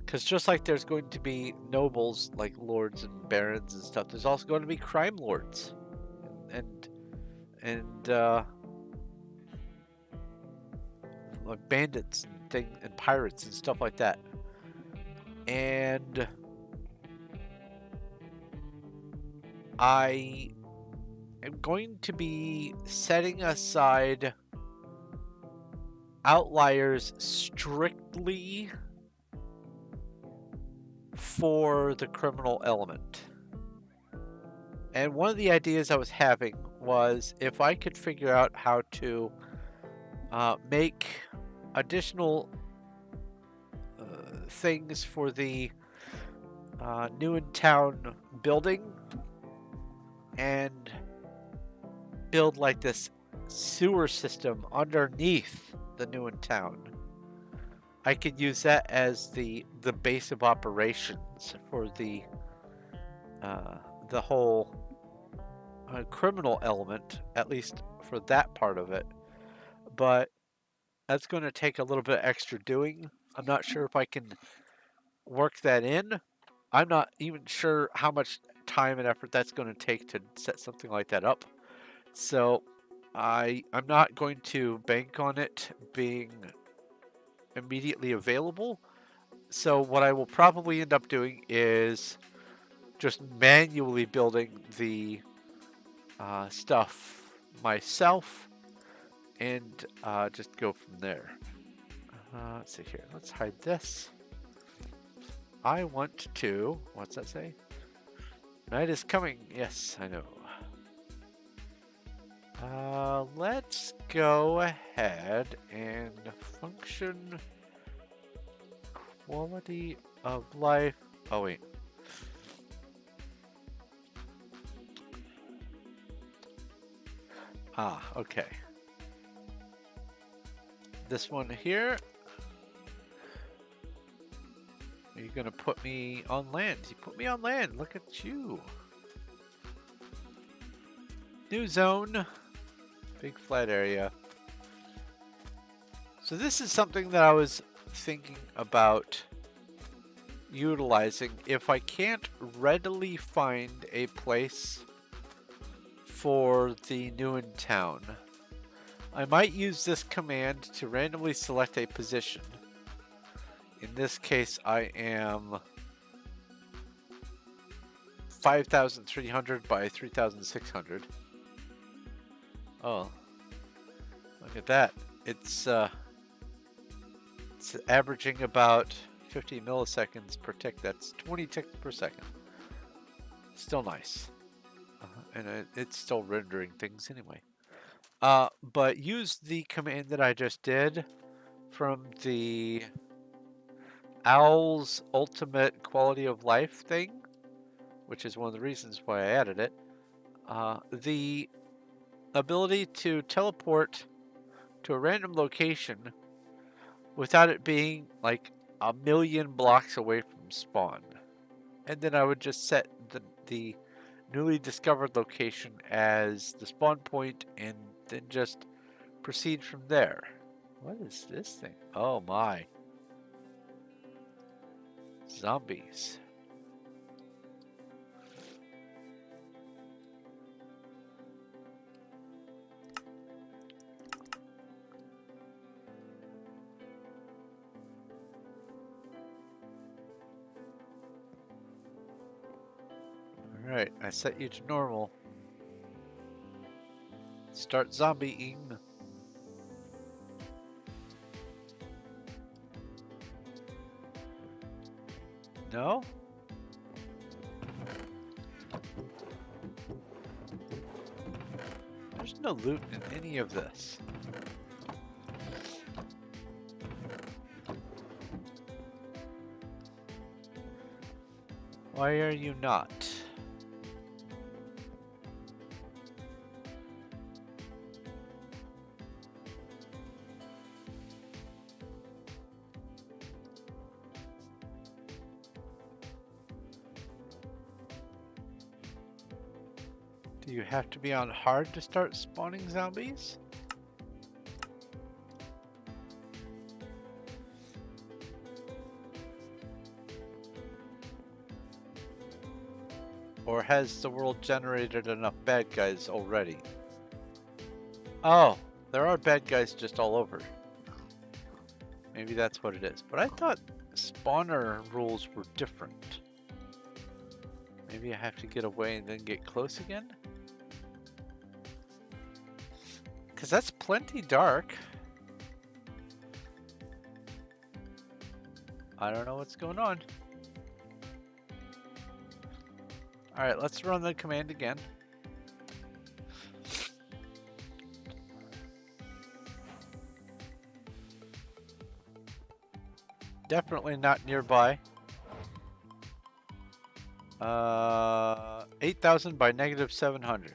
[SPEAKER 1] Because just like there's going to be nobles like lords and barons and stuff, there's also going to be crime lords and like bandits and pirates and stuff like that. And I am going to be setting aside outliers strictly for the criminal element. And one of the ideas I was having was if I could figure out how to make additional things for the New in Town building and build like this sewer system underneath the New in Town. I could use that as the base of operations for the whole criminal element, at least for that part of it. But that's going to take a little bit extra doing. I'm not sure if I can work that in. I'm not even sure how much time and effort that's going to take to set something like that up. So I'm not going to bank on it being immediately available. So what I will probably end up doing is just manually building the stuff myself and just go from there. Let's see here. Let's hide this. I want to... What's that say? Night is coming. Yes, I know. Let's go ahead and function quality of life. Oh, wait. Okay. this one here. Are you gonna put me on land? You put me on land. Look at you. New zone. Big flat area. So this is something that I was thinking about utilizing if I can't readily find a place for the new in town. I might use this command to randomly select a position. In this case, I am 5,300 by 3,600. Oh, look at that. It's averaging about 50 milliseconds per tick. That's 20 ticks per second. Still nice. And it's still rendering things anyway. But use the command that I just did from the Owl's Ultimate Quality of Life thing, which is one of the reasons why I added it. The ability to teleport to a random location without it being like a million blocks away from spawn. And then I would just set the newly discovered location as the spawn point and then just proceed from there. What is this thing? Oh my. Zombies. Alright, I set you to normal. Start zombieing. No? There's no loot in any of this. Why are you not? Do you have to be on hard to start spawning zombies? Or has the world generated enough bad guys already? Oh, there are bad guys just all over. Maybe that's what it is. But I thought spawner rules were different. Maybe I have to get away and then get close again? Because that's plenty dark. I don't know what's going on. Alright, let's run the command again. Definitely not nearby. 8,000 by -700.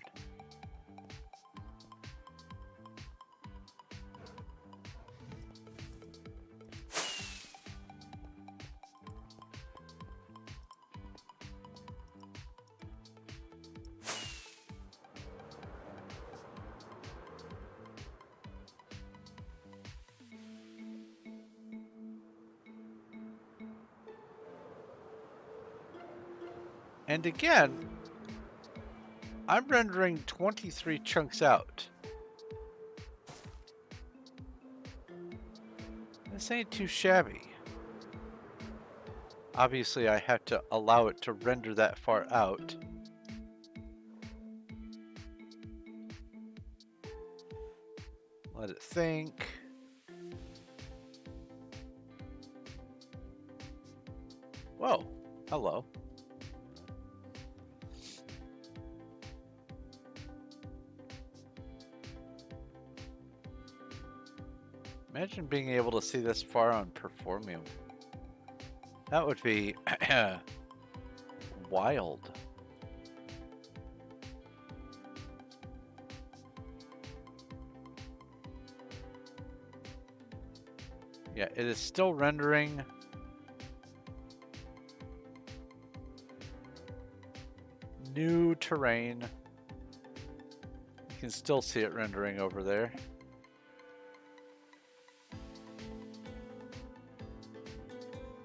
[SPEAKER 1] And again, I'm rendering 23 chunks out. This ain't too shabby. Obviously, I have to allow it to render that far out. Let it think. Whoa, hello. Imagine being able to see this far on Performium. That would be wild. Yeah, it is still rendering. New terrain. You can still see it rendering over there.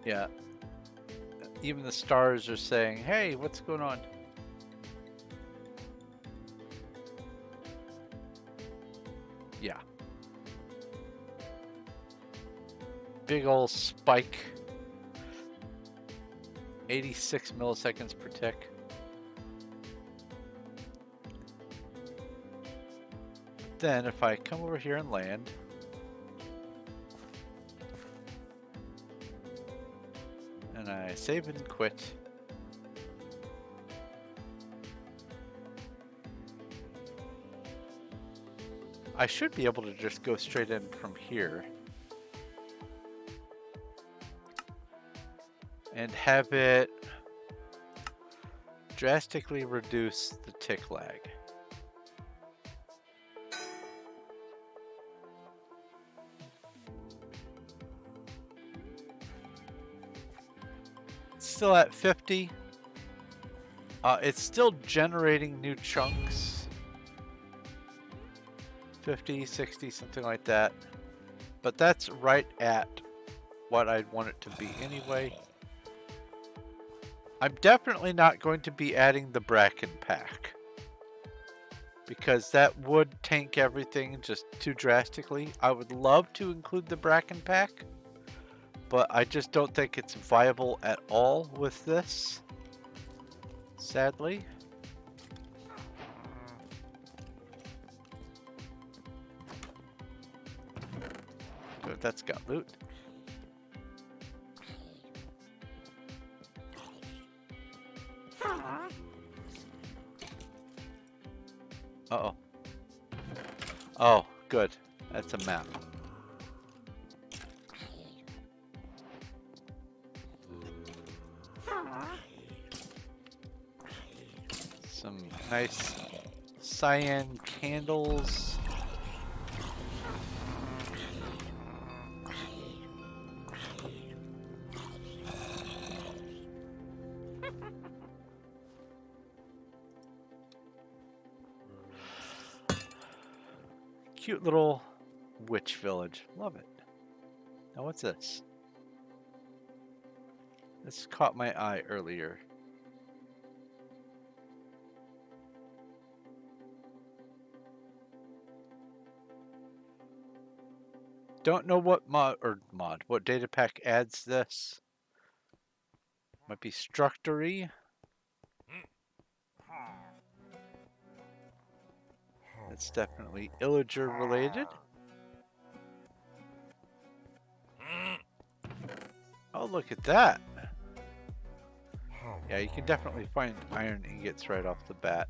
[SPEAKER 1] Yeah. Even the stars are saying, hey, what's going on? Yeah. Big ol' spike. 86 milliseconds per tick. Then if I come over here and land, and I save and quit, I should be able to just go straight in from here and have it drastically reduce the tick lag. Still at 50. It's still generating new chunks. 50, 60, something like that. But that's right at what I'd want it to be anyway. I'm definitely not going to be adding the bracken pack, because that would tank everything just too drastically. I would love to include the bracken pack, but I just don't think it's viable at all with this, sadly. But that's got loot. Uh-oh. Oh, good. That's a map. Some nice cyan candles. Cute little witch village. Love it. Now what's this? This caught my eye earlier. Don't know what what Datapack adds this. Might be structory. It's definitely illager related. Oh, look at that. Yeah, you can definitely find iron ingots right off the bat.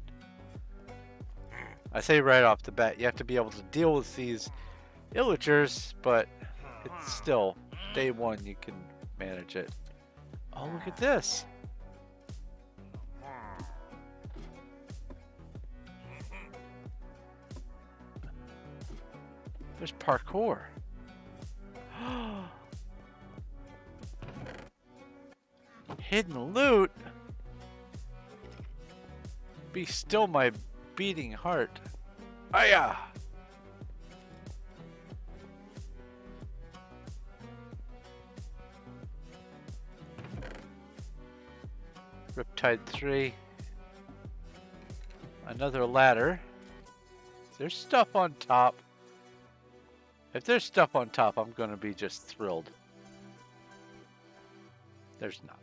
[SPEAKER 1] I say right off the bat, you have to be able to deal with these illagers, but it's still, day one you can manage it. Oh, look at this. There's parkour. Hidden loot? Be still my beating heart. Aya! Riptide 3. Another ladder. There's stuff on top. If there's stuff on top, I'm going to be just thrilled. There's not.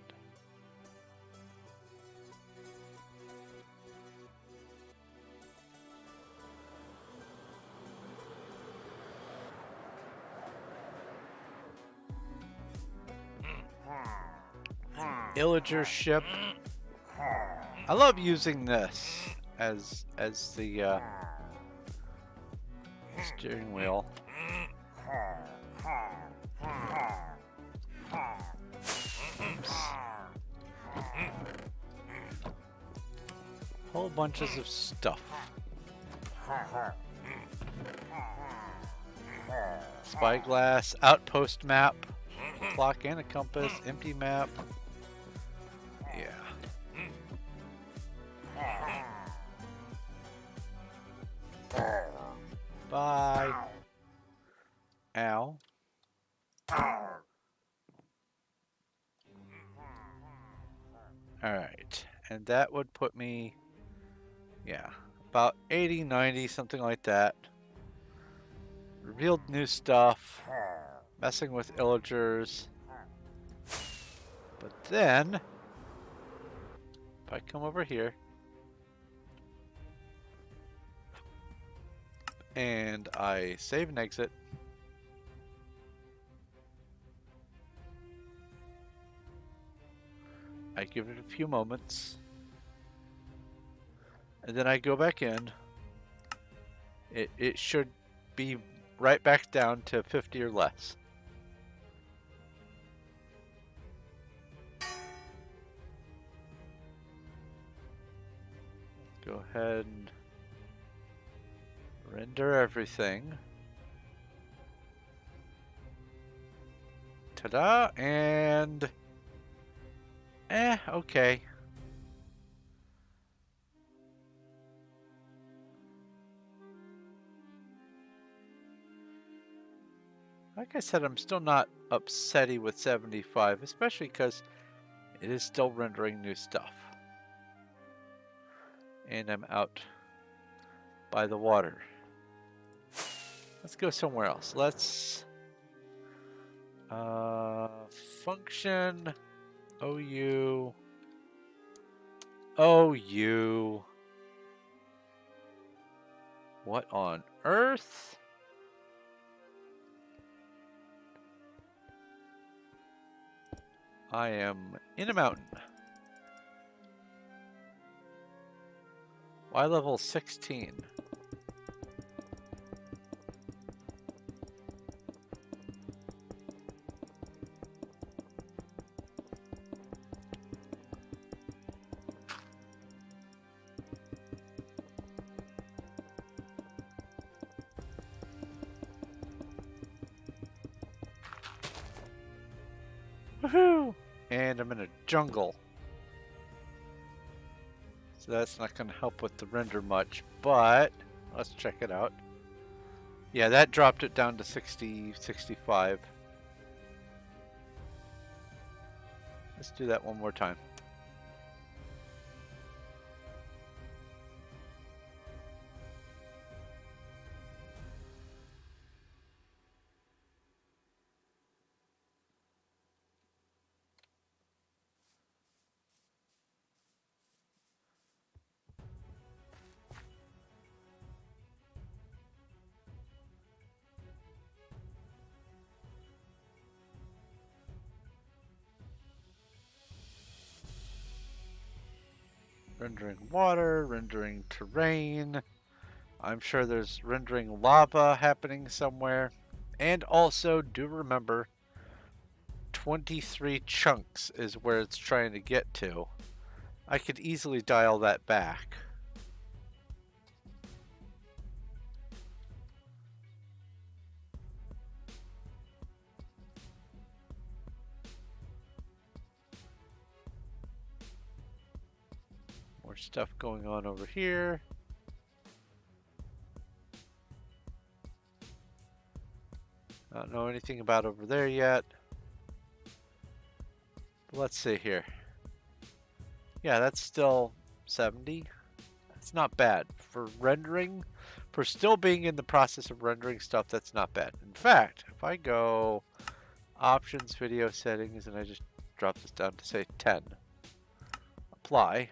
[SPEAKER 1] Illager ship. I love using this as the steering wheel. Oops. Whole bunches of stuff. Spyglass, outpost map, clock and a compass, empty map. Yeah. Bye. Ow. Alright. And that would put me, yeah, about 80, 90, something like that. Revealed new stuff. Messing with illagers. But then, if I come over here, and I save and exit, I give it a few moments, and then I go back in. It should be right back down to 50 or less. Go ahead and render everything. Ta-da! And okay. Like I said, I'm still not upsetty with 75, especially because it is still rendering new stuff. And I'm out by the water. Let's go somewhere else. Let's function OU. What on earth? I am in a mountain. Y level 16. Woohoo! And I'm in a jungle. So that's not going to help with the render much, but let's check it out. Yeah, that dropped it down to 60, 65. Let's do that one more time. Rendering water, rendering terrain. I'm sure there's rendering lava happening somewhere. And also, do remember, 23 chunks is where it's trying to get to. I could easily dial that back. More stuff going on over here. I don't know anything about over there yet. Let's see here. Yeah, that's still 70. That's not bad. For rendering, for still being in the process of rendering stuff, that's not bad. In fact, if I go options, video settings, and I just drop this down to say 10. Apply.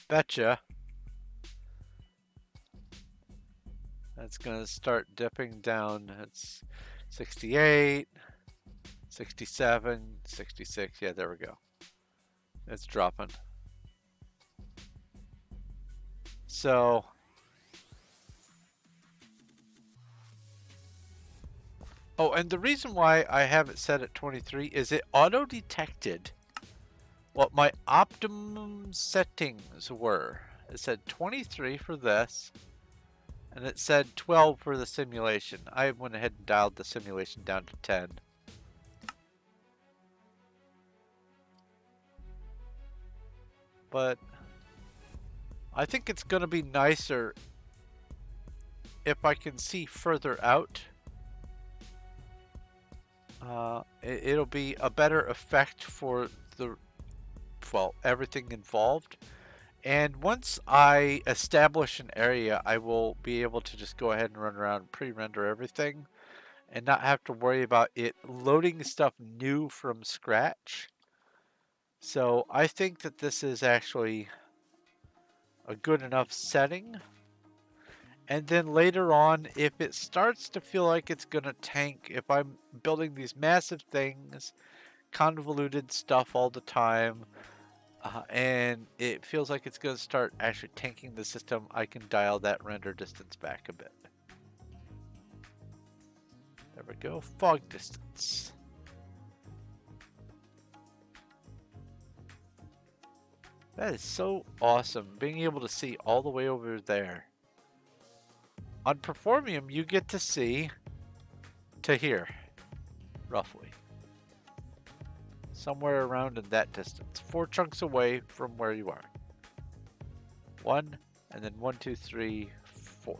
[SPEAKER 1] Betcha. That's going to start dipping down. It's 68, 67, 66. Yeah, there we go. It's dropping. So, oh, and the reason why I have it set at 23 is it auto-detected what my optimum settings were. It said 23 for this, and it said 12 for the simulation. I went ahead and dialed the simulation down to 10. But I think it's going to be nicer if I can see further out. It'll be a better effect for the, well, everything involved. And once I establish an area, I will be able to just go ahead and run around and pre-render everything and not have to worry about it loading stuff new from scratch. So I think that this is actually a good enough setting. And then later on, if it starts to feel like it's going to tank, if I'm building these massive things, convoluted stuff all the time, and it feels like it's going to start actually tanking the system, I can dial that render distance back a bit. There we go, fog distance. That is so awesome, being able to see all the way over there. On Performium, you get to see to here, roughly. Somewhere around in that distance. 4 chunks away from where you are. 1, and then 1, 2, 3, 4.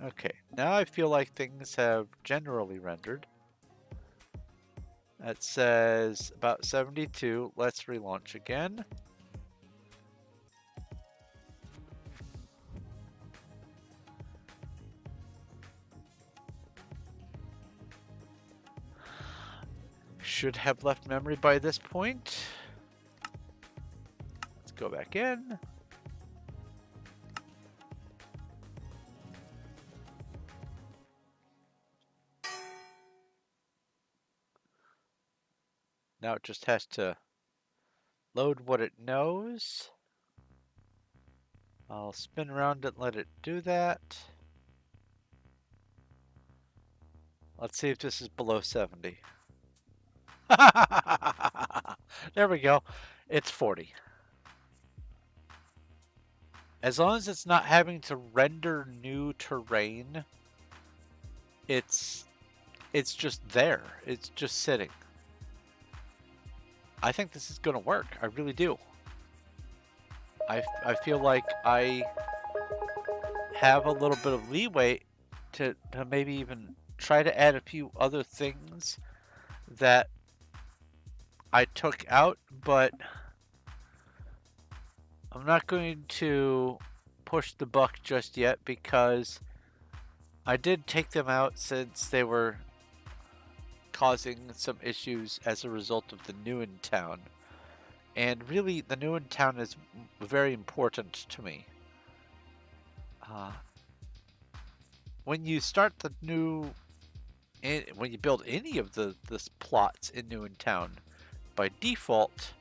[SPEAKER 1] Okay, now I feel like things have generally rendered. That says about 72. Let's relaunch again. Should have left memory by this point. Let's go back in. Now it just has to load what it knows. I'll spin around and let it do that. Let's see if this is below 70. There we go. It's 40. As long as it's not having to render new terrain, it's just there. It's just sitting. I think this is going to work. I really do. I feel like I have a little bit of leeway to maybe even try to add a few other things that I took out, but I'm not going to push the buck just yet because I did take them out since they were causing some issues as a result of the new in town. And really, the new in town is very important to me. When you start the new, when you build any of the plots in new in town, by default,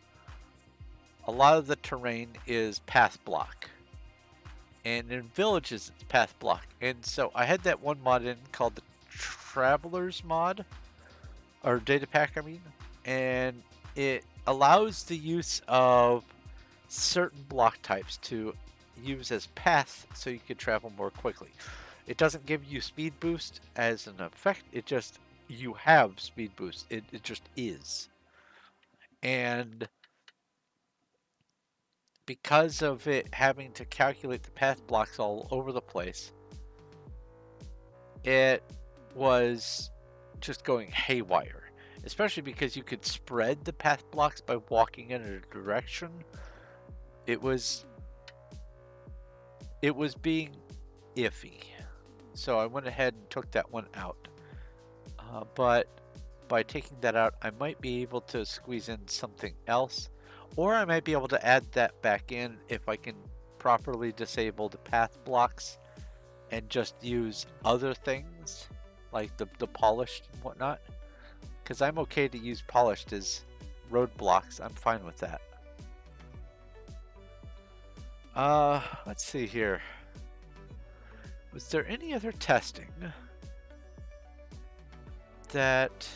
[SPEAKER 1] a lot of the terrain is path block. And in villages, it's path block. And so I had that one mod in called the Travelers mod, or Datapack, I mean, and it allows the use of certain block types to use as paths so you can travel more quickly. It doesn't give you speed boost as an effect, it just, you have speed boost. It just is. And because of it having to calculate the path blocks all over the place, it was just going haywire. Especially because you could spread the path blocks by walking in a direction. It was being iffy. So I went ahead and took that one out. But by taking that out, I might be able to squeeze in something else. Or I might be able to add that back in if I can properly disable the path blocks and just use other things like the polished and whatnot. Because I'm okay to use polished as roadblocks. I'm fine with that. Let's see here. Was there any other testing that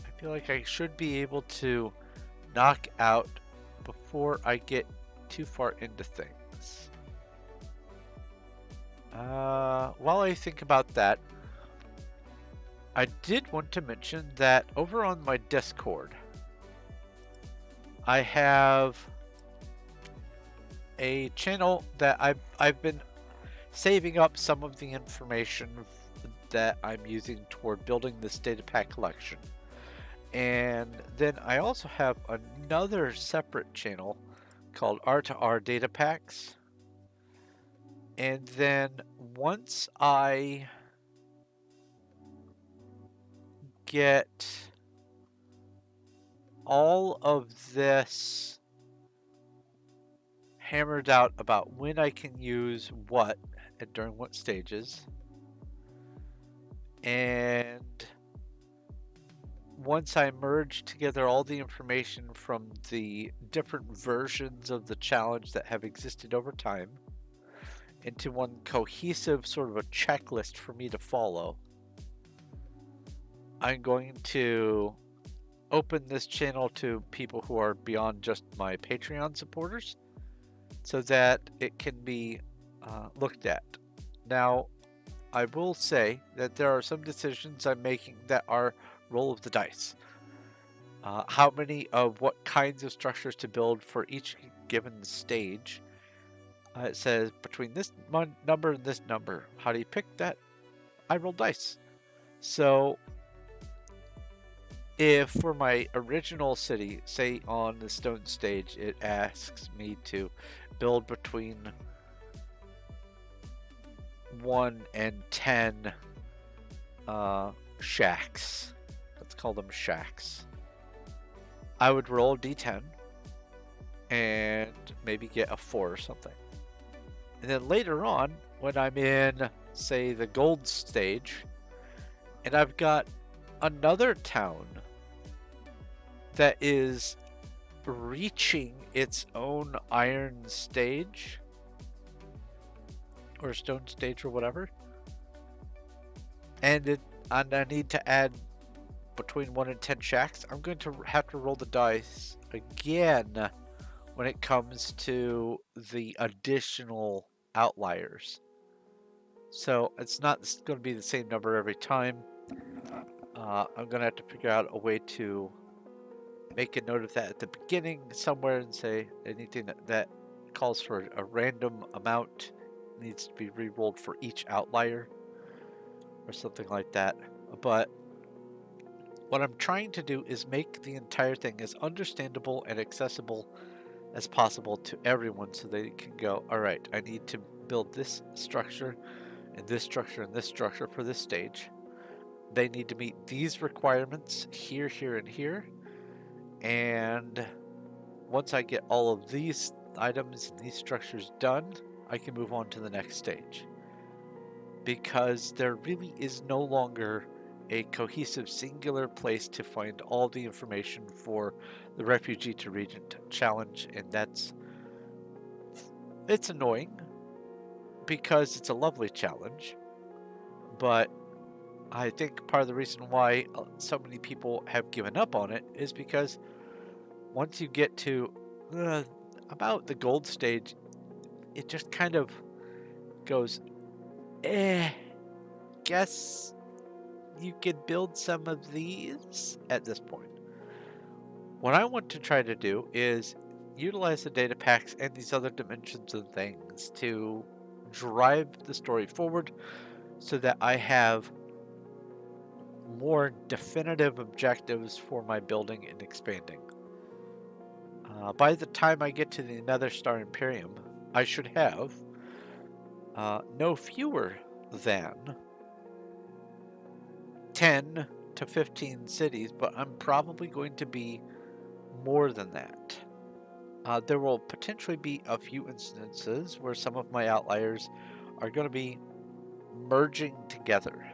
[SPEAKER 1] I feel like I should be able to knock out before I get too far into things? While I think about that, I did want to mention that over on my Discord, I have a channel that I've been saving up some of the information that I'm using toward building this Datapack collection. And then I also have another separate channel called R2R Datapacks. And then once I get all of this hammered out about when I can use what and during what stages, and once I merge together all the information from the different versions of the challenge that have existed over time into one cohesive sort of a checklist for me to follow, I'm going to open this channel to people who are beyond just my Patreon supporters so that it can be looked at. Now, I will say that there are some decisions I'm making that are roll of the dice. How many of what kinds of structures to build for each given stage. It says between this number and this number. How do you pick that? I roll dice. So if for my original city, say on the stone stage, it asks me to build between 1 and 10 shacks. Let's call them shacks. I would roll a d10 and maybe get a 4 or something. And then later on, when I'm in, say, the gold stage, and I've got another town that is reaching its own iron stage, or stone stage or whatever, and I need to add between 1 and 10 shacks, I'm going to have to roll the dice again when it comes to the additional outliers. So it's not going to be the same number every time. I'm going to have to figure out a way to make a note of that at the beginning somewhere and say anything that calls for a random amount needs to be re-rolled for each outlier or something like that. But what I'm trying to do is make the entire thing as understandable and accessible as possible to everyone so they can go, all right, I need to build this structure and this structure and this structure for this stage. They need to meet these requirements here, here, and here. And once I get all of these items and these structures done, I can move on to the next stage. Because there really is no longer a cohesive singular place to find all the information for the Refugee to Regent challenge, and it's annoying because it's a lovely challenge, but I think part of the reason why so many people have given up on it is because once you get to about the gold stage, it just kind of goes, guess you could build some of these at this point. What I want to try to do is utilize the data packs and these other dimensions and things to drive the story forward so that I have more definitive objectives for my building and expanding. By the time I get to the Nether Star Imperium, I should have no fewer than 10 to 15 cities, but I'm probably going to be more than that. There will potentially be a few instances where some of my outliers are going to be merging together.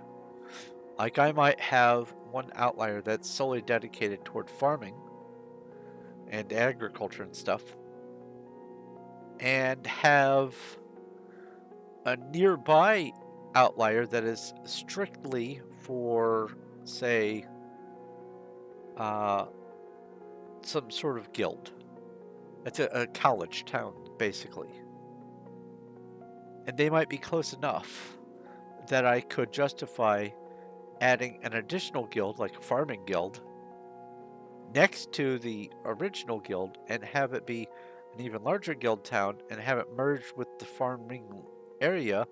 [SPEAKER 1] Like I might have one outlier that's solely dedicated toward farming and agriculture and stuff, and have a nearby outlier that is strictly for, say, uh, some sort of guild. It's a college town, basically. And they might be close enough that I could justify adding an additional guild, like a farming guild, next to the original guild and have it be an even larger guild town and have it merge with the farming area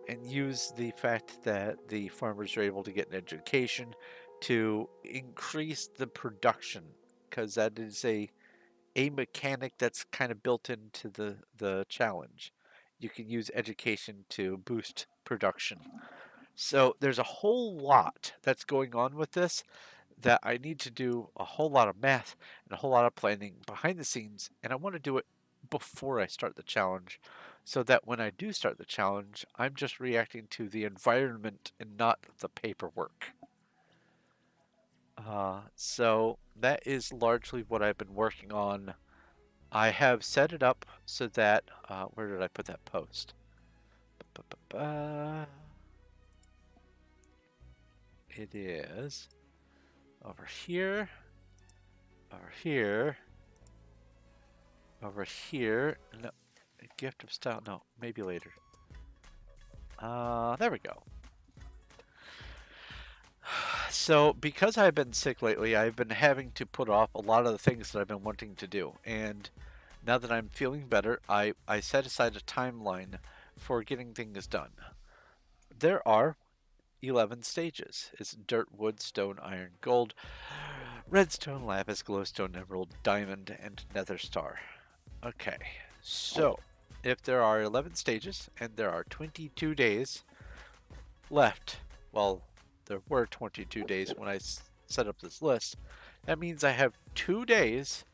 [SPEAKER 1] and use the fact that the farmers are able to get an education to increase the production, because that is a mechanic that's kind of built into the challenge. You can use education to boost production. So there's a whole lot that's going on with this that I need to do a whole lot of math and a whole lot of planning behind the scenes, and I want to do it before I start the challenge so that when I do start the challenge, I'm just reacting to the environment and not the paperwork. So that is largely what I've been working on. I have set it up so that, where did I put that post? It is over here, over here, over here. No, gift of style. No, maybe later. There we go. So, because I've been sick lately, I've been having to put off a lot of the things that I've been wanting to do. And now that I'm feeling better, I set aside a timeline for getting things done. There are 11 stages. It's dirt, wood, stone, iron, gold, redstone, lapis, glowstone, emerald, diamond, and nether star. Okay, so if there are 11 stages and there are 22 days left, well, there were 22 days when I set up this list, that means I have 2 days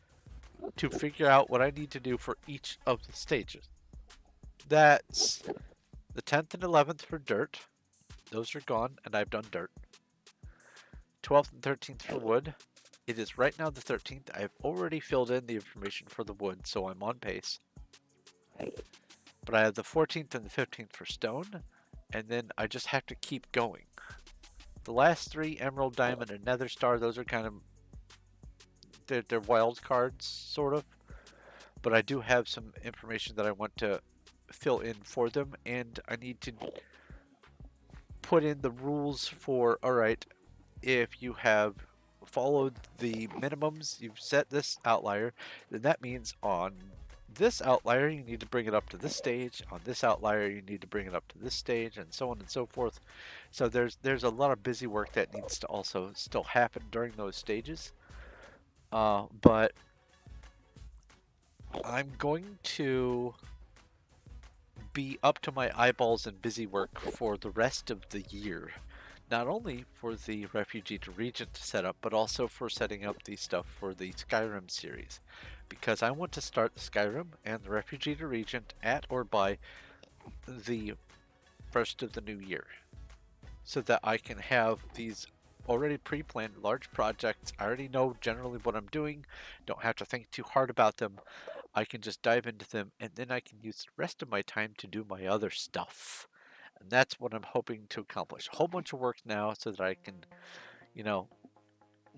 [SPEAKER 1] to figure out what I need to do for each of the stages. That's the 10th and 11th for dirt. Those are gone, and I've done dirt. 12th and 13th for wood. It is right now the 13th. I've already filled in the information for the wood, so I'm on pace. But I have the 14th and the 15th for stone, and then I just have to keep going. The last 3, emerald, diamond, and nether star, those are kind of, they're wild cards, sort of. But I do have some information that I want to fill in for them, and I need to put in the rules for, alright, if you have followed the minimums, you've set this outlier, then that means on this outlier you need to bring it up to this stage, on this outlier you need to bring it up to this stage, and so on and so forth. So there's a lot of busy work that needs to also still happen during those stages. But I'm going to be up to my eyeballs in busy work for the rest of the year. Not only for the Refugee to Regent setup, but also for setting up the stuff for the Skyrim series. Because I want to start Skyrim and the Refugee to Regent at or by the first of the new year. So that I can have these already pre-planned large projects. I already know generally what I'm doing. Don't have to think too hard about them. I can just dive into them, and then I can use the rest of my time to do my other stuff. And that's what I'm hoping to accomplish. A whole bunch of work now so that I can,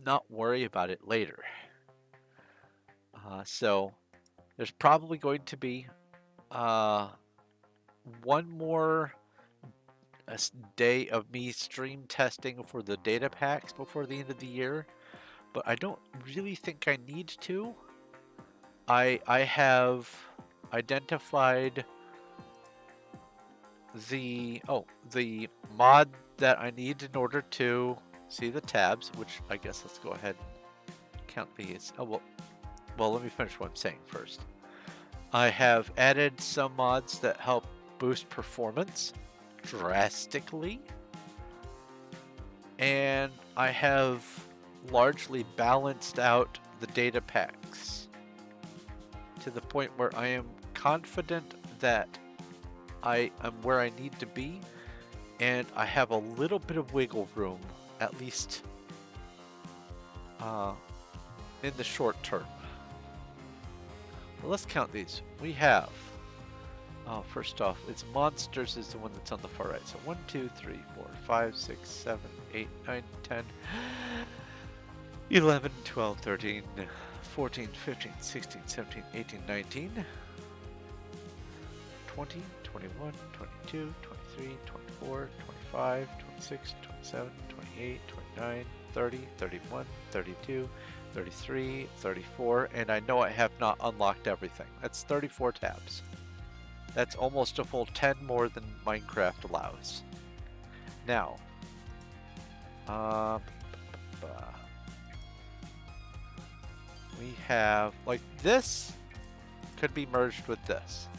[SPEAKER 1] not worry about it later. So there's probably going to be one more day of me stream testing for the data packs before the end of the year, but I don't really think I need to. I have identified the mod that I need in order to see the tabs, which I guess let's go ahead and count these. Oh, well, let me finish what I'm saying first. I have added some mods that help boost performance drastically, and I have largely balanced out the data packs to the point where I am confident that I am where I need to be, and I have a little bit of wiggle room, at least in the short term. Well, let's count these. We have Oh, first off, it's monsters is the one that's on the far right. So 1, 2, 3, 4, 5, 6, 7, 8, 9, 10, 11, 12, 13, 14, 15, 16, 17, 18, 19, 20, 21, 22, 23, 24, 25, 26, 27, 28, 29, 30, 31, 32, 33, 34, and I know I have not unlocked everything. That's 34 tabs. That's almost a full 10 more than Minecraft allows. Now, we have, like, this could be merged with this.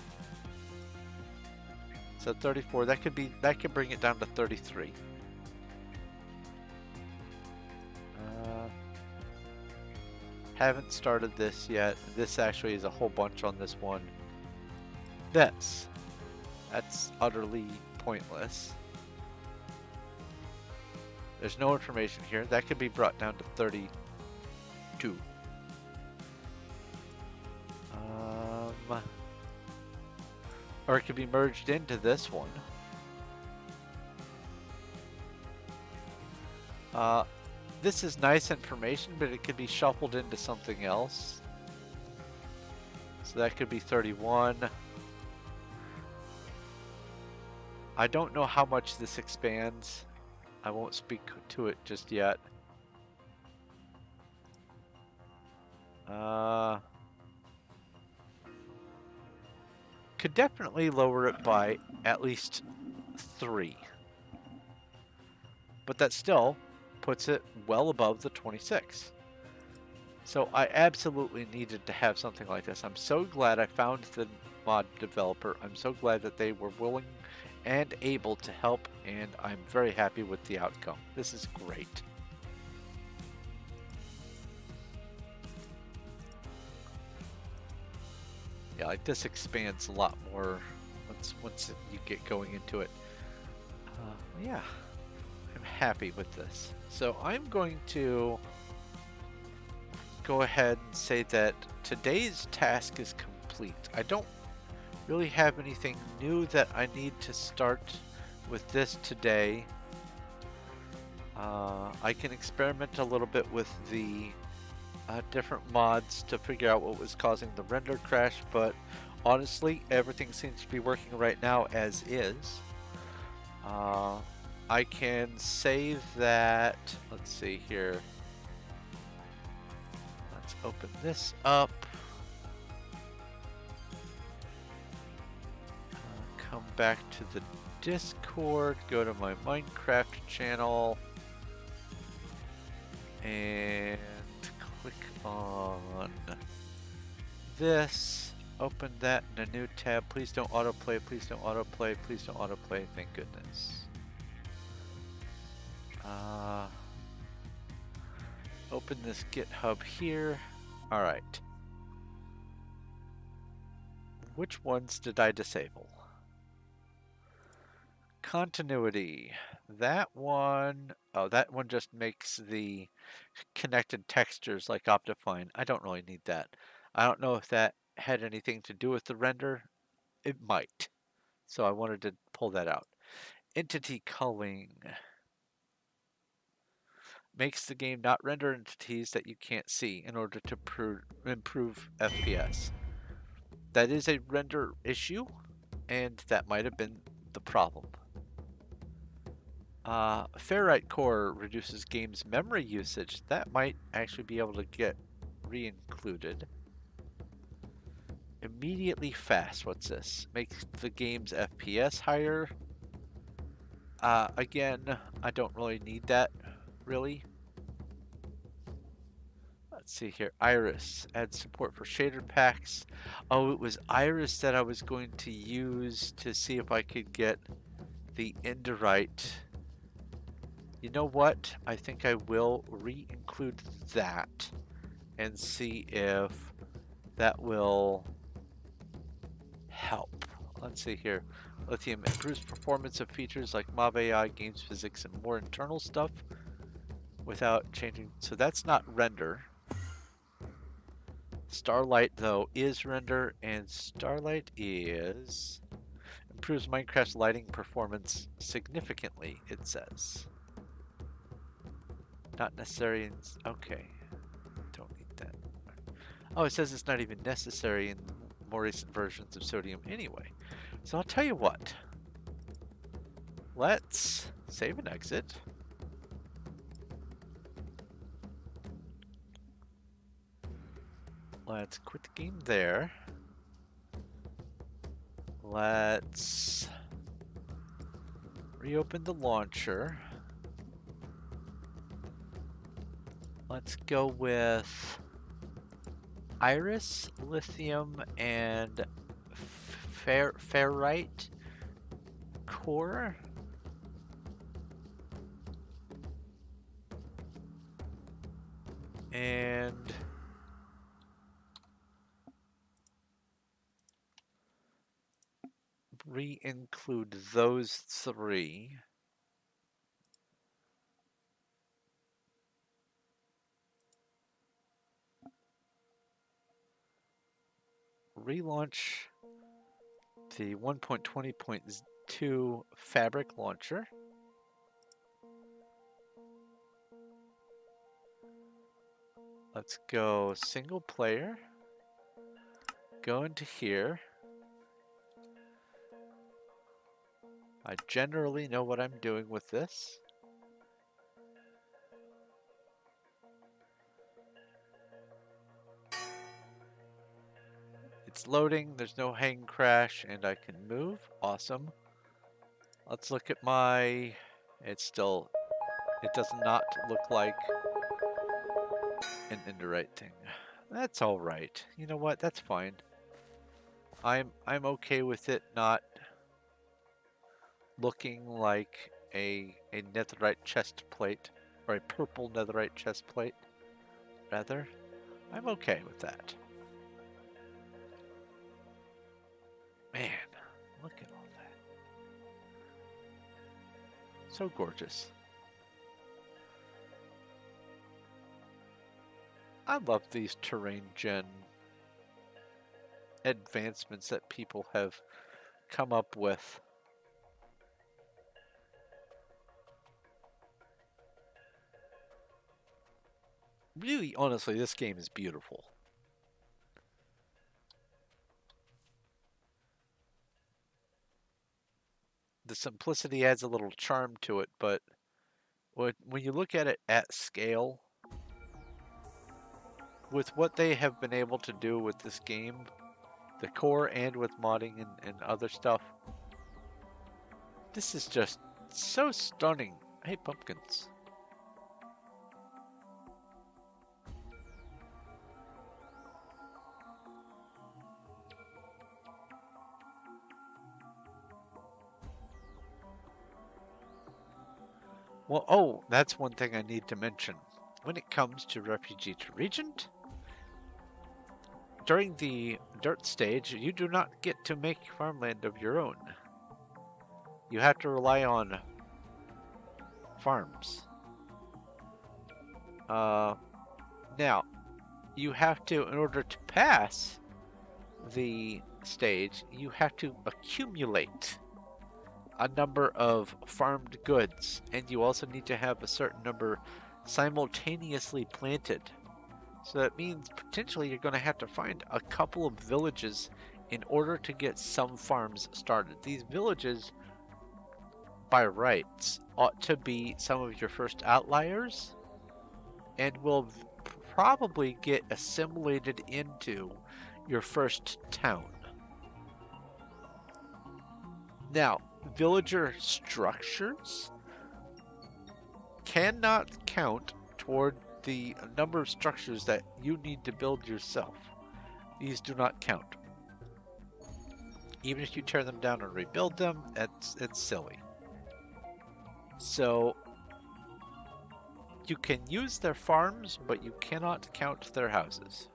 [SPEAKER 1] So 34, that could bring it down to 33. Haven't started this yet. This actually is a whole bunch on this one. That's utterly pointless. There's no information here. That could be brought down to 32. Or it could be merged into this one. This is nice information, but it could be shuffled into something else. So that could be 31. I don't know how much this expands. I won't speak to it just yet. Could definitely lower it by at least 3. But that still puts it well above the 26. So I absolutely needed to have something like this. I'm so glad I found the mod developer. I'm so glad that they were willing and able to help, and I'm very happy with the outcome. This is great. Yeah, like this expands a lot more once you get going into it. Yeah, I'm happy with this. So I'm going to go ahead and say that today's task is complete. I don't really have anything new that I need to start with this today. I can experiment a little bit with the different mods to figure out what was causing the render crash, but honestly, everything seems to be working right now as is. I can save that. Let's see here. Let's open this up. Come back to the Discord, go to my Minecraft channel, and click on this. Open that in a new tab. Please don't autoplay, please don't autoplay, please don't autoplay, thank goodness. Open this GitHub here. Alright. Which ones did I disable? Continuity. That one, oh, that one just makes the connected textures like Optifine. I don't really need that. I don't know if that had anything to do with the render. It might. So I wanted to pull that out. Entity culling. Makes the game not render entities that you can't see in order to improve FPS. That is a render issue, and that might have been the problem. Ferrite core reduces game's memory usage. That might actually be able to get re-included. Immediately fast. What's this? Makes the game's FPS higher. Again, I don't really need that, really. Let's see here. Iris. Adds support for shader packs. Oh, it was Iris that I was going to use to see if I could get the Indorite. You know what? I think I will re-include that and see if that will help. Let's see here. Lithium improves performance of features like mob AI, games physics, and more internal stuff without changing. So that's not render. Starlight, though, is render, and Starlight is improves Minecraft's lighting performance significantly, it says. Not necessary in... Okay. Don't need that. Oh, it says it's not even necessary in more recent versions of Sodium anyway. So I'll tell you what. Let's save and exit. Let's quit the game there. Let's reopen the launcher. Let's go with iris, lithium, and ferrite core. And re-include those three. Relaunch the 1.20.2 fabric launcher. Let's go single player. Go into here. I generally know what I'm doing with this. It's loading, there's no hang crash, and I can move. Awesome. Let's look at my... it does not look like an Enderite thing. That's alright. You know what? That's fine. I'm okay with it not looking like a netherite chest plate, or a purple netherite chest plate, rather. I'm okay with that. Man, look at all that. So gorgeous. I love these terrain gen advancements that people have come up with. Really, honestly, this game is beautiful. The simplicity adds a little charm to it, but when you look at it at scale, with what they have been able to do with this game, the core and with modding and other stuff, this is just so stunning. Hey, pumpkins. Well, oh, that's one thing I need to mention. When it comes to Refugee to Regent, during the dirt stage, you do not get to make farmland of your own. You have to rely on farms. Now, you have to, in order to pass the stage, you have to accumulate a number of farmed goods, and you also need to have a certain number simultaneously planted. So that means potentially you're going to have to find a couple of villages in order to get some farms started. These villages, by rights, ought to be some of your first outliers and will probably get assimilated into your first town. Now, villager structures cannot count toward the number of structures that you need to build yourself. These do not count. Even if you tear them down and rebuild them, it's silly. So you can use their farms, but you cannot count their houses.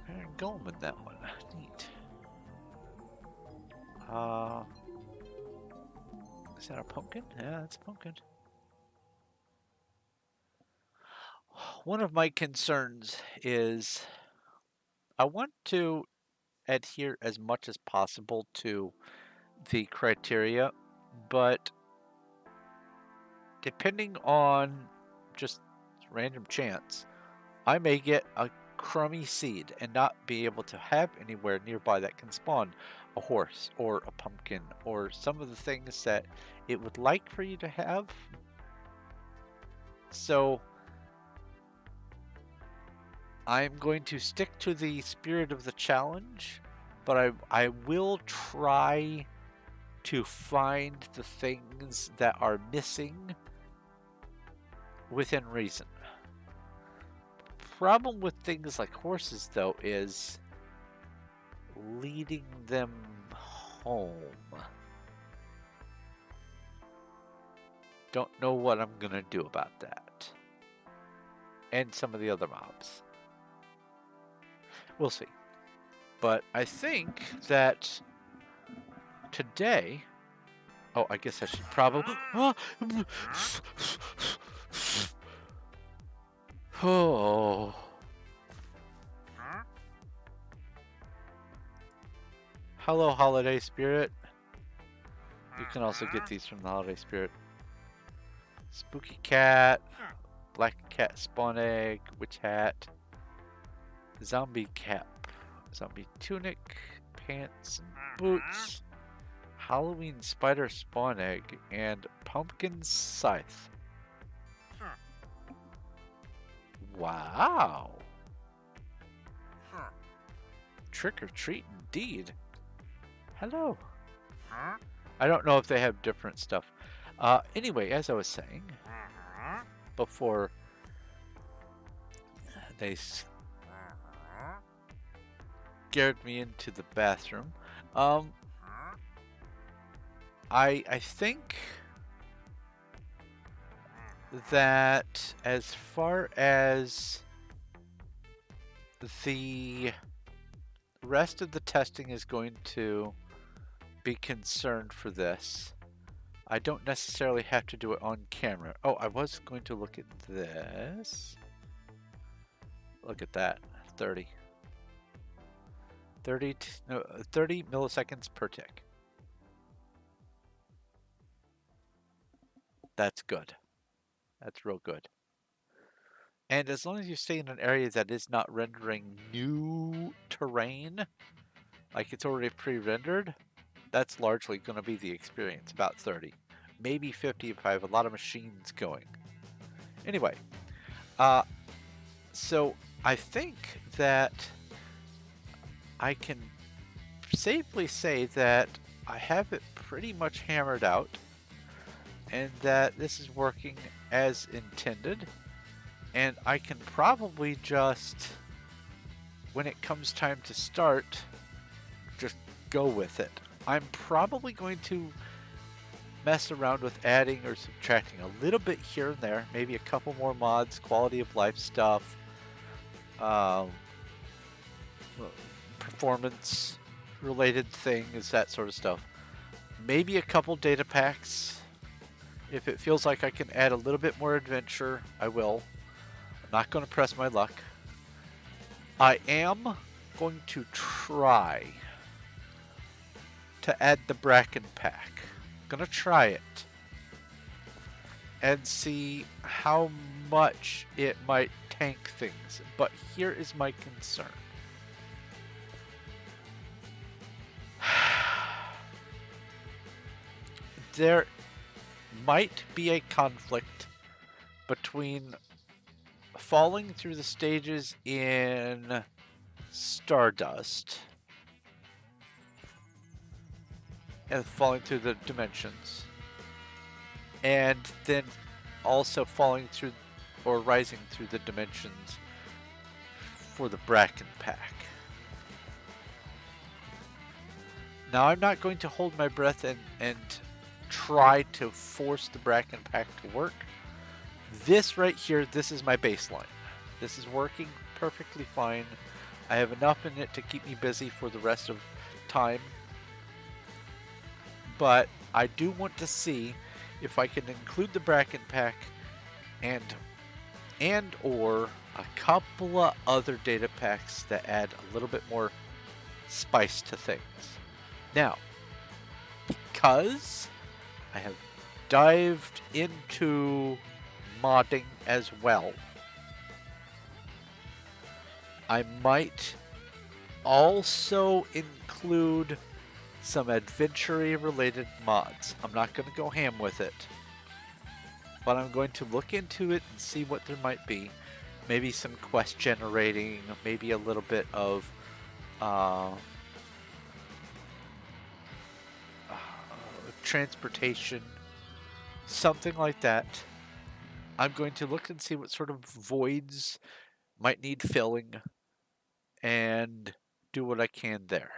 [SPEAKER 1] Iron golem in that one. Neat. Is that a pumpkin? Yeah, that's a pumpkin. One of my concerns is I want to adhere as much as possible to the criteria, but depending on just random chance, I may get a crummy seed and not be able to have anywhere nearby that can spawn a horse or a pumpkin or some of the things that it would like for you to have. So I'm going to stick to the spirit of the challenge, but I will try to find the things that are missing within reason. Problem with things like horses, though, is leading them home. Don't know what I'm gonna do about that. And some of the other mobs. We'll see. But I think that today... Oh, I guess I should probably... Oh. Hello, Holiday Spirit. You can also get these from the Holiday Spirit. Spooky Cat, Black Cat Spawn Egg, Witch Hat, Zombie Cap, Zombie Tunic, Pants and Boots, Halloween Spider Spawn Egg, and Pumpkin Scythe. Wow! Trick or treat indeed. Hello. I don't know if they have different stuff. Anyway, as I was saying, before they scared me into the bathroom, I think that as far as the rest of the testing is going to be concerned for this, I don't necessarily have to do it on camera. Oh, I was going to look at this. Look at that. 30 milliseconds per tick. That's good. That's real good. And as long as you stay in an area that is not rendering new terrain, like it's already pre-rendered, that's largely going to be the experience, about 30. Maybe 50 if I have a lot of machines going. Anyway, so I think that I can safely say that I have it pretty much hammered out and that this is working as intended, and I can probably just, when it comes time to start, just go with it. I'm probably going to mess around with adding or subtracting a little bit here and there, maybe a couple more mods, quality of life stuff, performance related things, that sort of stuff. Maybe a couple data packs. If it feels like I can add a little bit more adventure, I will. I'm not going to press my luck. I am going to try to add the Bracken pack. I'm going to try it and see how much it might tank things. But here is my concern. There might be a conflict between falling through the stages in Stardust and falling through the dimensions, and then also falling through or rising through the dimensions for the Bracken pack. Now I'm not going to hold my breath and try to force the Bracken pack to work. This right here, this is my baseline. This is working perfectly fine. I have enough in it to keep me busy for the rest of time. But I do want to see if I can include the Bracken pack and and or a couple of other data packs that add a little bit more spice to things. Now, because I have dived into modding as well, I might also include some adventure related mods. I'm not going to go ham with it, but I'm going to look into it and see what there might be. Maybe some quest generating, maybe a little bit of transportation, something like that. I'm going to look and see what sort of voids might need filling and do what I can there.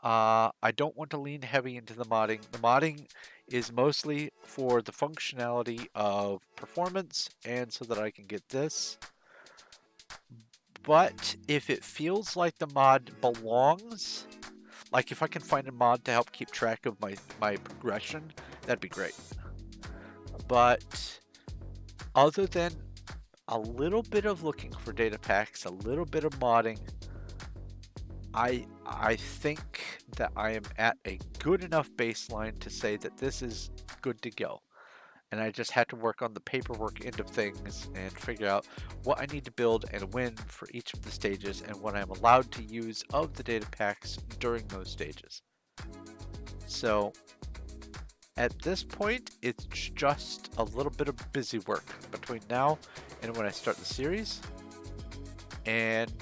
[SPEAKER 1] I don't want to lean heavy into the modding. The modding is mostly for the functionality of performance and so that I can get this. But if it feels like the mod belongs, like if I can find a mod to help keep track of my progression, that'd be great. But other than a little bit of looking for data packs, a little bit of modding, I think that I am at a good enough baseline to say that this is good to go. And I just had to work on the paperwork end of things and figure out what I need to build and when for each of the stages and what I'm allowed to use of the data packs during those stages. So at this point, it's just a little bit of busy work between now and when I start the series. And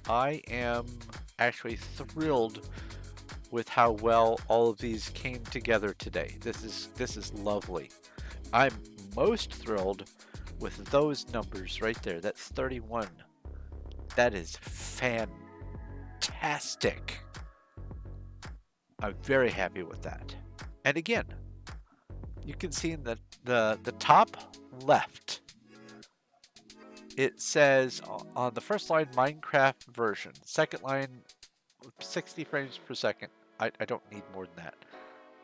[SPEAKER 1] I am actually thrilled with how well all of these came together today. This is lovely. I'm most thrilled with those numbers right there. That's 31. That is fantastic. I'm very happy with that. And again, you can see in the top left, it says on the first line, Minecraft version. Second line, 60 frames per second. I don't need more than that.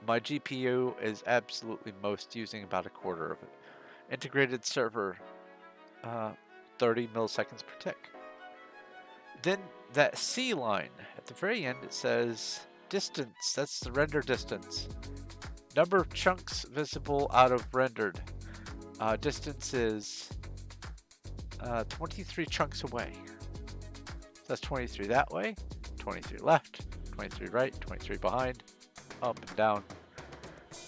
[SPEAKER 1] My GPU is absolutely most using about a quarter of it. Integrated server, 30 milliseconds per tick. Then that C line, at the very end, it says distance. That's the render distance. Number of chunks visible out of rendered. Distance is 23 chunks away. So that's 23 that way, 23 left, 23 right, 23 behind, up and down,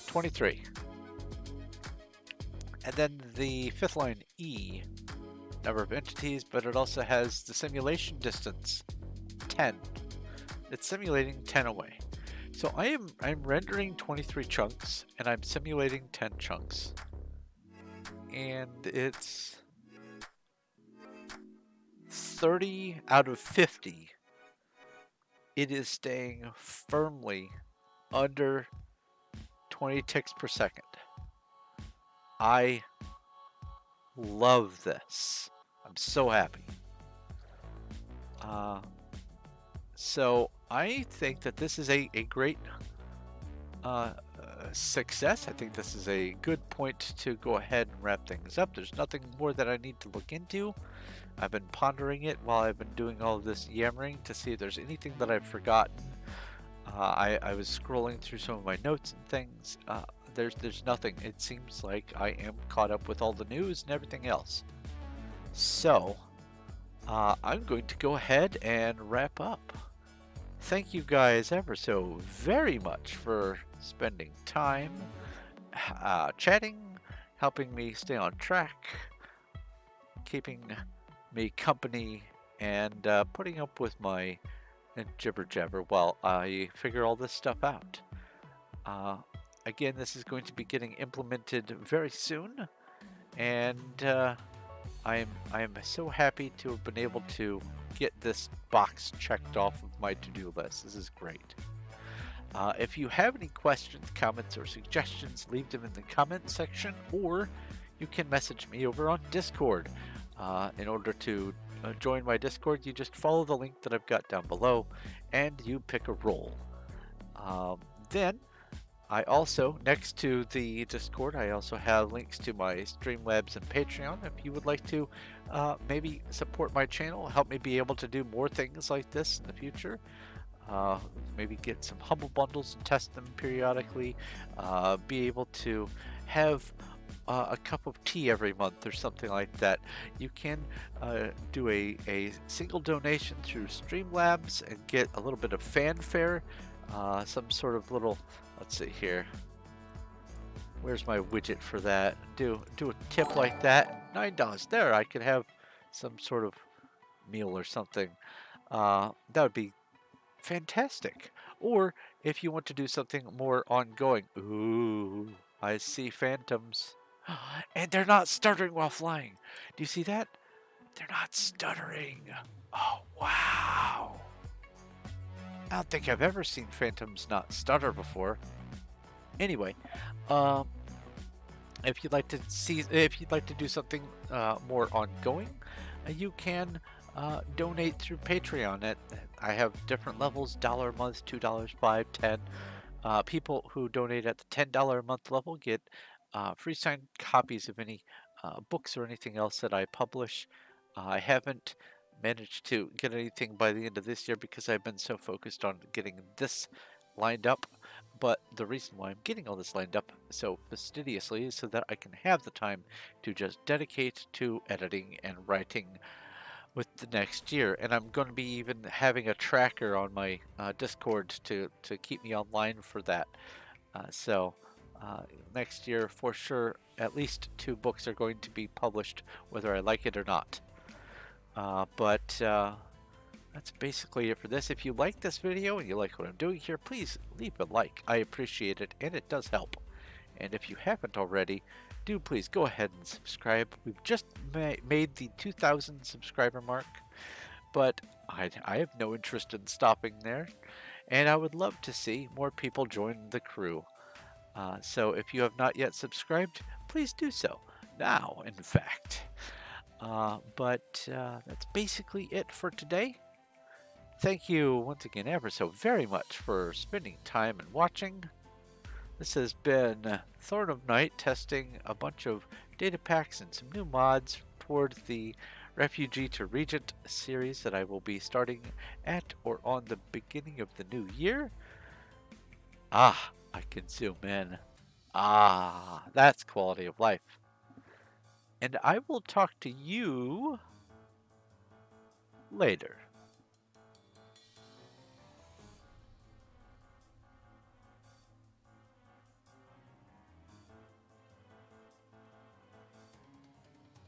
[SPEAKER 1] 23. And then the fifth line, E, number of entities, but it also has the simulation distance, 10. It's simulating 10 away. So I'm rendering 23 chunks and I'm simulating 10 chunks. And it's 30 out of 50. It is staying firmly under 20 ticks per second. I love this. I'm so happy. So I think that this is a great success. I think this is a good point to go ahead and wrap things up. There's nothing more that I need to look into. I've been pondering it while I've been doing all of this yammering to see if there's anything that I've forgotten. I was scrolling through some of my notes and things. There's nothing. It seems like I am caught up with all the news and everything else. So I'm going to go ahead and wrap up. Thank you guys ever so very much for spending time chatting, helping me stay on track, keeping me company, and putting up with my jibber jabber while I figure all this stuff out. Again, this is going to be getting implemented very soon, and I am so happy to have been able to get this box checked off of my to-do list. This is great. If you have any questions, comments, or suggestions, leave them in the comment section, or you can message me over on Discord. In order to join my Discord, you just follow the link that I've got down below, and you pick a role. Then I also, next to the Discord, I also have links to my Streamlabs and Patreon. If you would like to maybe support my channel, help me be able to do more things like this in the future. Uh, Maybe get some humble bundles and test them periodically. Be able to have a cup of tea every month or something like that. You can do a single donation through Streamlabs and get a little bit of fanfare, some sort of little, let's see here. Where's my widget for that? Do a tip like that. $9. There, I could have some sort of meal or something. That would be fantastic. Or if you want to do something more ongoing. Ooh, I see phantoms. And they're not stuttering while flying. Do you see that? They're not stuttering. Oh, wow. I don't think I've ever seen phantoms not stutter before. Anyway, um, if you'd like to do something more ongoing, you can donate through Patreon. I have different levels: $1 a month, $2, 5, 10. People who donate at the $10 a month level get free signed copies of any books or anything else that I publish. I haven't managed to get anything by the end of this year because I've been so focused on getting this lined up. But the reason why I'm getting all this lined up so fastidiously is so that I can have the time to just dedicate to editing and writing with the next year. And I'm going to be even having a tracker on my Discord to keep me online for that. So next year, for sure, at least 2 books are going to be published, whether I like it or not. But that's basically it for this. If you like this video and you like what I'm doing here, please leave a like. I appreciate it, and it does help. And if you haven't already, do please go ahead and subscribe. We've just made the 2,000 subscriber mark, but I have no interest in stopping there, and I would love to see more people join the crew. So if you have not yet subscribed, please do so now, in fact. But that's basically it for today. Thank you once again ever so very much for spending time and watching. This has been Thorn of Night testing a bunch of data packs and some new mods toward the Refugee to Regent series that I will be starting at or on the beginning of the new year. Ah, I can zoom in. Ah, that's quality of life. And I will talk to you later.